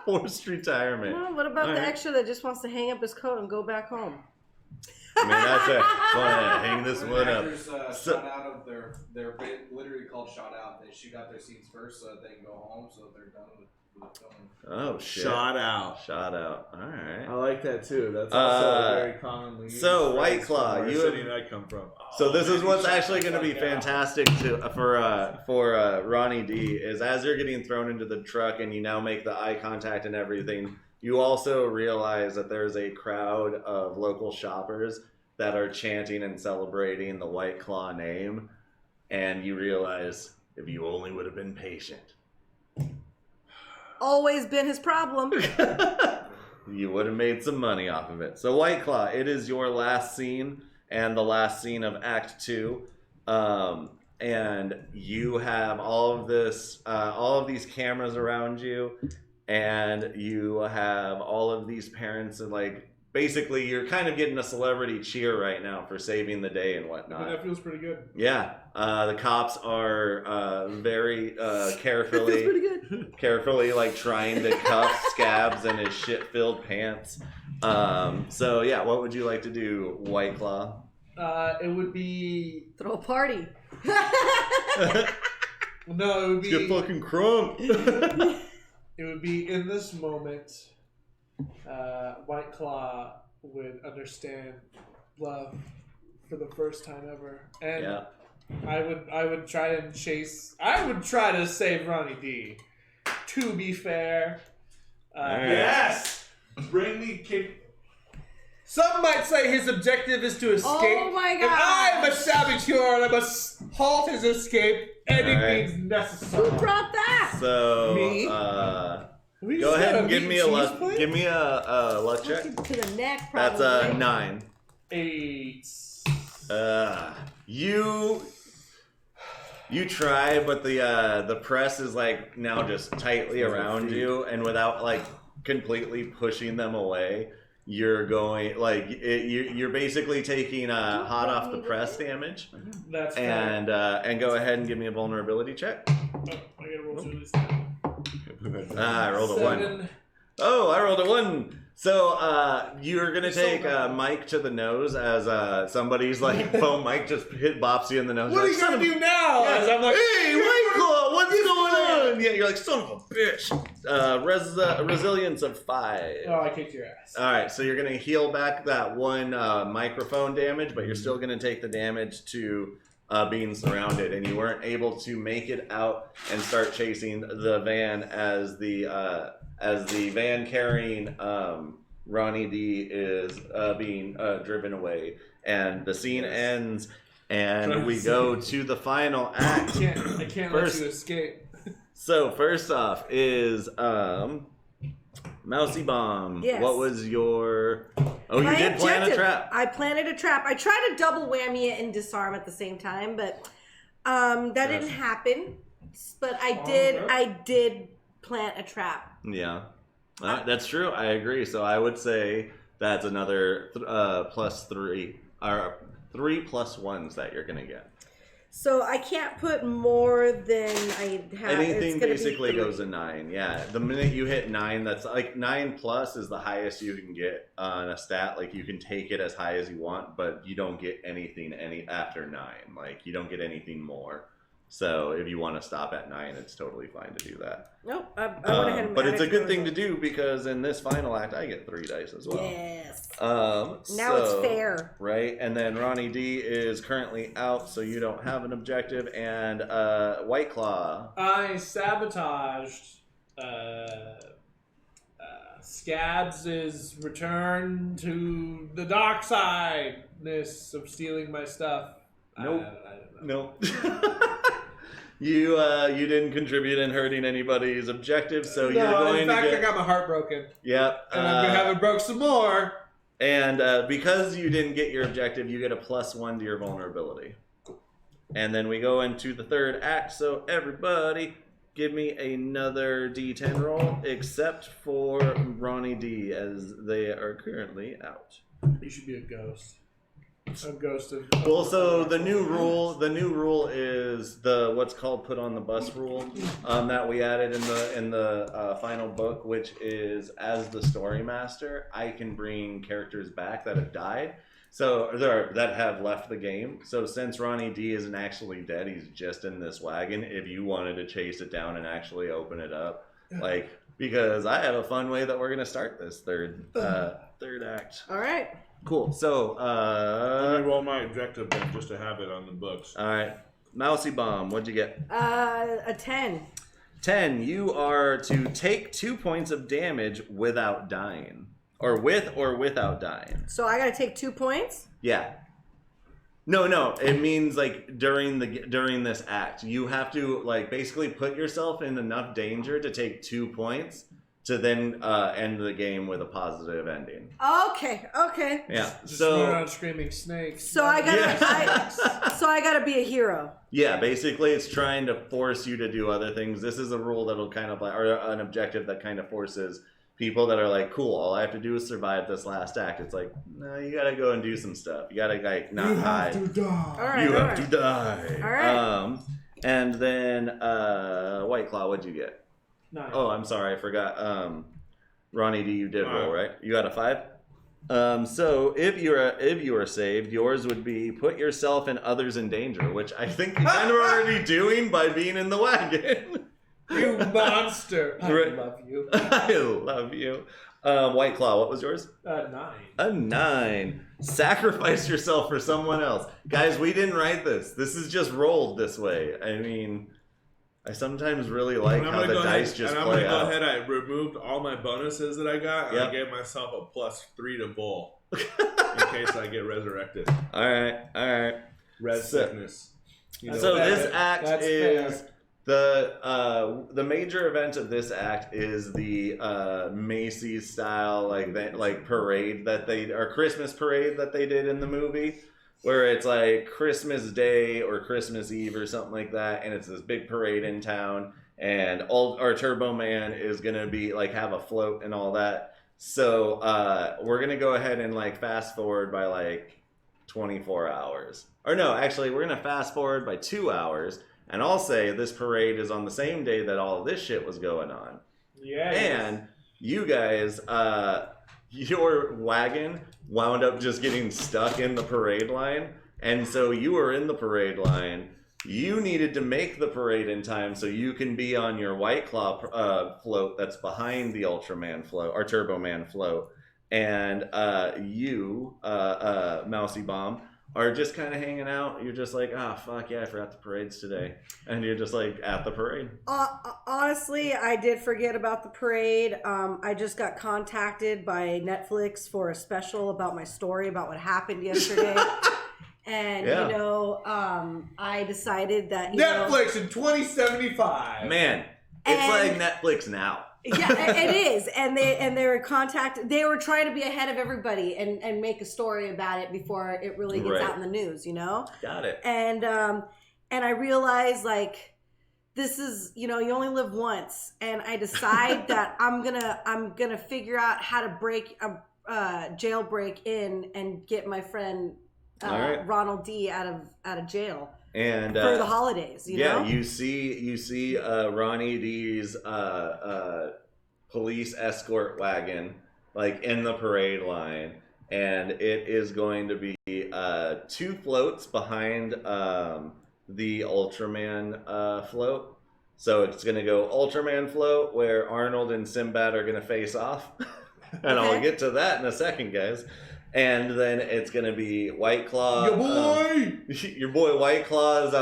Forced retirement. Well, what about the extra that just wants to hang up his coat and go back home? I mean, that's it. Go ahead, hang this one up. Actors shot out of they're literally called shot out. They shoot out their scenes first so that they can go home, so that they're done with filming. Oh shit! Shot out. All right. I like that too. That's also very commonly used. So White Claw, you city I come from. So this is what's actually going to be fantastic for Ronnie D is as you're getting thrown into the truck and you now make the eye contact and everything. You also realize that there's a crowd of local shoppers that are chanting and celebrating the White Claw name, and you realize if you only would have been patient. Always been his problem. You would have made some money off of it. So White Claw, it is your last scene and the last scene of Act 2. And you have all of these cameras around you, and you have all of these parents, and basically you're kind of getting a celebrity cheer right now for saving the day and whatnot. That feels pretty good. Yeah, the cops are very carefully, trying to cuff Scabs in his shit-filled pants. So yeah, what would you like to do, White Claw? It would be throw a party. No, it would be get fucking crunk. It would be in this moment. White Claw would understand love for the first time ever, and I would try to save Ronnie D. To be fair, yes, bring the kid. Some might say his objective is to escape. Oh my And God. I'm a saboteur and I must halt his escape any Alright. means necessary. Who brought that? So, Me? We go just ahead got and give meat me a and luck. cheese plate? Give me a luck check. To the neck, probably. That's a 9. 8. You try, but the press is like now just tightly around you, and without like completely pushing them away, you're going like you're basically taking hot off the press damage. That's And go ahead and give me a vulnerability check. Oh, I gotta roll through this now. I rolled a 1. 7. Oh, I rolled a 1. So you're gonna take Mike to the nose as somebody's like foam. Mike just bops you in the nose. What are you gonna do now? Yeah. As I'm like, Hey, White Claw, what's going on? Yeah, you're like, son of a bitch. Resilience of 5. oh, I kicked your ass. All right, so you're gonna heal back that 1 microphone damage, but you're still gonna take the damage to being surrounded, and you weren't able to make it out and start chasing the van as the van carrying Ronnie D is being driven away, and the scene ends, and we go to the final act. I can't let you escape. So first off is Mousy Bomb. Yes. What was your? Oh, you My did plan a objective. trap. I planted a trap. I tried to double whammy it and disarm at the same time, but that didn't happen. But I did plant a trap. Yeah, that's true. I agree. So I would say that's another +3 or 3 +1s that you're gonna get. So I can't put more than I have. Anything It's gonna basically be 3. goes to 9. Yeah, the minute you hit 9, that's like 9+ is the highest you can get on a stat. Like you can take it as high as you want, but you don't get anything after 9. Like you don't get anything more. So if you want to stop at 9, it's totally fine to do that. Nope. I went ahead and but it's a added good thing to yours. do because in this final act, I get 3 dice as well. Yes. Now Now it's fair. Right? And then Ronnie D is currently out, so you don't have an objective. And White Claw. I sabotaged Scabs' return to the dark sideness of stealing my stuff. Nope. I don't know. Nope. You didn't contribute in hurting anybody's objective, so you're going in fact, to get... I got my heart broken. Yep. And I'm going to have it broke some more. And because you didn't get your objective, you get a +1 to your vulnerability. And then we go into the third act, so everybody give me another D10 roll, except for Ronnie D, as they are currently out. You should be a ghost. A ghost of... Well, so the new rule is the what's called put on the bus rule that we added in the final book, which is as the story master, I can bring characters back that have died, so that have left the game. So since Ronnie D isn't actually dead, he's just in this wagon. If you wanted to chase it down and actually open it up, like because I have a fun way that we're gonna start this third act. All right. Cool. So, Let me roll my objective then, just to have it on the books. all right. Mousy Bomb, what'd you get? A 10. 10. You are to take 2 points of damage without dying. Or without dying. So I got to take 2 points? Yeah. No. It means like during this act, you have to like basically put yourself in enough danger to take 2 points to then end the game with a positive ending. Okay. Yeah. Just So run around screaming snakes. So I got to be a hero. yeah, basically it's trying to force you to do other things. This is a rule that'll kind of like, or an objective that kind of forces people that are like, cool, all I have to do is survive this last act. It's like, no, you gotta go and do some stuff. You gotta like not hide. All right. You all have right. to die. All right. And then White Claw, what'd you get? 9. Oh, I'm sorry, I forgot. Ronnie D, you did roll, right? You got a 5. So if you are saved, yours would be put yourself and others in danger, which I think you're kind of already doing by being in the wagon. You monster! I Right. love you. I love you. White Claw, what was yours? 9. A 9. Sacrifice yourself for someone else. Guys, we didn't write this. This is just rolled this way. I mean, I sometimes really like And I'm how gonna the go dice ahead, just and I'm play gonna go out. ahead. I removed all my bonuses that I got, and Yep. I gave myself a +3 to bull. in case I get resurrected. All right. Res sickness. So fair. this act That's is fair. the major event of this act is the Macy's style like parade that or Christmas parade that they did in the movie, where it's like Christmas Day or Christmas Eve or something like that, and it's this big parade in town, and our Turbo Man is gonna be like have a float and all that. So we're gonna go ahead and like fast forward by like 24 hours. Or no, actually, we're going to fast forward by 2 hours, and I'll say this parade is on the same day that all of this shit was going on. Yeah. And you guys, your wagon wound up just getting stuck in the parade line, and so you were in the parade line. You needed to make the parade in time so you can be on your White Claw float that's behind the Ultraman float, or Turbo Man float, and you, Mousy Bomb, are just kind of hanging out. You're just like, fuck yeah, I forgot the parade's today. And you're just like at the parade. Honestly, I did forget about the parade. I just got contacted by Netflix for a special about my story about what happened yesterday. And, I decided that, Netflix in 2075. Man, it's like Netflix now. Yeah, it is, and they were They were trying to be ahead of everybody and make a story about it before it really gets out in the news. Got it. And I realized like this is you only live once, and I decide that I'm gonna figure out how to break a jailbreak in and get my friend Ronald D out of jail. And for the holidays, you know? you see Ronnie D's police escort wagon like in the parade line, and it is going to be 2 floats behind the Ultraman float. So it's going to go Ultraman float where Arnold and Sinbad are going to face off, and I'll get to that in a second, guys. And then it's going to be White Claw. Your boy! Your boy White Claw's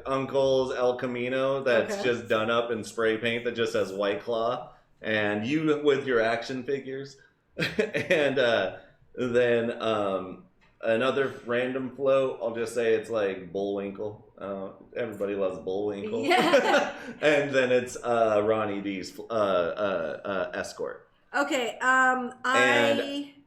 uncle's El Camino that's just done up in spray paint that just says White Claw. And you with your action figures. And then another random float, I'll just say it's like Bullwinkle. Everybody loves Bullwinkle. Yeah. And then it's Ronnie D's escort. Okay,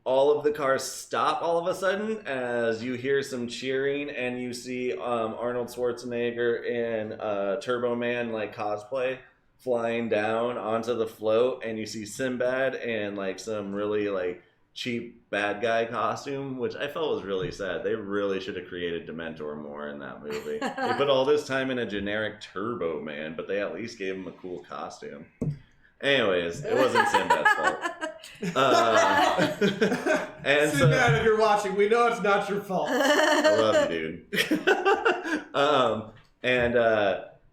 All of the cars stop all of a sudden as you hear some cheering, and you see Arnold Schwarzenegger in Turbo Man like cosplay flying down onto the float, and you see Sinbad in like some really like cheap bad guy costume, which I felt was really sad. They really should have created Dementor more in that movie. They put all this time in a generic Turbo Man, but they at least gave him a cool costume. Anyways, it wasn't Sinbad's fault. And Sinbad, if you're watching, we know it's not your fault. I love you, dude.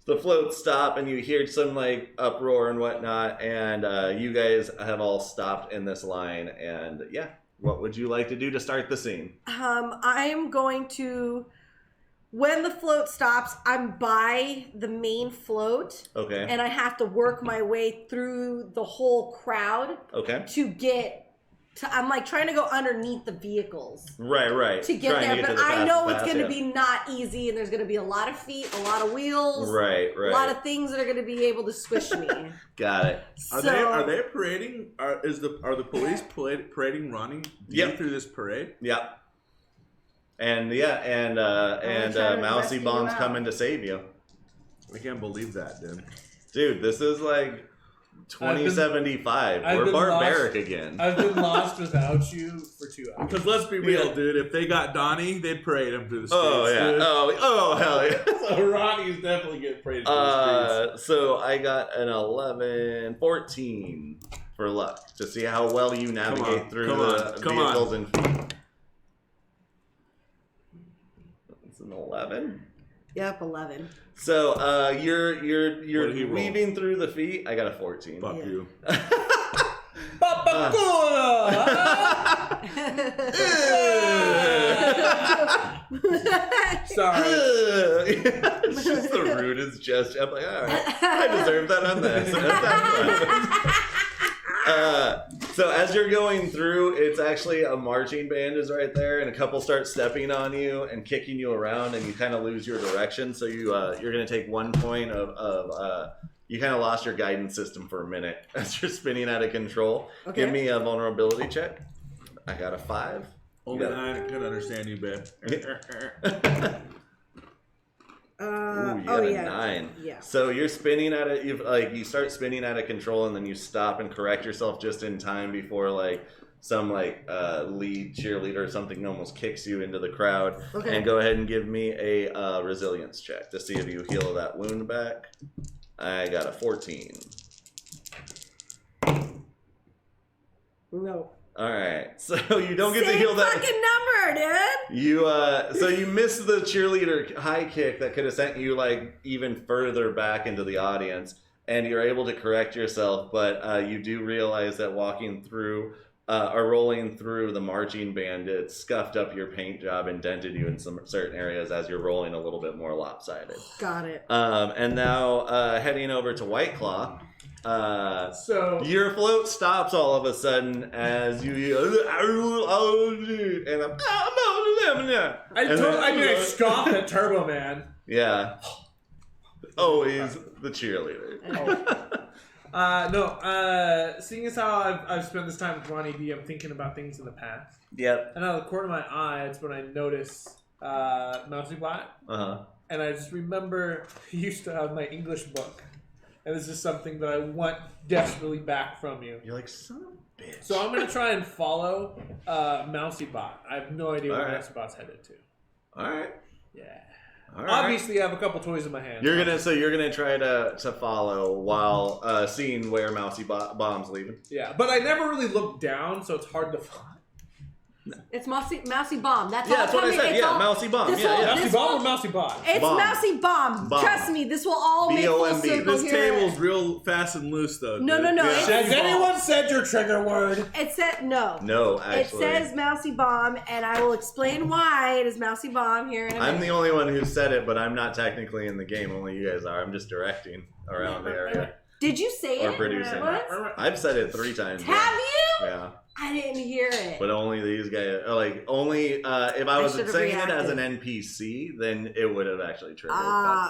The floats stop, and you hear some like uproar and whatnot, and you guys have all stopped in this line. And what would you like to do to start the scene? I'm going to. When the float stops, I'm by the main float. Okay. And I have to work my way through the whole crowd. Okay. To get to, I'm like trying to go underneath the vehicles. Right. To get there, but I know it's going to be not easy, and there's going to be a lot of feet, a lot of wheels. Right. A lot of things that are going to be able to squish me. Got it. Are they parading? Are the police parading Ronnie through this parade? Yep. And Mousy Bomb's coming to save you. I can't believe that, dude. Dude, this is like 2075. We're barbaric again. I've been lost without you for 2 hours. Because let's be real, dude. If they got Donnie, they'd parade him through the streets. Oh yeah. Dude. Oh hell yeah. So Ronnie's definitely getting paraded through the streets. So I got an 11, 14 for luck to see how well you navigate through the vehicles and. It's an 11. Yep, 11. So you're weaving through the feet. I got a 14. Fuck you. Sorry. It's just the rudest gesture. I'm like, all right, I deserve that on this. So as you're going through, it's actually a marching band is right there, and a couple start stepping on you and kicking you around, and you kind of lose your direction. So you're going to take 1 point of you kind of lost your guidance system for a minute as you're spinning out of control. Okay. Give me a vulnerability check. I got a 5. Only 9 could understand you, babe. Ooh, you got a yeah. 9. Yeah. So you're spinning at it. You start spinning out of control, and then you stop and correct yourself just in time before some lead cheerleader or something almost kicks you into the crowd. Okay. And go ahead and give me a resilience check to see if you heal that wound back. I got a 14. No. All right, so you don't get Same to heal that. fucking number, dude. So you missed the cheerleader high kick that could have sent you even further back into the audience, and you're able to correct yourself. But you do realize that walking through or rolling through the marching band, it scuffed up your paint job and dented you in some certain areas as you're rolling a little bit more lopsided. Got it. And now heading over to White Claw. So Your float stops all of a sudden as you and I scoffed at Turbo Man. yeah, always the cheerleader. Seeing as how I've spent this time with Ronnie D, I'm thinking about things in the past. Yep. And out of the corner of my eye, it's when I notice Mousy Black. And I just remember he used to have my English book. And this is something that I want desperately back from you. You're like, son of a bitch. So I'm going to try and follow Mousy Bot. I have no idea where right. Mousy Bot's headed to. All right. Yeah. All right. Obviously, I have a couple toys in my hand. You're gonna try to follow while seeing where Mousy Bomb's leaving. Yeah, but I never really looked down, so it's hard to find. It's Mousy Bomb. That's Yeah, all. that's what I said. Yeah, Mousy Bomb. this Yeah, will- yeah. Mousy Bomb or Mousy Bot? It's Bomb. Mousy Bomb. Bomb. Trust me, this will all make full B-O-M-B. circle This here. table's real fast and loose, though. No, dude. no, no. Yeah. Has anyone said your trigger word? It said no. No, It actually. says Mousy Bomb, and I will explain why it is Mousy Bomb here in a I'm minute. the only one who said it, but I'm not technically in the game. Only you guys are. I'm just directing around the area Did you say or it? producing. What? I've said it 3 times. Have you? Yeah. I didn't hear it. But only these guys, only if I was should've saying it as reacted. an NPC, then it would have actually triggered.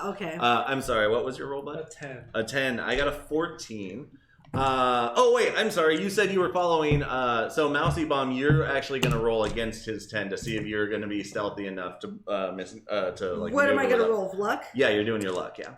Okay. I'm sorry, what was your roll, A bud? 10. A 10. I got a 14. Wait, I'm sorry. You said you were following. So Mousy Bomb, you're actually going to roll against his 10 to see if you're going to be stealthy enough to What am I going to roll? Luck? Yeah, you're doing your luck. Yeah,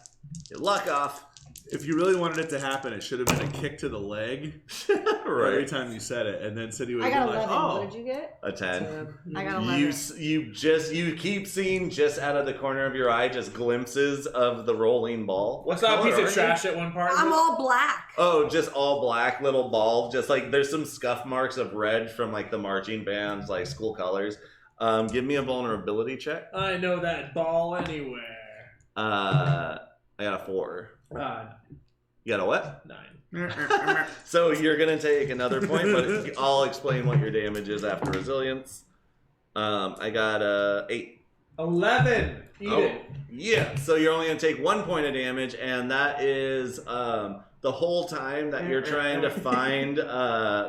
your luck off. If you really wanted it to happen, it should have been a kick to the leg every Right. time you said it, and then said you would I be got like, 11. "Oh, What did you get? A 10. I got 11. You keep seeing just out of the corner of your eye just glimpses of the rolling ball. I saw a piece color of are trash at one part. I'm all black. Oh, just all black little ball. Just there's some scuff marks of red from the marching band's school colors. Give me a vulnerability check. I know that ball anywhere. I got a 4. You got a what? 9. So you're gonna take another point, but I'll explain what your damage is after resilience. I got a 8. 11. Eat it. Yeah. So you're only gonna take 1 point of damage, and that is the whole time that you're trying to find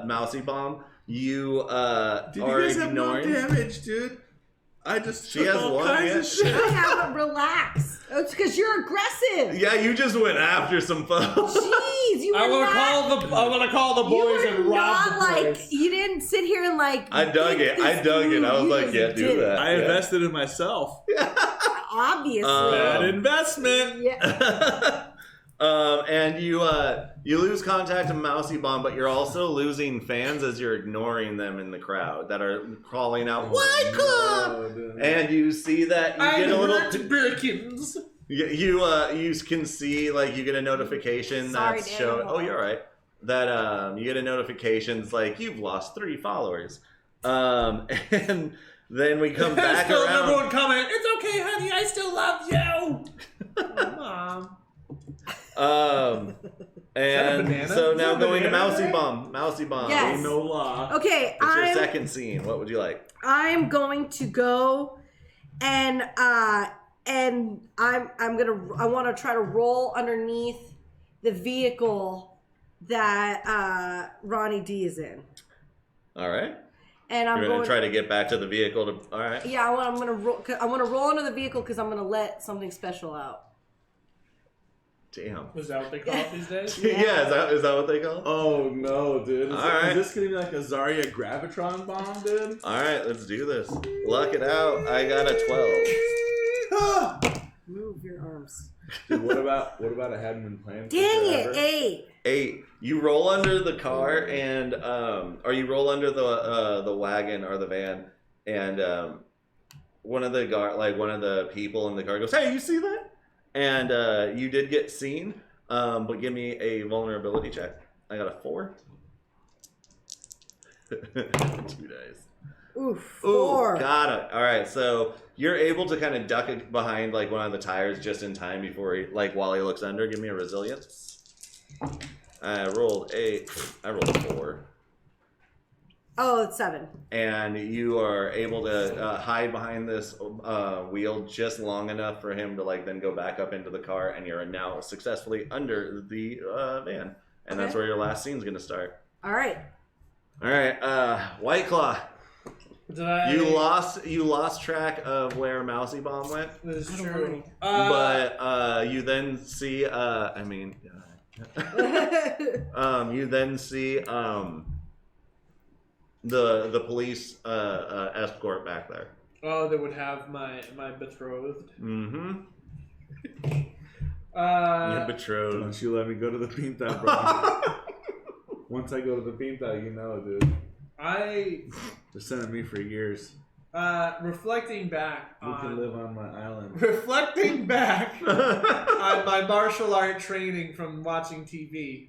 Mousy Bomb. You Dude, are you guys have no ignoring. damage, dude. I just She took has all one, kinds yeah. of shit. I haven't relaxed. It's because you're aggressive. Yeah, you just went after some folks. Jeez, you were I'm not. gonna call the boys you were and rob not the place. you didn't sit here and I dug it. I was like, yeah, do that. I Yeah. invested in myself. Obviously. Bad investment. Yeah. And you lose contact with Mousy Bomb, but you're also losing fans as you're ignoring them in the crowd that are calling out White Club. And you see that you get a little Birkins. you can see you get a notification Sorry, that's Daniel. showing. Oh, you're right. That you get a notification it's you've lost 3 followers. And then we come back Still around. everyone comment. It's okay, honey. I still love you. Mom. And banana? so Is now that a going to banana Mousy there? Bomb. Mousy Bomb. Yes. No law. Okay, It's your second scene. What would you like? I'm going to go and I want to try to roll underneath the vehicle that Ronnie D is in. All right. And I'm You're going gonna try to get back to the vehicle. All right. Yeah, I want to roll under the vehicle because I'm gonna let something special out. Damn. Is that what they call it these days? Yeah. Is that what they call it? Oh no, dude! Alright. Is this gonna be like a Zarya Gravitron bomb, dude? All right, let's do this. Luck it out. I got a 12. Move your arms. Dude, what about I hadn't been playing? Dang it, forever? 8. 8. You roll under the car and or you roll under the wagon or the van, and one of the people in the car goes, "Hey, you see that?" And you did get seen, but give me a vulnerability check. I got a 4. 2 dice. Oof, 4. Ooh, got it. All right, so you're able to kind of duck it behind like one of the tires just in time before while he looks under. Give me a resilience. I rolled a 4. Oh, it's 7. And you are able to hide behind this wheel just long enough for him to then go back up into the car, and you're now successfully under the van. And that's where your last scene's going to start. All right. All right, White Claw. You lost track of where Mousy Bomb went. This is true. But you then see, you then see the police escort back there. Oh, they would have my betrothed. Mm-hmm. You're betrothed. Don't you let me go to the Pinta, bro. Once I go to the Pinta, you know, dude. They're sending me for years. Reflecting back We can live on my island. Reflecting back on my martial art training from watching TV.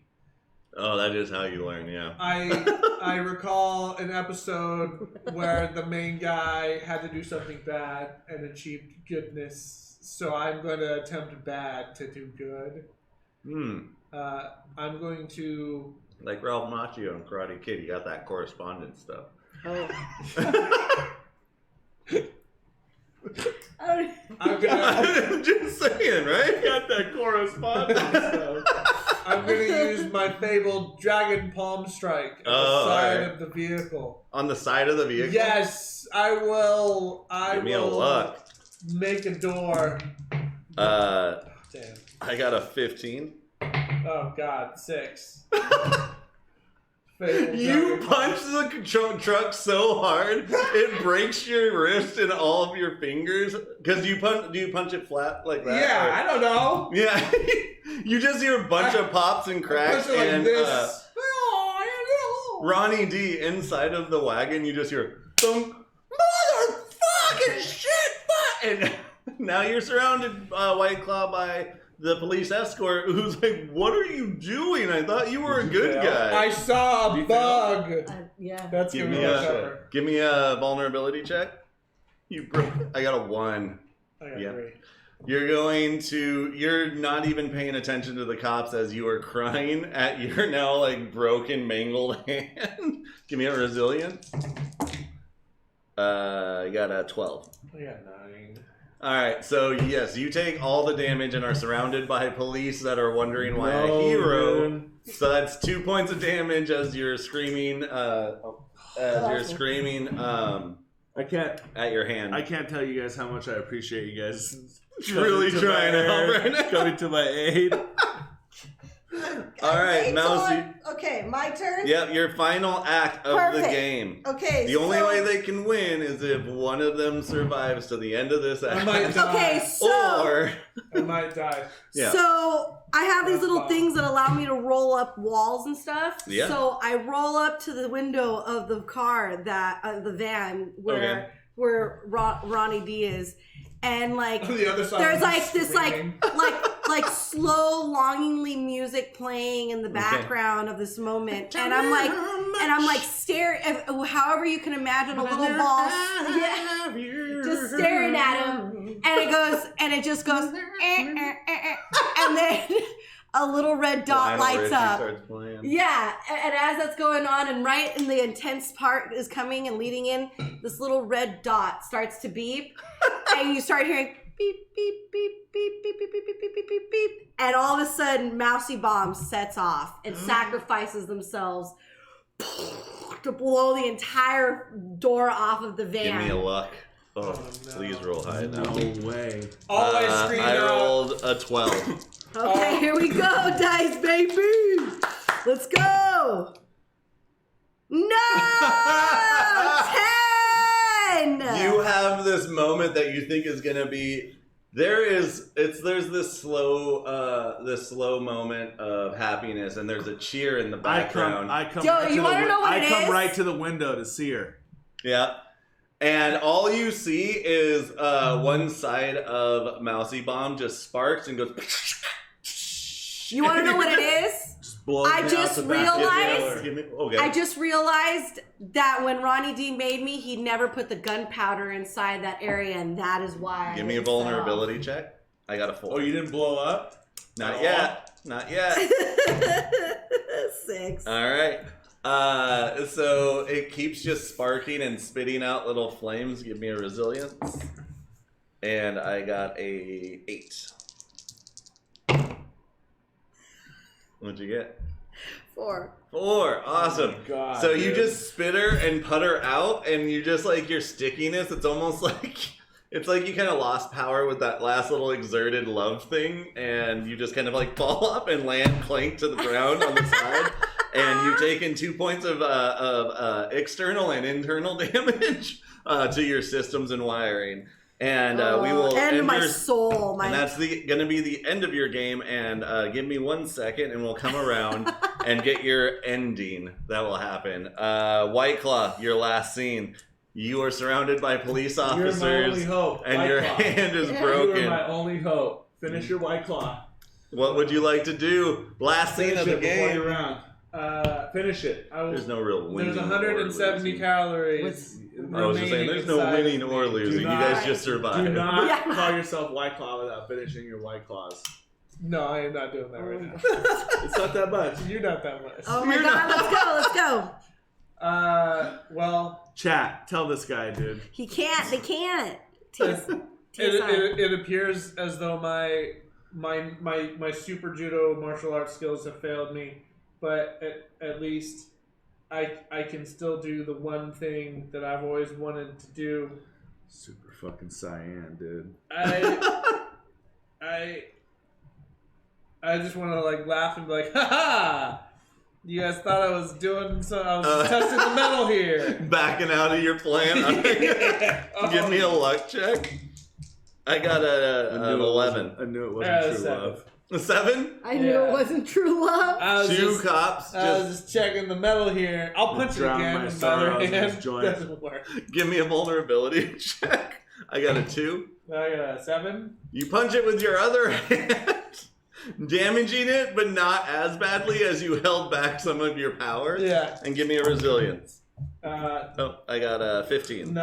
Oh, that is how you learn, yeah. I recall an episode where the main guy had to do something bad and achieved goodness. So I'm going to attempt bad to do good. I'm going to... Like Ralph Macchio and Karate Kid, you got that correspondence stuff. Oh. I'm gonna... Just saying, right? Got that correspondence stuff. I'm going to use my fabled Dragon Palm Strike on the side of the vehicle. On the side of the vehicle? Yes, I will. Give me a luck. Make a door. Damn. I got a 15. Oh, God. 6. You punch the truck so hard it breaks your wrist and all of your fingers. Because do you punch it flat like that? Yeah, I don't know. Yeah, you just hear a bunch of pops and cracks, like and this. Ronnie D inside of the wagon. You just hear thunk, motherfucking shit, and now you're surrounded, White Claw, by the police escort, who's like, "What are you doing? I thought you were a good guy." I saw a bug. Yeah. That's give me a vulnerability check. You broke. I got a 1. I got 3. You're not even paying attention to the cops as you are crying at your now broken, mangled hand. Give me a resilience. I got a 12. I got 9. Alright, so yes, you take all the damage and are surrounded by police that are wondering why a hero. Man. So that's 2 points of damage as you're screaming, I can't at your hand. I can't tell you guys how much I appreciate you guys really trying to help right now. coming to my aid. All right, Mousy. Okay, my turn? Yep, your final act of the game. Okay, The only way they can win is if one of them survives to the end of this act. I might die. Okay, so... Or... I might die. Yeah. So, I have these little things that allow me to roll up walls and stuff. Yeah. So, I roll up to the window of the car, the van, where Ronnie D is. And On the other side there's this screaming. slow, longingly music playing in the background of this moment, and I'm staring. However you can imagine a little ball, just staring at him, and it just goes, and then a little red dot lights up. Yeah, and as that's going on, and right in the intense part is coming and leading in, this little red dot starts to beep, and you start hearing beep, beep, beep, beep, beep, beep, beep, beep, beep, beep, beep, beep. And all of a sudden, Mousy Bomb sets off and sacrifices themselves to blow the entire door off of the van. Give me a luck. Oh, no. please roll high now. No way. Always scream I out. rolled a 12. Okay, here we go, dice baby. Let's go. No, 10. You have this moment that you think is gonna be. There's this slow moment of happiness, and there's a cheer in the background. I come Yo, right you to wanna the, know what I it come is? right to the window to see her. Yeah. And all you see is one side of Mousy Bomb just sparks and goes. You want to know what it is? Just blows I me just out the back. realized. Okay. I just realized that when Ronnie D made me, he never put the gunpowder inside that area, and that is why. Give me a it fell. vulnerability check. I got a 4. Oh, you didn't blow up? Not yet. Not yet. 6. All right. So it keeps just sparking and spitting out little flames. Give me a resilience. And I got a 8. What'd you get? 4. 4. Awesome. Oh God, so you dude. just spit her and put her out, and you just like your stickiness. It's almost like it's like you kind of lost power with that last little exerted love thing, and you just kind of like fall up and land clank to the ground on the side. And you've taken 2 points of external and internal damage to your systems and wiring. And we will end my your, soul. and that's going to be the end of your game. And give me 1 second, and we'll come around and get your ending. That will happen. White Claw, your last scene. You are surrounded by police officers, You're my only hope. and White your Claw. hand is You are broken. my only hope. Finish your White Claw. What would you like to do? Last scene Finish of the it before game. you're round. Finish it. I will. There's no real winning. There's or 170 losing. calories. I was just saying, there's no remaining winning inside or of me. losing. You not- guys just survived. Do not Yeah. call yourself White Claw without finishing your White Claws. No, I am not doing that right now. It's not that much. You're not that much. Oh my god, let's go. Well, Chat, tell this guy, dude. They can't. it appears as though my super judo martial arts skills have failed me, but at least I can still do the one thing that I've always wanted to do. Super fucking cyan, dude. I just want to like laugh and be like, ha ha! You guys thought I was doing so? I was testing the metal here. Backing out of your plan. Give me a luck check. I got an 11. I knew it Yeah, wasn't true 7. love. A 7? I knew it wasn't true love. I was 2 just, cops. I was Just just checking the metal here. I'll punch it drown again. my and the other sorrows in hand his joints. doesn't work. give me a vulnerability check. I got a 2. I got a 7. You punch it with your other hand, damaging it, but not as badly as you held back some of your power. Yeah. And give me a resilience. 9. Oh, I got a 15.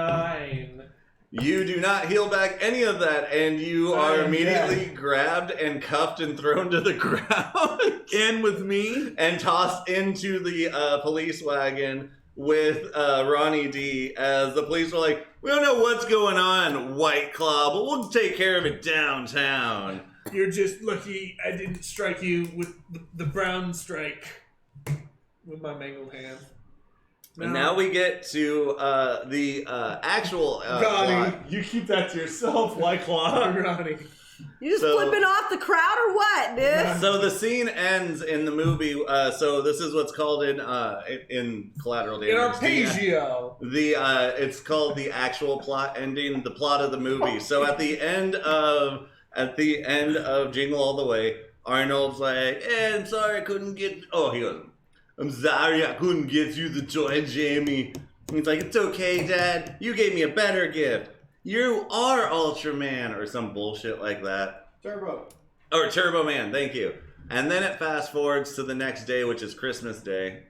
You do not heal back any of that, and you are immediately grabbed and cuffed and thrown to the ground. In with me. And tossed into the police wagon with Ronnie D, as the police were like, we don't know what's going on, White Claw, but we'll take care of it downtown. You're just lucky I didn't strike you with the brown strike with my mangled hand. And now we get to the actual plot. You keep that to yourself, White Claw. Ronnie. You just So- flipping off the crowd or what, dude? So the scene ends in the movie. So this is what's called in Collateral Damage. In Arpeggio. It's called the actual plot ending, the plot of the movie. So at the end of Jingle All the Way, Arnold's like, "Hey, I'm sorry I couldn't get." Oh, he goes, "I'm sorry I couldn't get you the toy, Jamie." And he's like, "It's okay, Dad. You gave me a better gift. You are Ultraman," or some bullshit like that. Turbo. Or Turbo Man, thank you. And then it fast forwards to the next day, which is Christmas Day.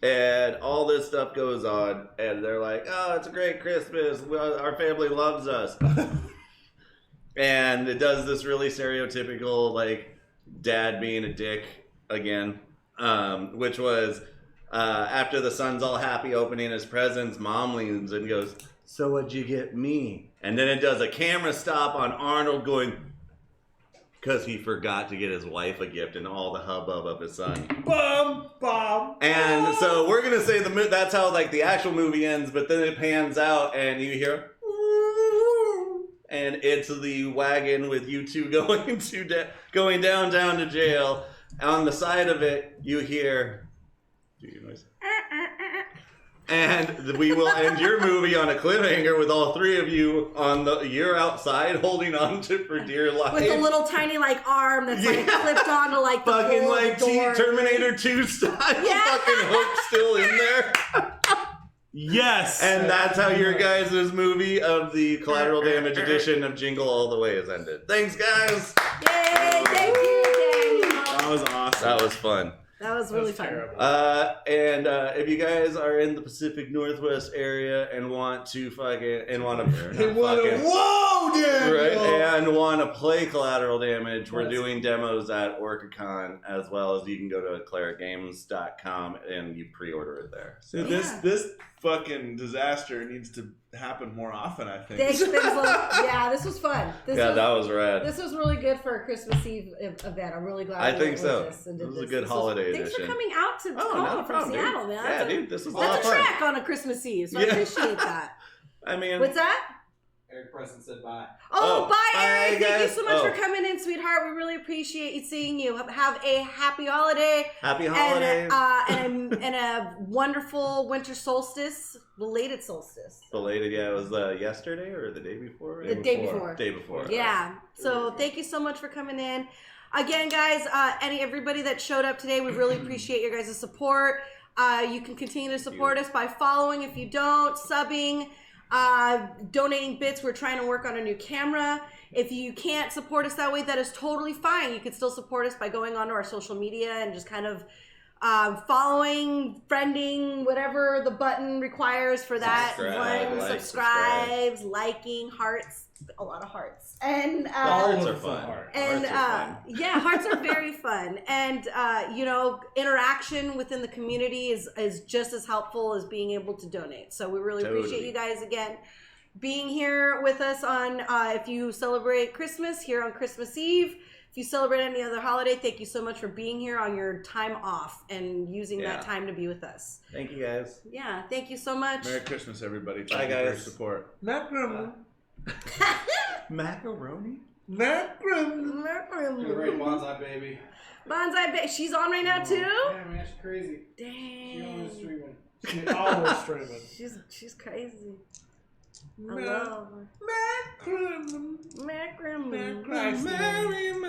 And all this stuff goes on, and they're like, "Oh, it's a great Christmas. Our family loves us." And it does this really stereotypical, like, dad being a dick again, which was after the son's all happy opening his presents, Mom leans and goes, so what'd you get me? And then it does a camera stop on Arnold going, because he forgot to get his wife a gift and all the hubbub of his son. Bum, bum. And so we're going to say that's how like the actual movie ends, but then it pans out and you hear, and it's the wagon with you two going down to jail. On the side of it, you hear, do your noise. And we will end your movie on a cliffhanger with all three of you you're outside holding on to for dear life. With a little tiny like arm that's like clipped onto like the fucking hole like of the door. Terminator 2 style fucking hook still in there. Yes. And that's how your guys' movie of the Collateral Damage edition of Jingle All the Way is ended. Thanks, guys. Yay! Thank you, Daniel. That was awesome. That was fun. That was really fun. Terrible. And if you guys are in the Pacific Northwest area and want to Whoa, right, and want to play Collateral Damage, we're Yes. doing demos at OrcaCon, as well as you can go to clericgames.com and you pre-order it there. Dude, this fucking disaster needs to happen more often, I think. Yeah, this was fun. That was rad. This was really good for a Christmas Eve event. I'm really glad. I we think went so. with this and This did was a this. good holiday Thanks edition. for coming out to No from problem, dude. Seattle, man. Yeah, dude, this was a lot That's of a fun. track on a Christmas Eve, so I Yeah. appreciate that. I mean, What's that? Eric Preston said bye. Oh, bye, Eric. Thank you guys. so much for coming in, sweetheart. We really appreciate seeing you. Have a happy holiday. happy holidays. And a wonderful winter solstice, belated solstice. Belated, yeah, it was yesterday or the day before? The day before. Day before. Yeah. So thank you so much for coming in. Again, guys, everybody that showed up today, we really appreciate your guys' support. You can continue to support us by following if you don't, subbing, donating bits. We're trying to work on a new camera. If you can't support us that way, that is totally fine. You can still support us by going onto our social media and just kind of following, friending, whatever the button requires for that. Subscribes, liking, hearts, a lot of hearts. And Hearts are fun. and Hearts are fun. yeah, hearts are very fun. And interaction within the community is just as helpful as being able to donate. So we really appreciate you guys again being here with us on if you celebrate Christmas here on Christmas Eve. If you celebrate any other holiday, thank you so much for being here on your time off and using that time to be with us. Thank you, guys. Yeah, thank you so much. Merry Christmas, everybody. Bye, Thank you for your guys. support. Macaroni. Macaroni? You're right, Bonsai Baby. Bonsai, she's on right now too? Yeah, man, she's crazy. She Dang. always streaming. She's always streaming. She's crazy. I love her. Macaroni. Macaroni. Macaroni.